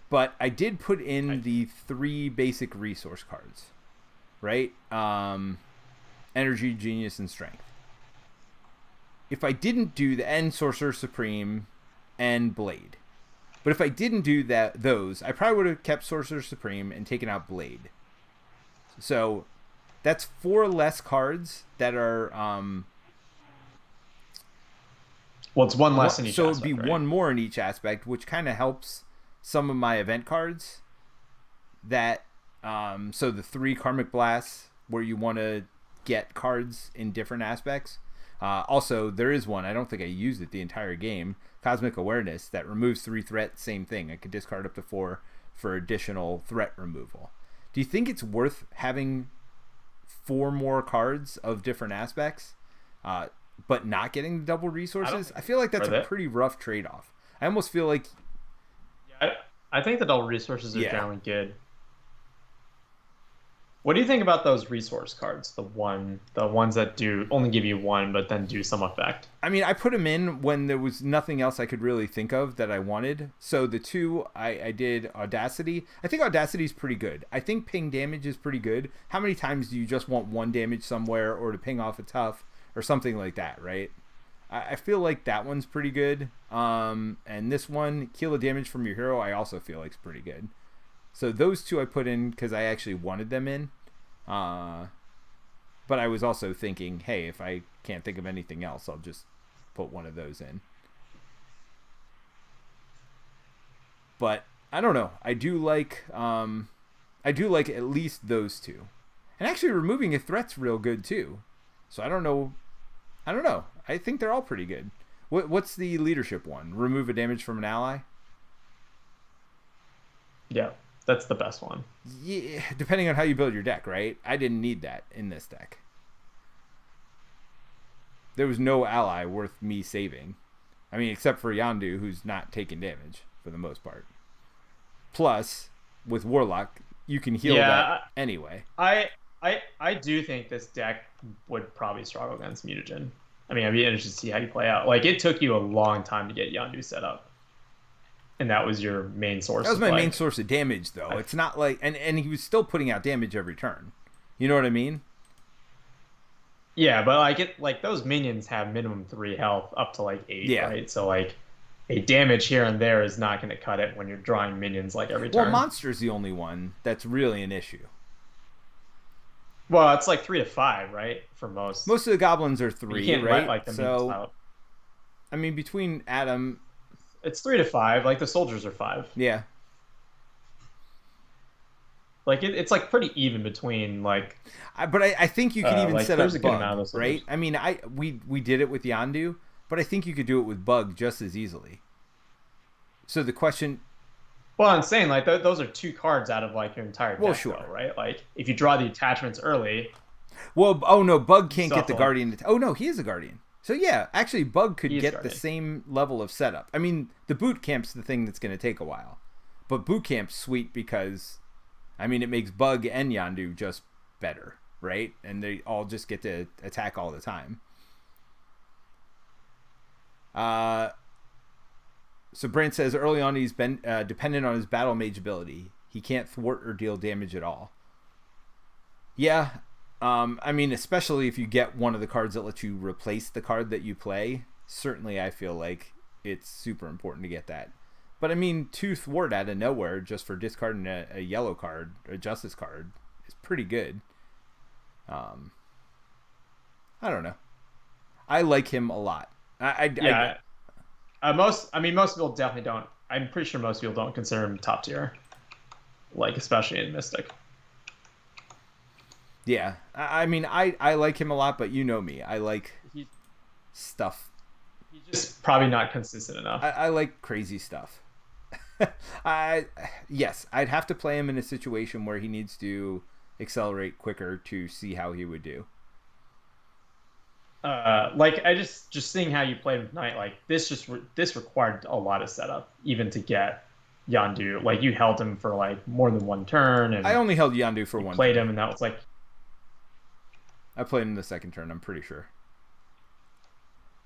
but I did put in the 3 basic resource cards, right? Energy, Genius, and Strength. If I didn't do the and Sorcerer Supreme and Blade. But if I didn't do those, I probably would have kept Sorcerer Supreme and taken out Blade. So that's 4 less cards that are well, it's 1 less in each aspect. So it'd be 1 more in each aspect, which kind of helps some of my event cards. That so the 3 Karmic Blasts where you want to get cards in different aspects. Also, there is one, I don't think I used it the entire game, Cosmic Awareness, that removes 3 threat, same thing. I could discard up to 4 for additional threat removal. Do you think it's worth having 4 more cards of different aspects, but not getting the double resources? I feel like that's a pretty rough trade-off. I almost feel like... Yeah, I think the double resources are generally good. What do you think about those resource cards? The ones that do only give you 1, but then do some effect. I mean, I put them in when there was nothing else I could really think of that I wanted. So the 2, I did Audacity. I think Audacity is pretty good. I think ping damage is pretty good. How many times do you just want 1 damage somewhere or to ping off a tough or something like that, right? I feel like that one's pretty good. And this one, Kill a damage from your hero, I also feel like is pretty good. So those 2 I put in because I actually wanted them in. But I was also thinking, hey, if I can't think of anything else, I'll just put one of those in. But I don't know. I do like at least those 2. And actually removing a threat's real good too. So I don't know. I think they're all pretty good. What's the leadership one? Remove a damage from an ally? Yeah. That's the best one. Yeah, depending on how you build your deck, right? I didn't need that in this deck. There was no ally worth me saving. I mean, except for Yondu, who's not taking damage for the most part. Plus, with Warlock, you can heal that anyway. I do think this deck would probably struggle against Mutagen. I mean, I'd be interested to see how you play out. Like, it took you a long time to get Yondu set up. And that was your main source. That was my main source of damage, though. It's not like, and he was still putting out damage every turn. You know what I mean? Yeah, but like those minions have minimum 3 health up to like 8, right? So like a damage here and there is not going to cut it when you're drawing minions like every turn. Well, Monster's the only one that's really an issue. Well, it's like 3 to 5, right? For most. Most of the goblins are 3, you can't right? Like the so, I mean, between Adam. It's 3 to 5. Like the soldiers are 5. Yeah. Like it's like pretty even between like. But I think you can even like, set up Bug, right? Right? I mean, we did it with Yondu, but I think you could do it with Bug just as easily. So the question. Well, I'm saying like those are 2 cards out of like your entire deck, sure, though, right? Like if you draw the attachments early. Well, oh no, Bug can't get the Guardian. Oh no, he is a Guardian. So yeah, actually Bug could get the same level of setup. I mean, the boot camp's the thing that's going to take a while. But boot camp's sweet because, I mean, it makes Bug and Yondu just better, right? And they all just get to attack all the time. So Brent says early on he's been dependent on his battle mage ability. He can't thwart or deal damage at all. Yeah. I mean, especially if you get one of the cards that lets you replace the card that you play, certainly I feel like it's super important to get that. But I mean, 2 thwart out of nowhere just for discarding a yellow card, a justice card, is pretty good. I don't know. I like him a lot. Most people definitely don't. I'm pretty sure most people don't consider him top tier, like especially in Mystic. Yeah, I mean, I like him a lot, but you know me. I like stuff. He's just probably not consistent enough. I like crazy stuff. Yes, I'd have to play him in a situation where he needs to accelerate quicker to see how he would do. Like I just seeing how you played him tonight, like this required a lot of setup even to get Yondu. Like you held him for like more than 1 turn, and I only held Yondu for 1 played turn. Him, and that was like. I played him the 2nd turn, I'm pretty sure.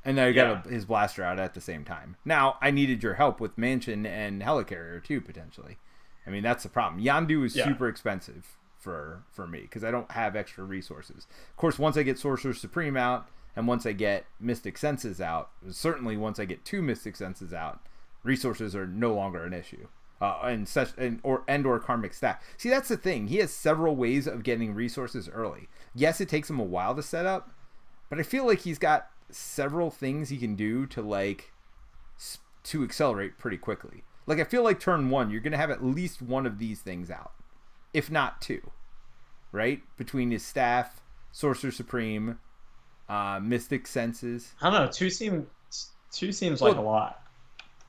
And then I got his blaster out at the same time. Now, I needed your help with Mansion and Helicarrier too, potentially. I mean, that's the problem. Yondu is super expensive for me, because I don't have extra resources. Of course, once I get Sorcerer Supreme out, and once I get Mystic Senses out, certainly once I get 2 Mystic Senses out, resources are no longer an issue. Or Karmic Staff. See, that's the thing. He has several ways of getting resources early. Yes, it takes him a while to set up, but I feel like he's got several things he can do to accelerate pretty quickly. Like, I feel like turn 1, you're going to have at least one of these things out, if not 2, right? Between his staff, Sorcerer Supreme, Mystic Senses. I don't know. Two seems like a lot.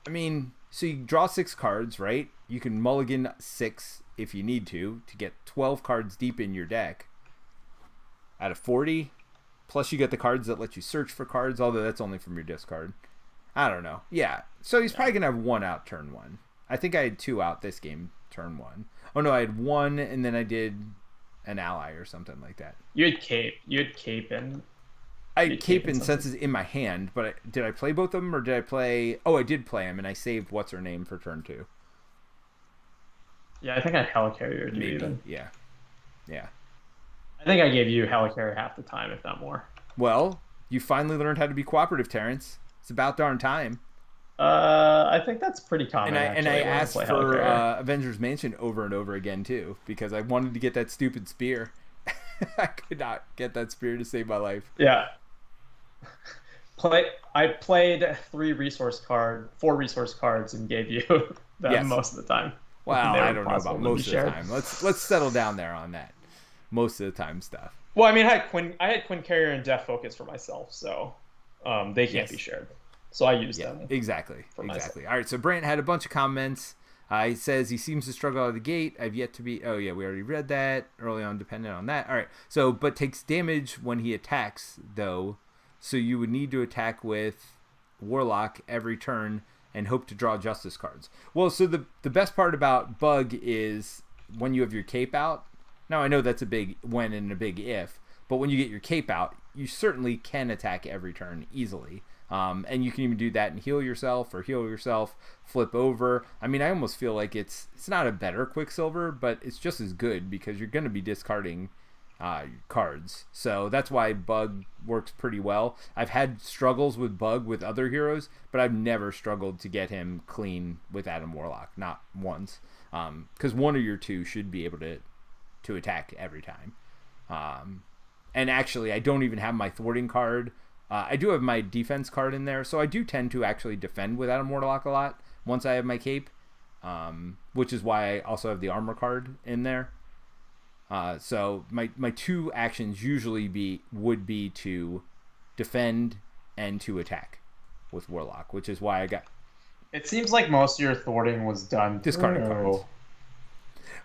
I mean, so you draw 6 cards, right? You can mulligan 6 if you need to get 12 cards deep in your deck out of 40. Plus you get the cards that let you search for cards, although that's only from your discard. I don't know. Yeah. So he's probably going to have 1 out turn 1. I think I had 2 out this game turn 1. Oh, no, I had 1, and then I did an ally or something like that. You had Cape and... I had Cape and Senses in my hand, but did I play both of them, or did I play... Oh, I did play them, and I saved What's-Her-Name for turn 2. Yeah, I think I had Helicarrier too, even. Yeah. I think I gave you Helicarrier half the time, if not more. Well, you finally learned how to be cooperative, Terence. It's about darn time. I think that's pretty common. And I asked for Avengers Mansion over and over again too, because I wanted to get that stupid spear. I could not get that spear to save my life. Yeah. I played 4 resource cards and gave you them most of the time. Wow, I don't know about most of the time. Let's settle down there on that. Most of the time stuff. Well, I mean, I had Quinn Carrier and Death Focus for myself, so they can't be shared. So I used them. Exactly. Myself. All right, so Brant had a bunch of comments. He says he seems to struggle out of the gate. I've yet to be... Oh, yeah, we already read that. Early on, dependent on that. All right, so, but takes damage when he attacks, though. So you would need to attack with Warlock every turn and hope to draw Justice cards. Well, so the best part about Bug is when you have your cape out. Now, I know that's a big when and a big if, but when you get your cape out, you certainly can attack every turn easily. And you can even do that and heal yourself, flip over. I mean, I almost feel like it's not a better Quicksilver, but it's just as good because you're going to be discarding cards. So that's why Bug works pretty well. I've had struggles with Bug with other heroes, but I've never struggled to get him clean with Adam Warlock, not once. Because one or your two should be able to attack every time. And actually, I don't even have my thwarting card. I do have my defense card in there, so I do tend to actually defend with Adam Warlock a lot once I have my cape, which is why I also have the armor card in there. So my 2 actions usually would be to defend and to attack with Warlock, which is why I got... It seems like most of your thwarting was done discarding cards.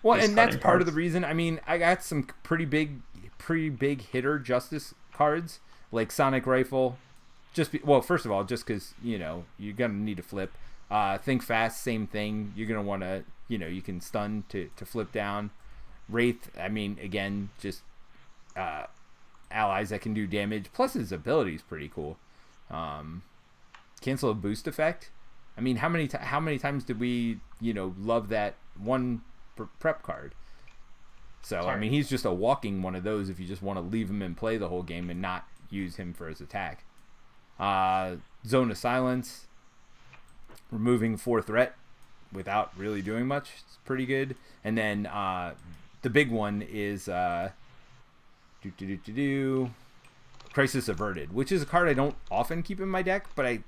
Well, and that's part of the reason. I mean, I got some pretty big hitter justice cards, like Sonic Rifle. First of all, just because, you're going to need to flip. Think Fast, same thing. You're going to want to, you can stun to flip down. Wraith, I mean, again, just allies that can do damage. Plus his ability is pretty cool. Cancel a boost effect. I mean, how many times did we, love that one prep card? So, sorry. I mean, he's just a walking one of those if you just want to leave him in play the whole game and not use him for his attack. Zone of Silence. Removing 4 threat without really doing much. It's pretty good. And then the big one is Crisis Averted, which is a card I don't often keep in my deck, but I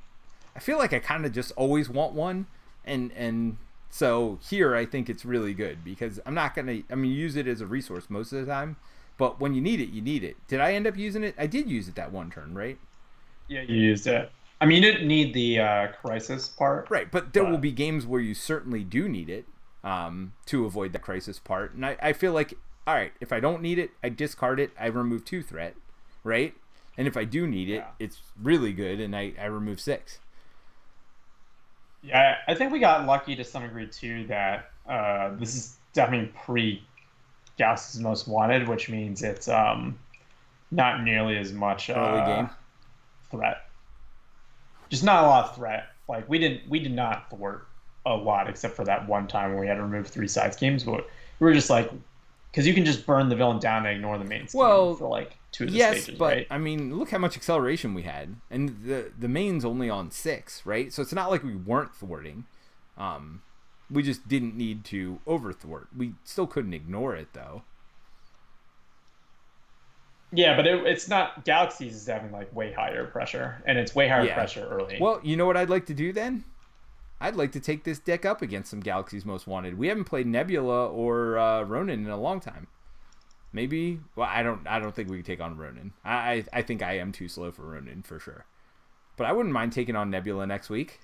feel like I kind of just always want one. And so here I think it's really good because I'm not going to... use it as a resource most of the time, but when you need it, you need it. Did I end up using it? I did use it that one turn, right? Yeah, you used it. I mean, you didn't need the crisis part. Right, but there will be games where you certainly do need it to avoid the crisis part. And I feel like, all right, if I don't need it, I discard it. I remove 2 threat, right? And if I do need it, it's really good, and I remove 6. Yeah, I think we got lucky to some degree, too, that this is definitely pre-Gauss's Most Wanted, which means it's not nearly as much early game threat. Just not a lot of threat. Like, we did not thwart a lot, except for that one time when we had to remove 3 side schemes, but we were just like... Because you can just burn the villain down and ignore the main scheme for like 2 of the stages, but, right? I mean, look how much acceleration we had. And the main's only on 6, right? So it's not like we weren't thwarting. We just didn't need to over-thwart. We still couldn't ignore it, though. Yeah, but it's not... Galaxies is having like way higher pressure, and it's way higher pressure early. Well, you know what I'd like to do then? I'd like to take this deck up against some Galaxy's Most Wanted. We haven't played Nebula or Ronin in a long time. Maybe. Well, I don't think we can take on Ronin. I think I am too slow for Ronin for sure. But I wouldn't mind taking on Nebula next week.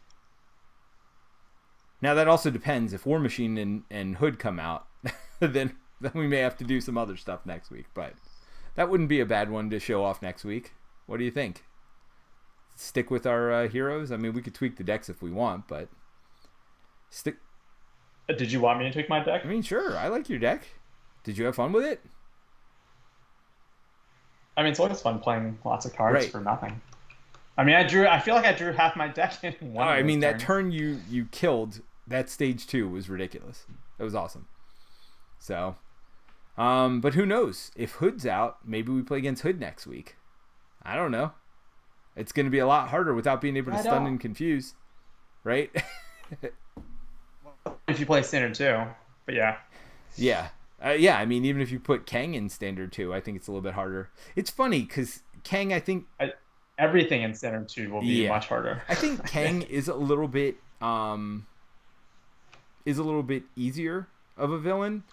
Now that also depends. If War Machine and Hood come out, then we may have to do some other stuff next week. But that wouldn't be a bad one to show off next week. What do you think? Stick with our heroes? I mean, we could tweak the decks if we want, but stick. Did you want me to tweak my deck? I mean, sure. I like your deck. Did you have fun with it? I mean, it's always fun playing lots of cards for nothing. I mean, I feel like I drew half my deck in one. I mean, turns. that turn you killed, that stage 2 was ridiculous. That was awesome. So, but who knows? If Hood's out, maybe we play against Hood next week. I don't know. It's going to be a lot harder without being able to stun and confuse, right? If you play standard too, but yeah. Yeah. Yeah, I mean, even if you put Kang in standard 2, I think it's a little bit harder. It's funny because Kang, I think... everything in standard 2 will be much harder. I think Kang is a little bit easier of a villain,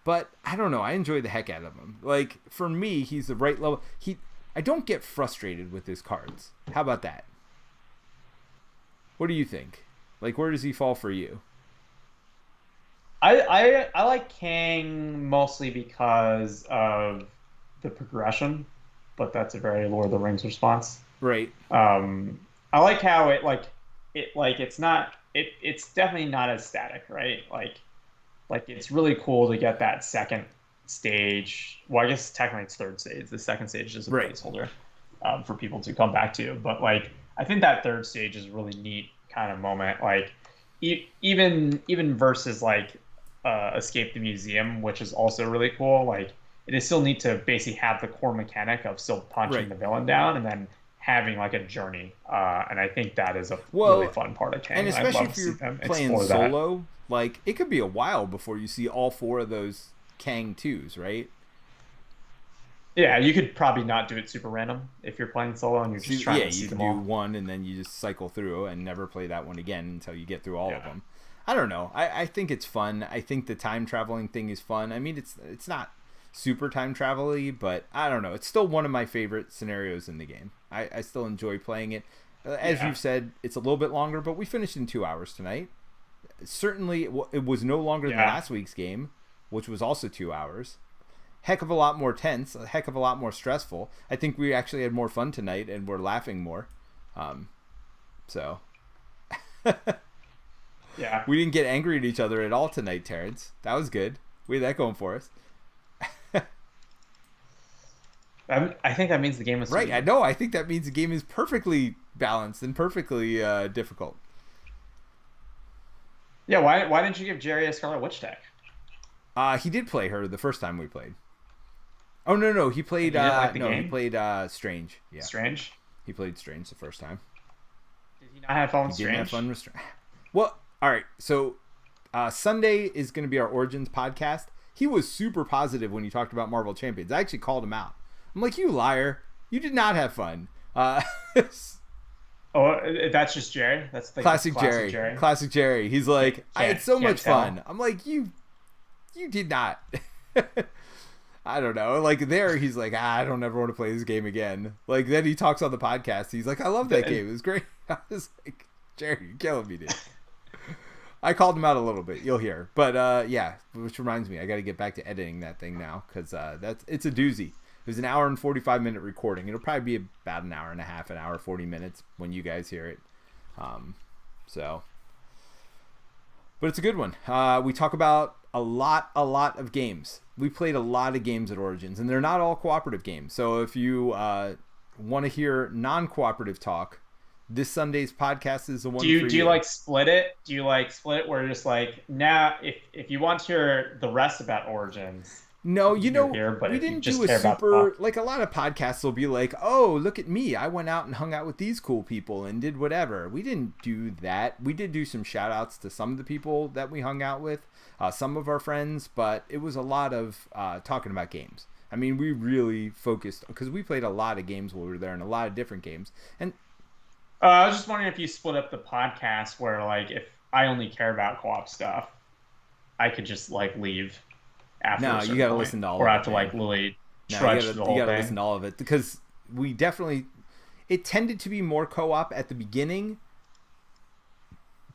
but I don't know. I enjoy the heck out of him. Like, for me, he's the right level. I don't get frustrated with his cards. How about that? What do you think? Like, where does he fall for you? I like Kang mostly because of the progression, but that's a very Lord of the Rings response. Right. I like how it's definitely not as static, right? Like it's really cool to get that second stage. Well, I guess technically it's third stage. The second stage is a placeholder for people to come back to. But like, I think that third stage is a really neat kind of moment. Like even versus like Escape the Museum, which is also really cool. Like it is still neat to basically have the core mechanic of still punching the villain down and then having like a journey. And I think that is a really fun part of Kang. And especially if you're playing solo, like it could be a while before you see all 4 of those Kang 2s, right? Yeah, you could probably not do it super random if you're playing solo and you're just trying to see them all. Yeah, you could do one and then you just cycle through and never play that one again until you get through all of them. I don't know. I think it's fun. I think the time traveling thing is fun. I mean, it's not super time travel-y, but I don't know. It's still one of my favorite scenarios in the game. I still enjoy playing it. As you've said, it's a little bit longer, but we finished in 2 hours tonight. Certainly, it was no longer than last week's game, which was also 2 hours. Heck of a lot more tense, a heck of a lot more stressful. I think we actually had more fun tonight, and we're laughing more. So... Yeah. We didn't get angry at each other at all tonight, Terence. That was good. We had that going for us. I think that means the game is right. I know. I think that means the game is perfectly balanced and perfectly difficult. Yeah. Why didn't you give Jerry a Scarlet Witch deck? He did play her the first time we played. Oh no, he played. He played Strange. Yeah. Strange. He played Strange the first time. Did he not have fun with Strange? Didn't have fun with Strange. Well, all right. So Sunday is going to be our Origins podcast. He was super positive when he talked about Marvel Champions. I actually called him out. I'm like, you liar. You did not have fun. Oh, that's just Jerry? That's the classic Jerry. Classic Jerry. He's like, I had so much fun. I'm like, you did not. I don't know. Like there, he's like, I don't ever want to play this game again. Like then he talks on the podcast. He's like, I love that game. It was great. I was like, Jerry, you're killing me, dude. I called him out a little bit. You'll hear. But yeah, which reminds me, I got to get back to editing that thing now because it's a doozy. It was an hour and 45-minute recording. It'll probably be about an hour and a half, an hour 40 minutes when you guys hear it. But it's a good one. We talk about a lot of games. We played a lot of games at Origins, and they're not all cooperative games. So if you want to hear non-cooperative talk, this Sunday's podcast is the one for you. Do you like split it? Do you like split it where just like now if you want to hear the rest about Origins? No, we didn't do a super like a lot of podcasts will be like, oh, look at me. I went out and hung out with these cool people and did whatever. We didn't do that. We did do some shout outs to some of the people that we hung out with, some of our friends, but it was a lot of talking about games. I mean, we really focused because we played a lot of games while we were there and a lot of different games. And I was just wondering if you split up the podcast where like if I only care about co-op stuff, I could just like leave after No, a certain you got to point, listen to all or of have it, to man. like literally No, trudge the whole you gotta thing. listen to all of it, because we definitely, it tended to be more co-op at the beginning,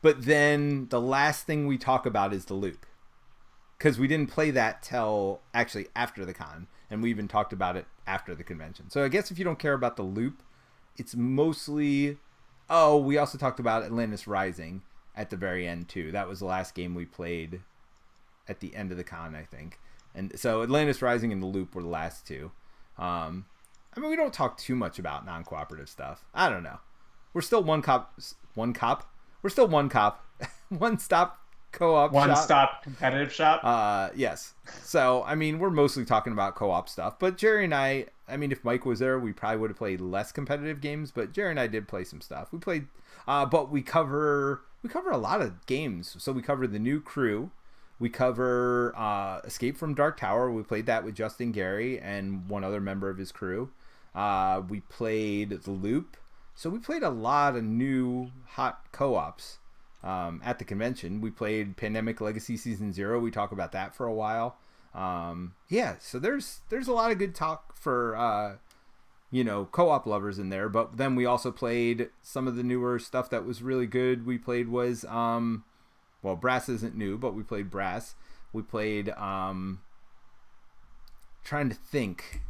but then the last thing we talk about is the loop, because we didn't play that till actually after the con, and we even talked about it after the convention. So I guess if you don't care about the loop, it's mostly, oh, we also talked about Atlantis Rising at the very end too. That was the last game we played at the end of the con, I think. And so Atlantis Rising and the loop were the last two. I mean, we don't talk too much about non-cooperative stuff. I don't know. We're still one cop. We're still one cop. One stop co-op One shop. stop competitive shop. Yes. So, I mean, we're mostly talking about co-op stuff. But Jerry and I mean, if Mike was there, we probably would have played less competitive games. But Jerry and I did play some stuff. We played, but we cover a lot of games. So we cover the new crew. We cover Escape from Dark Tower. We played that with Justin Gary and one other member of his crew. We played The Loop. So we played a lot of new hot co-ops at the convention. We played Pandemic Legacy Season 0. We talked about that for a while. Yeah, so there's a lot of good talk for co-op lovers in there. But then we also played some of the newer stuff that was really good. We played was well, Brass isn't new, but we played Brass. We played trying to think.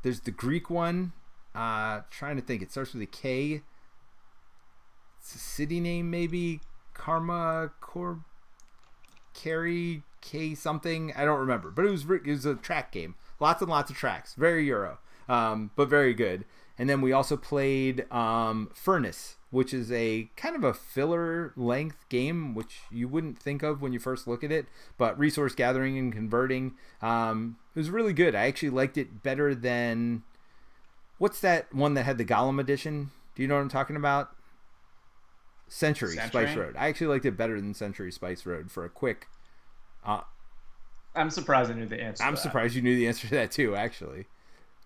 There's the Greek one. Trying to think. It starts with a K. It's a city name, maybe. Carry K something. I don't remember. But it was a track game. Lots and lots of tracks. Very Euro. But very good. And then we also played Furnace, which is a kind of a filler length game, which you wouldn't think of when you first look at it, but resource gathering and converting. It was really good. I actually liked it better than, what's that one that had the Gollum edition? Do you know what I'm talking about? Century Spice Road. I actually liked it better than Century Spice Road for a quick. I'm surprised I knew the answer. I'm surprised you knew the answer to that too, actually.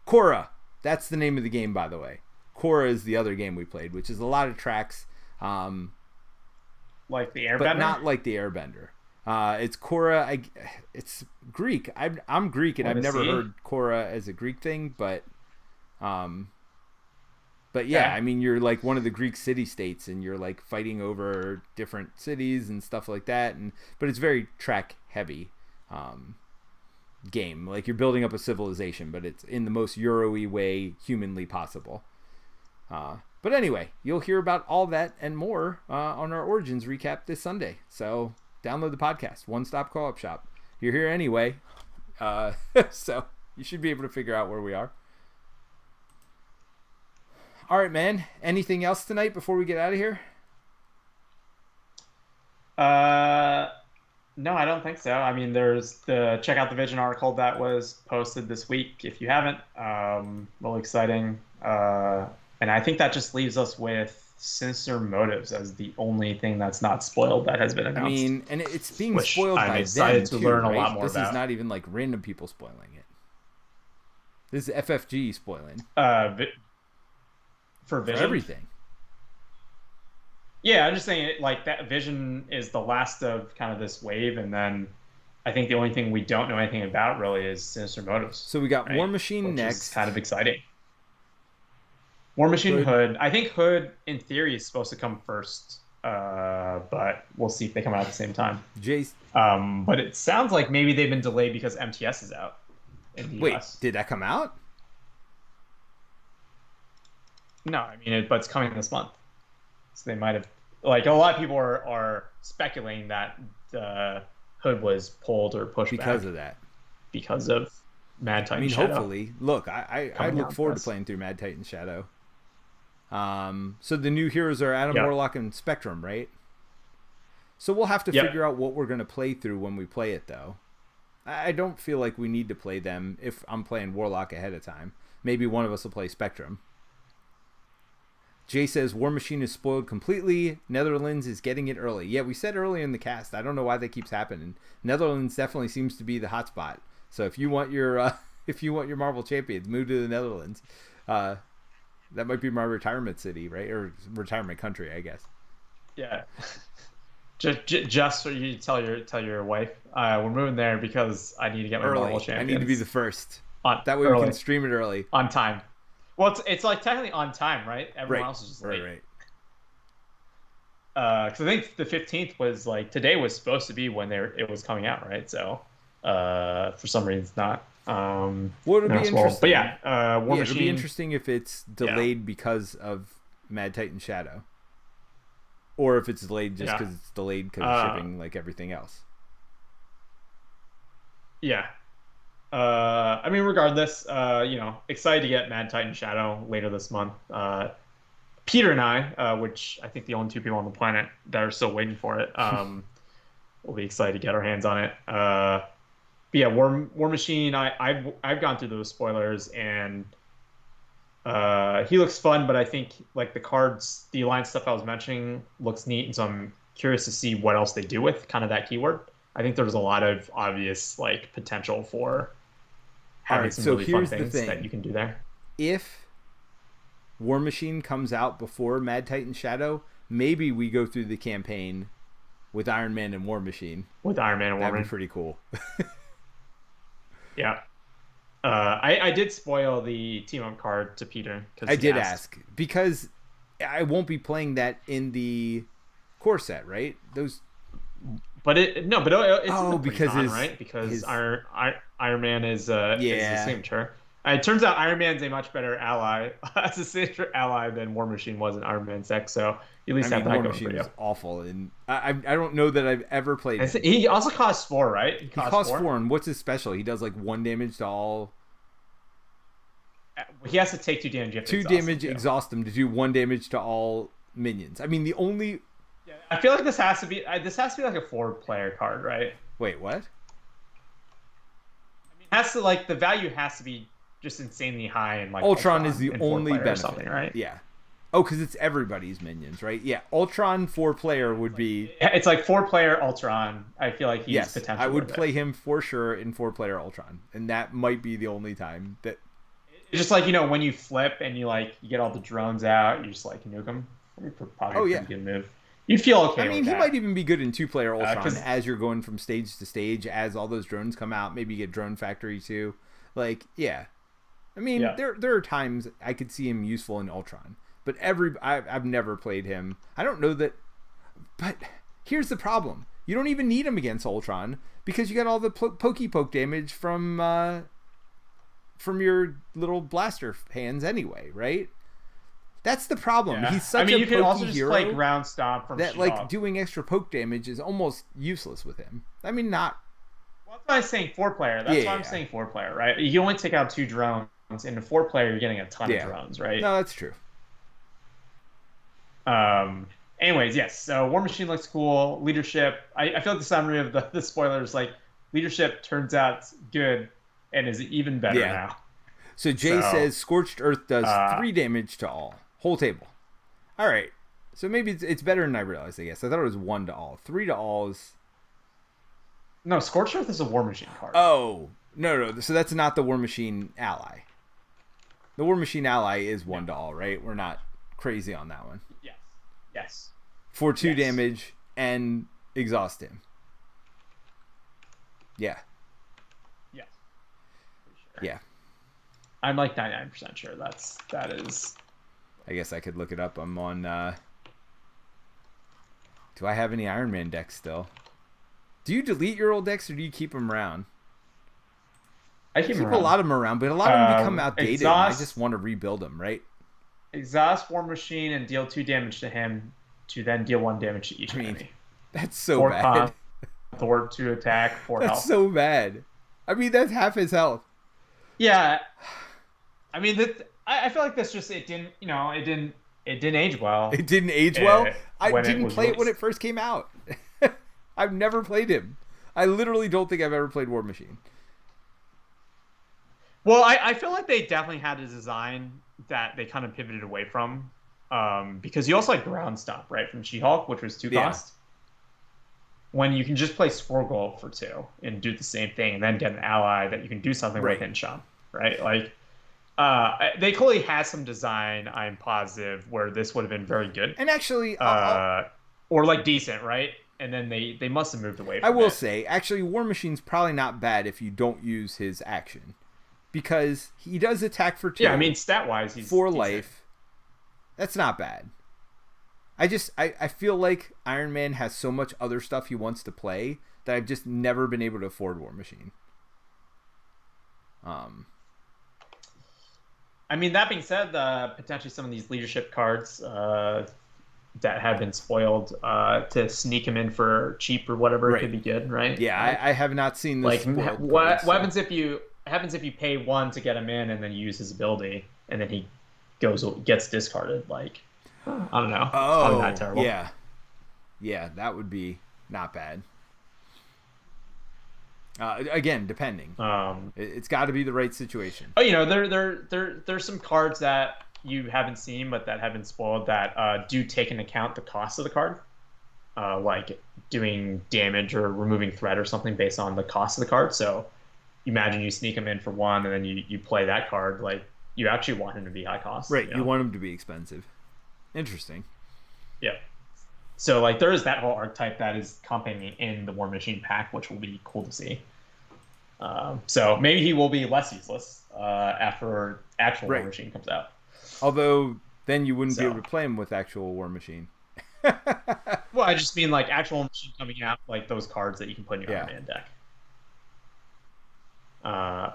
Korra. That's the name of the game, by the way. Korra is the other game we played, which is a lot of tracks. Like the Airbender? But not like the Airbender. It's Korra. It's Greek. I'm Greek, and I've never heard Korra as a Greek thing, but yeah, I mean, you're like one of the Greek city-states, and you're like fighting over different cities and stuff like that. But it's very track-heavy. Game, like you're building up a civilization, but it's in the most Euro-y way humanly possible. But anyway, you'll hear about all that and more on our Origins recap this Sunday. So download the podcast, One Stop Co-op Shop. You're here anyway, so you should be able to figure out where we are. All right, man. Anything else tonight before we get out of here? No, I don't think so. I mean, there's the check out the Vision article that was posted this week. If you haven't, really exciting. And I think that just leaves us with Sinister Motives as the only thing that's not spoiled that has been announced. I mean, and it's being spoiled by them, excited to learn right? a lot more this about. This is not even like random people spoiling it. This is FFG spoiling. For Vision? For everything. Yeah, I'm just saying it, like that Vision is the last of kind of this wave, and then I think the only thing we don't know anything about really is Sinister Motives. So we got right? War Machine Which next. is kind of exciting. War Machine Hood. I think Hood in theory is supposed to come first, but we'll see if they come out at the same time. But it sounds like maybe they've been delayed because MTS is out in the US. Did that come out? No, I mean, but it's coming this month. So they might have, like, a lot of people are speculating that the Hood was pulled or pushed because back of that. Because of Mad Titan Shadow. Hopefully. Look, I look forward to playing through Mad Titan Shadow. So the new heroes are Adam Warlock and Spectrum, right? So we'll have to figure out what we're going to play through when we play it, though. I don't feel like we need to play them if I'm playing Warlock ahead of time. Maybe one of us will play Spectrum. Jay says War Machine is spoiled completely. Netherlands is getting it early. Yeah, we said early in the cast. I don't know why that keeps happening. Netherlands definitely seems to be the hotspot. So if you want your Marvel champions, move to the Netherlands. That might be my retirement city, right? Or retirement country, I guess. Yeah. Just so you tell your wife, we're moving there because I need to get my Marvel Early. I need to be champions the first. on That way we early can stream it early. on time. Well, it's like technically on time, right? Everyone else is just late. Right. Because I think the 15th was like today was supposed to be when it was coming out, right? So, for some reason it's not. Well, it'll be interesting. But yeah, War Machine. It'll be interesting if it's delayed because of Mad Titan Shadow, or if it's delayed just because it's delayed because of shipping, like everything else. Yeah. I mean, regardless, excited to get Mad Titan Shadow later this month. Peter and I, which I think the only two people on the planet that are still waiting for it, we'll be excited to get our hands on it. But yeah, War Machine. I've gone through those spoilers, and he looks fun. But I think like the cards, the alliance stuff I was mentioning looks neat, and so I'm curious to see what else they do with kind of that keyword. I think there's a lot of obvious like potential for having some really fun things that you can do there. If War Machine comes out before Mad Titan Shadow, maybe we go through the campaign with Iron Man and War Machine. That'd be pretty cool. Yeah. I did spoil the team up card to Peter. I did ask because I won't be playing that in the core set, right? It's because right? Because Iron Man is the signature. It turns out Iron Man's a much better ally as a signature ally than War Machine was in Iron Man 6. So you at least have that War going Machine for you. is awful, and I don't know that I've ever played him. He also costs 4, right? He costs 4, and what's his special? He does like 1 damage to all. He has to take 2 damage. 2 damage, exhaust him to do 1 damage to all minions. I mean, the only. Yeah, I feel like this has to be like a 4-player card, right? Wait, what? I mean, has to like the value has to be just insanely high, and like Ultron is the only benefit, or something, right? Yeah. Oh, because it's everybody's minions, right? Yeah, Ultron 4-player would be. It's like 4-player Ultron. I feel like he's potential. I would play him for sure in 4-player Ultron, and that might be the only time that. It's just like when you flip and you get all the drones out, you just like nuke them. Probably a pretty good move. You'd feel okay. I mean, he might even be good in 2-player Ultron as you're going from stage to stage as all those drones come out. Maybe you get Drone Factory too. Like, yeah. I mean, there are times I could see him useful in Ultron, but I've never played him. I don't know that. But here's the problem: you don't even need him against Ultron because you got all the poke damage from your little blaster hands anyway, right? That's the problem. Yeah. He's such a you can also just hero play ground stomp from that She-Hulk. like doing extra poke damage is almost useless with him. I mean, not. Well, that's why I'm saying 4-player. That's why I'm saying 4-player, right? You only take out 2 drones. In a 4-player, you're getting a ton of drones, right? No, that's true. Anyways, yes. So War Machine looks cool. Leadership. I feel like the summary of the spoilers, like leadership turns out good and is even better now. So Jay says Scorched Earth does 3 damage to all. Whole table. All right. So maybe it's better than I realized, I guess. I thought it was 1 to all. 3 to all is... No, Scorched Earth is a War Machine card. Oh. No. So that's not the War Machine ally. The War Machine ally is 1 to all, right? We're not crazy on that one. Yes. For 2 damage and exhaust him. Yeah. Yes. Sure. Yeah. I'm like 99% sure that is. I guess I could look it up. I'm on. Do I have any Iron Man decks still? Do you delete your old decks or do you keep them around? I keep a lot of them around, but a lot of them become outdated. And I just want to rebuild them, right? Exhaust War Machine and deal 2 damage to him to then deal 1 damage to each enemy. That's so bad. Thor to attack 4 health. That's so bad. I mean, that's half his health. Yeah. I mean, I feel like this just it didn't age well. It didn't age well. I didn't play it when it first came out. I've never played him. I literally don't think I've ever played War Machine. Well, I feel like they definitely had a design that they kind of pivoted away from, because you also like ground stomp, right, from She-Hulk, which was 2 cost. When you can just play Squirgle for 2 and do the same thing, and then get an ally that you can do something with in Chum, right? Like, they clearly had some design, I'm positive, where this would have been very good, and actually, or like decent, right? and then they must have moved away from I will it. say, actually, War Machine's probably not bad if you don't use his action. Because he does attack for 2. Yeah, I mean, stat-wise, he's 4 decent. life. That's not bad. I feel like Iron Man has so much other stuff he wants to play that I've just never been able to afford War Machine. I mean, that being said, potentially some of these leadership cards that have been spoiled to sneak him in for cheap or whatever could be good, right? Yeah, I have not seen this. Like, what happens if you pay 1 to get him in and then you use his ability and then he gets discarded? Like, I don't know. Probably not terrible. Yeah, that would be not bad. Again, depending. It's got to be the right situation. Oh, there's some cards that you haven't seen but that have been spoiled that do take into account the cost of the card, like doing damage or removing threat or something based on the cost of the card. So, imagine you sneak him in for 1 and then you play that card. Like, you actually want him to be high cost. Right, you want him to be expensive. Interesting. Yeah. So, like, there is that whole archetype that is comping in the War Machine pack, which will be cool to see. So maybe he will be less useless after actual War Machine comes out. Although, then you wouldn't be able to play him with actual War Machine. Well, I just mean, like, actual War Machine coming out, like those cards that you can put in your Iron Man deck.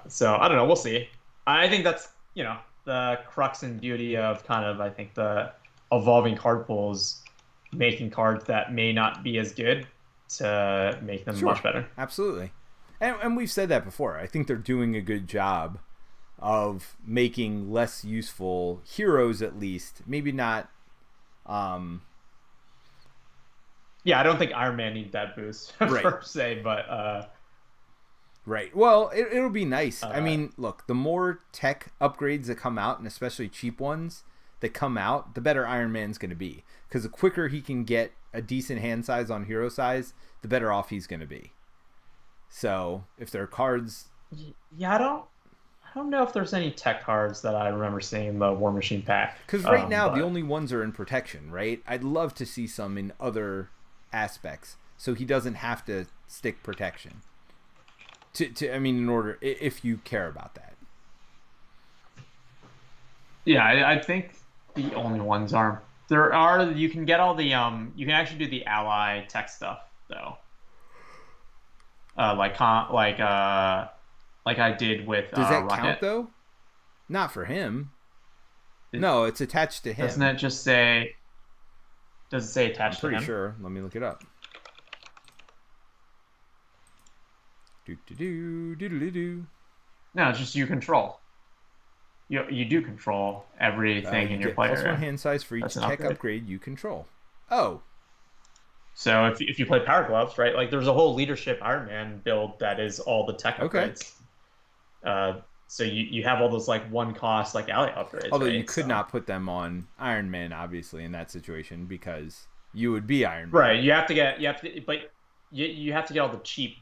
So, I don't know. We'll see. I think that's, the crux and beauty of kind of, I think, the evolving card pools, making cards that may not be as good to make them much better. Absolutely. And we've said that before. I think they're doing a good job of making less useful heroes, at least. Maybe not. Yeah, I don't think Iron Man needs that boost per se, but. Right. Well, it'll be nice. I mean, look, the more tech upgrades that come out, and especially cheap ones that come out, the better Iron Man's going to be. Because the quicker he can get a decent hand size on hero size, the better off he's going to be. So, if there are cards... Yeah, I don't know if there's any tech cards that I remember seeing in the War Machine pack. Because right now, the only ones are in protection, right? I'd love to see some in other aspects, so he doesn't have to stick protection. I mean, in order, if you care about that. Yeah, I think the only ones are... You can get all the... you can actually do the ally tech stuff, though. Like I did with Does that Rocket. count, though? Not for him. No, it's attached to him. Doesn't it just say... Does it say attached to him? I'm pretty sure. Let me look it up. Do-do-do. No, it's just you control. You do control everything in your player. Plus 1 hand size for each tech upgrade you control. Oh. So if you play Power Gloves, right? Like, there's a whole leadership Iron Man build that is all the tech upgrades. So you have all those, like, 1 cost, like, ally upgrades. Although you could not put them on Iron Man, obviously, in that situation, because you would be Iron Man. Right. You have to get all the cheap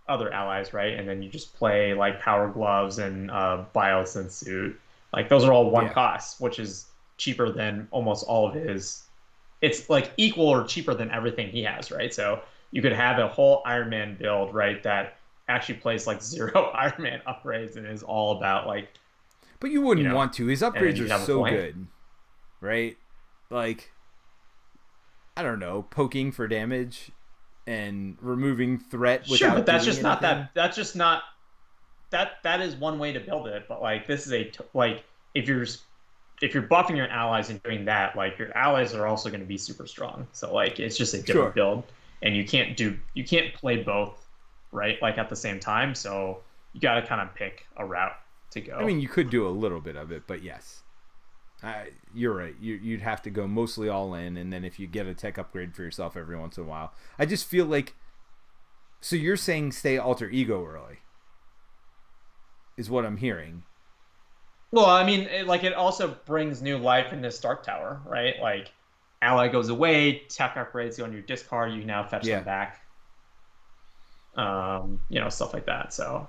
other allies, right? And then you just play, like, Power Gloves and Biosyn Suit. Like, those are all 1 cost, which is cheaper than almost all of his. It's, like, equal or cheaper than everything he has, right? So you could have a whole Iron Man build, right, that actually plays, like, 0 Iron Man upgrades and is all about, like... But you wouldn't want to. His upgrades are so good, right? Like, I don't know, poking for damage and removing threat without... Sure, but that's just not that... That's just not... That is one way to build it, but, like, this is like, if you're buffing your allies and doing that, like, your allies are also going to be super strong. So, like, it's just a different build, and you can't play both, right? Like, at the same time. So you got to kind of pick a route to go. I mean, you could do a little bit of it, but yes, you're right. You'd have to go mostly all in, and then if you get a tech upgrade for yourself every once in a while, I just feel like. So you're saying stay alter ego early, is what I'm hearing. Well, I mean, it also brings new life into Stark Tower, right? Like, ally goes away, tech upgrades go on your discard, you can now fetch them back. Stuff like that. So,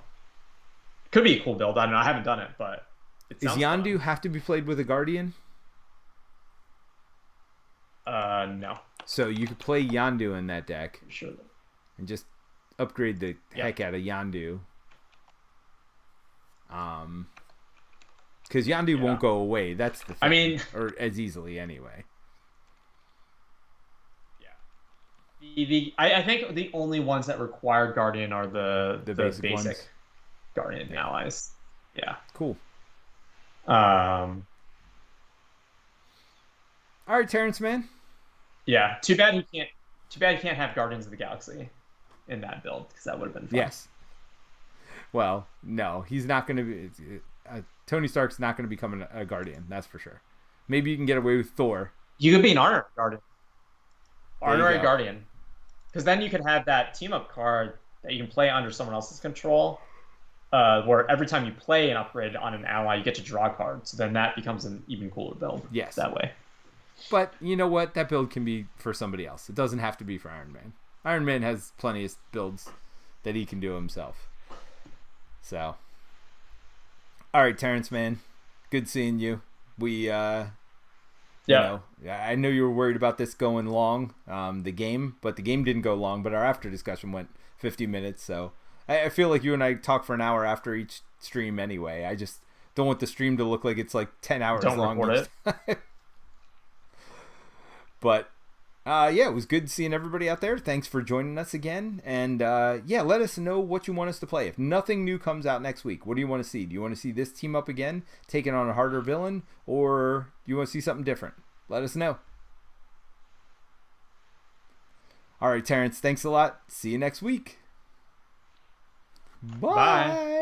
could be a cool build. I don't know. I haven't done it, but does Yondu have to be played with a Guardian? No. So you could play Yondu in that deck. Sure. And just upgrade the heck out of Yondu. Because Yondu won't go away. That's the thing. I mean, or as easily anyway. Yeah. I think the only ones that require Guardian are the basic ones. Guardian allies. Yeah. Cool. All right, Terence, man. Yeah. Too bad he can't have Guardians of the Galaxy in that build, because that would have been fun. Yes. Well, no, he's not going to be. Tony Stark's not going to become a Guardian. That's for sure. Maybe you can get away with Thor. You could be an Honorary Guardian. Honorary Guardian. Because then you could have that team up card that you can play under someone else's control, where every time you play an upgrade on an ally, you get to draw a card. So then that becomes an even cooler build. Yes. That way. But you know what? That build can be for somebody else. It doesn't have to be for Iron Man. Iron Man has plenty of builds that he can do himself. So. All right, Terence, man. Good seeing you. We, you know, I know you were worried about this going long, the game, but the game didn't go long, but our after discussion went 50 minutes. So I feel like you and I talk for an hour after each stream anyway. I just don't want the stream to look like it's like 10 hours long. Don't record it. But yeah, it was good seeing everybody out there. Thanks for joining us again. And yeah, let us know what you want us to play. If nothing new comes out next week, what do you want to see? Do you want to see this team up again, taking on a harder villain, or do you want to see something different? Let us know. All right, Terence, thanks a lot. See you next week. Bye.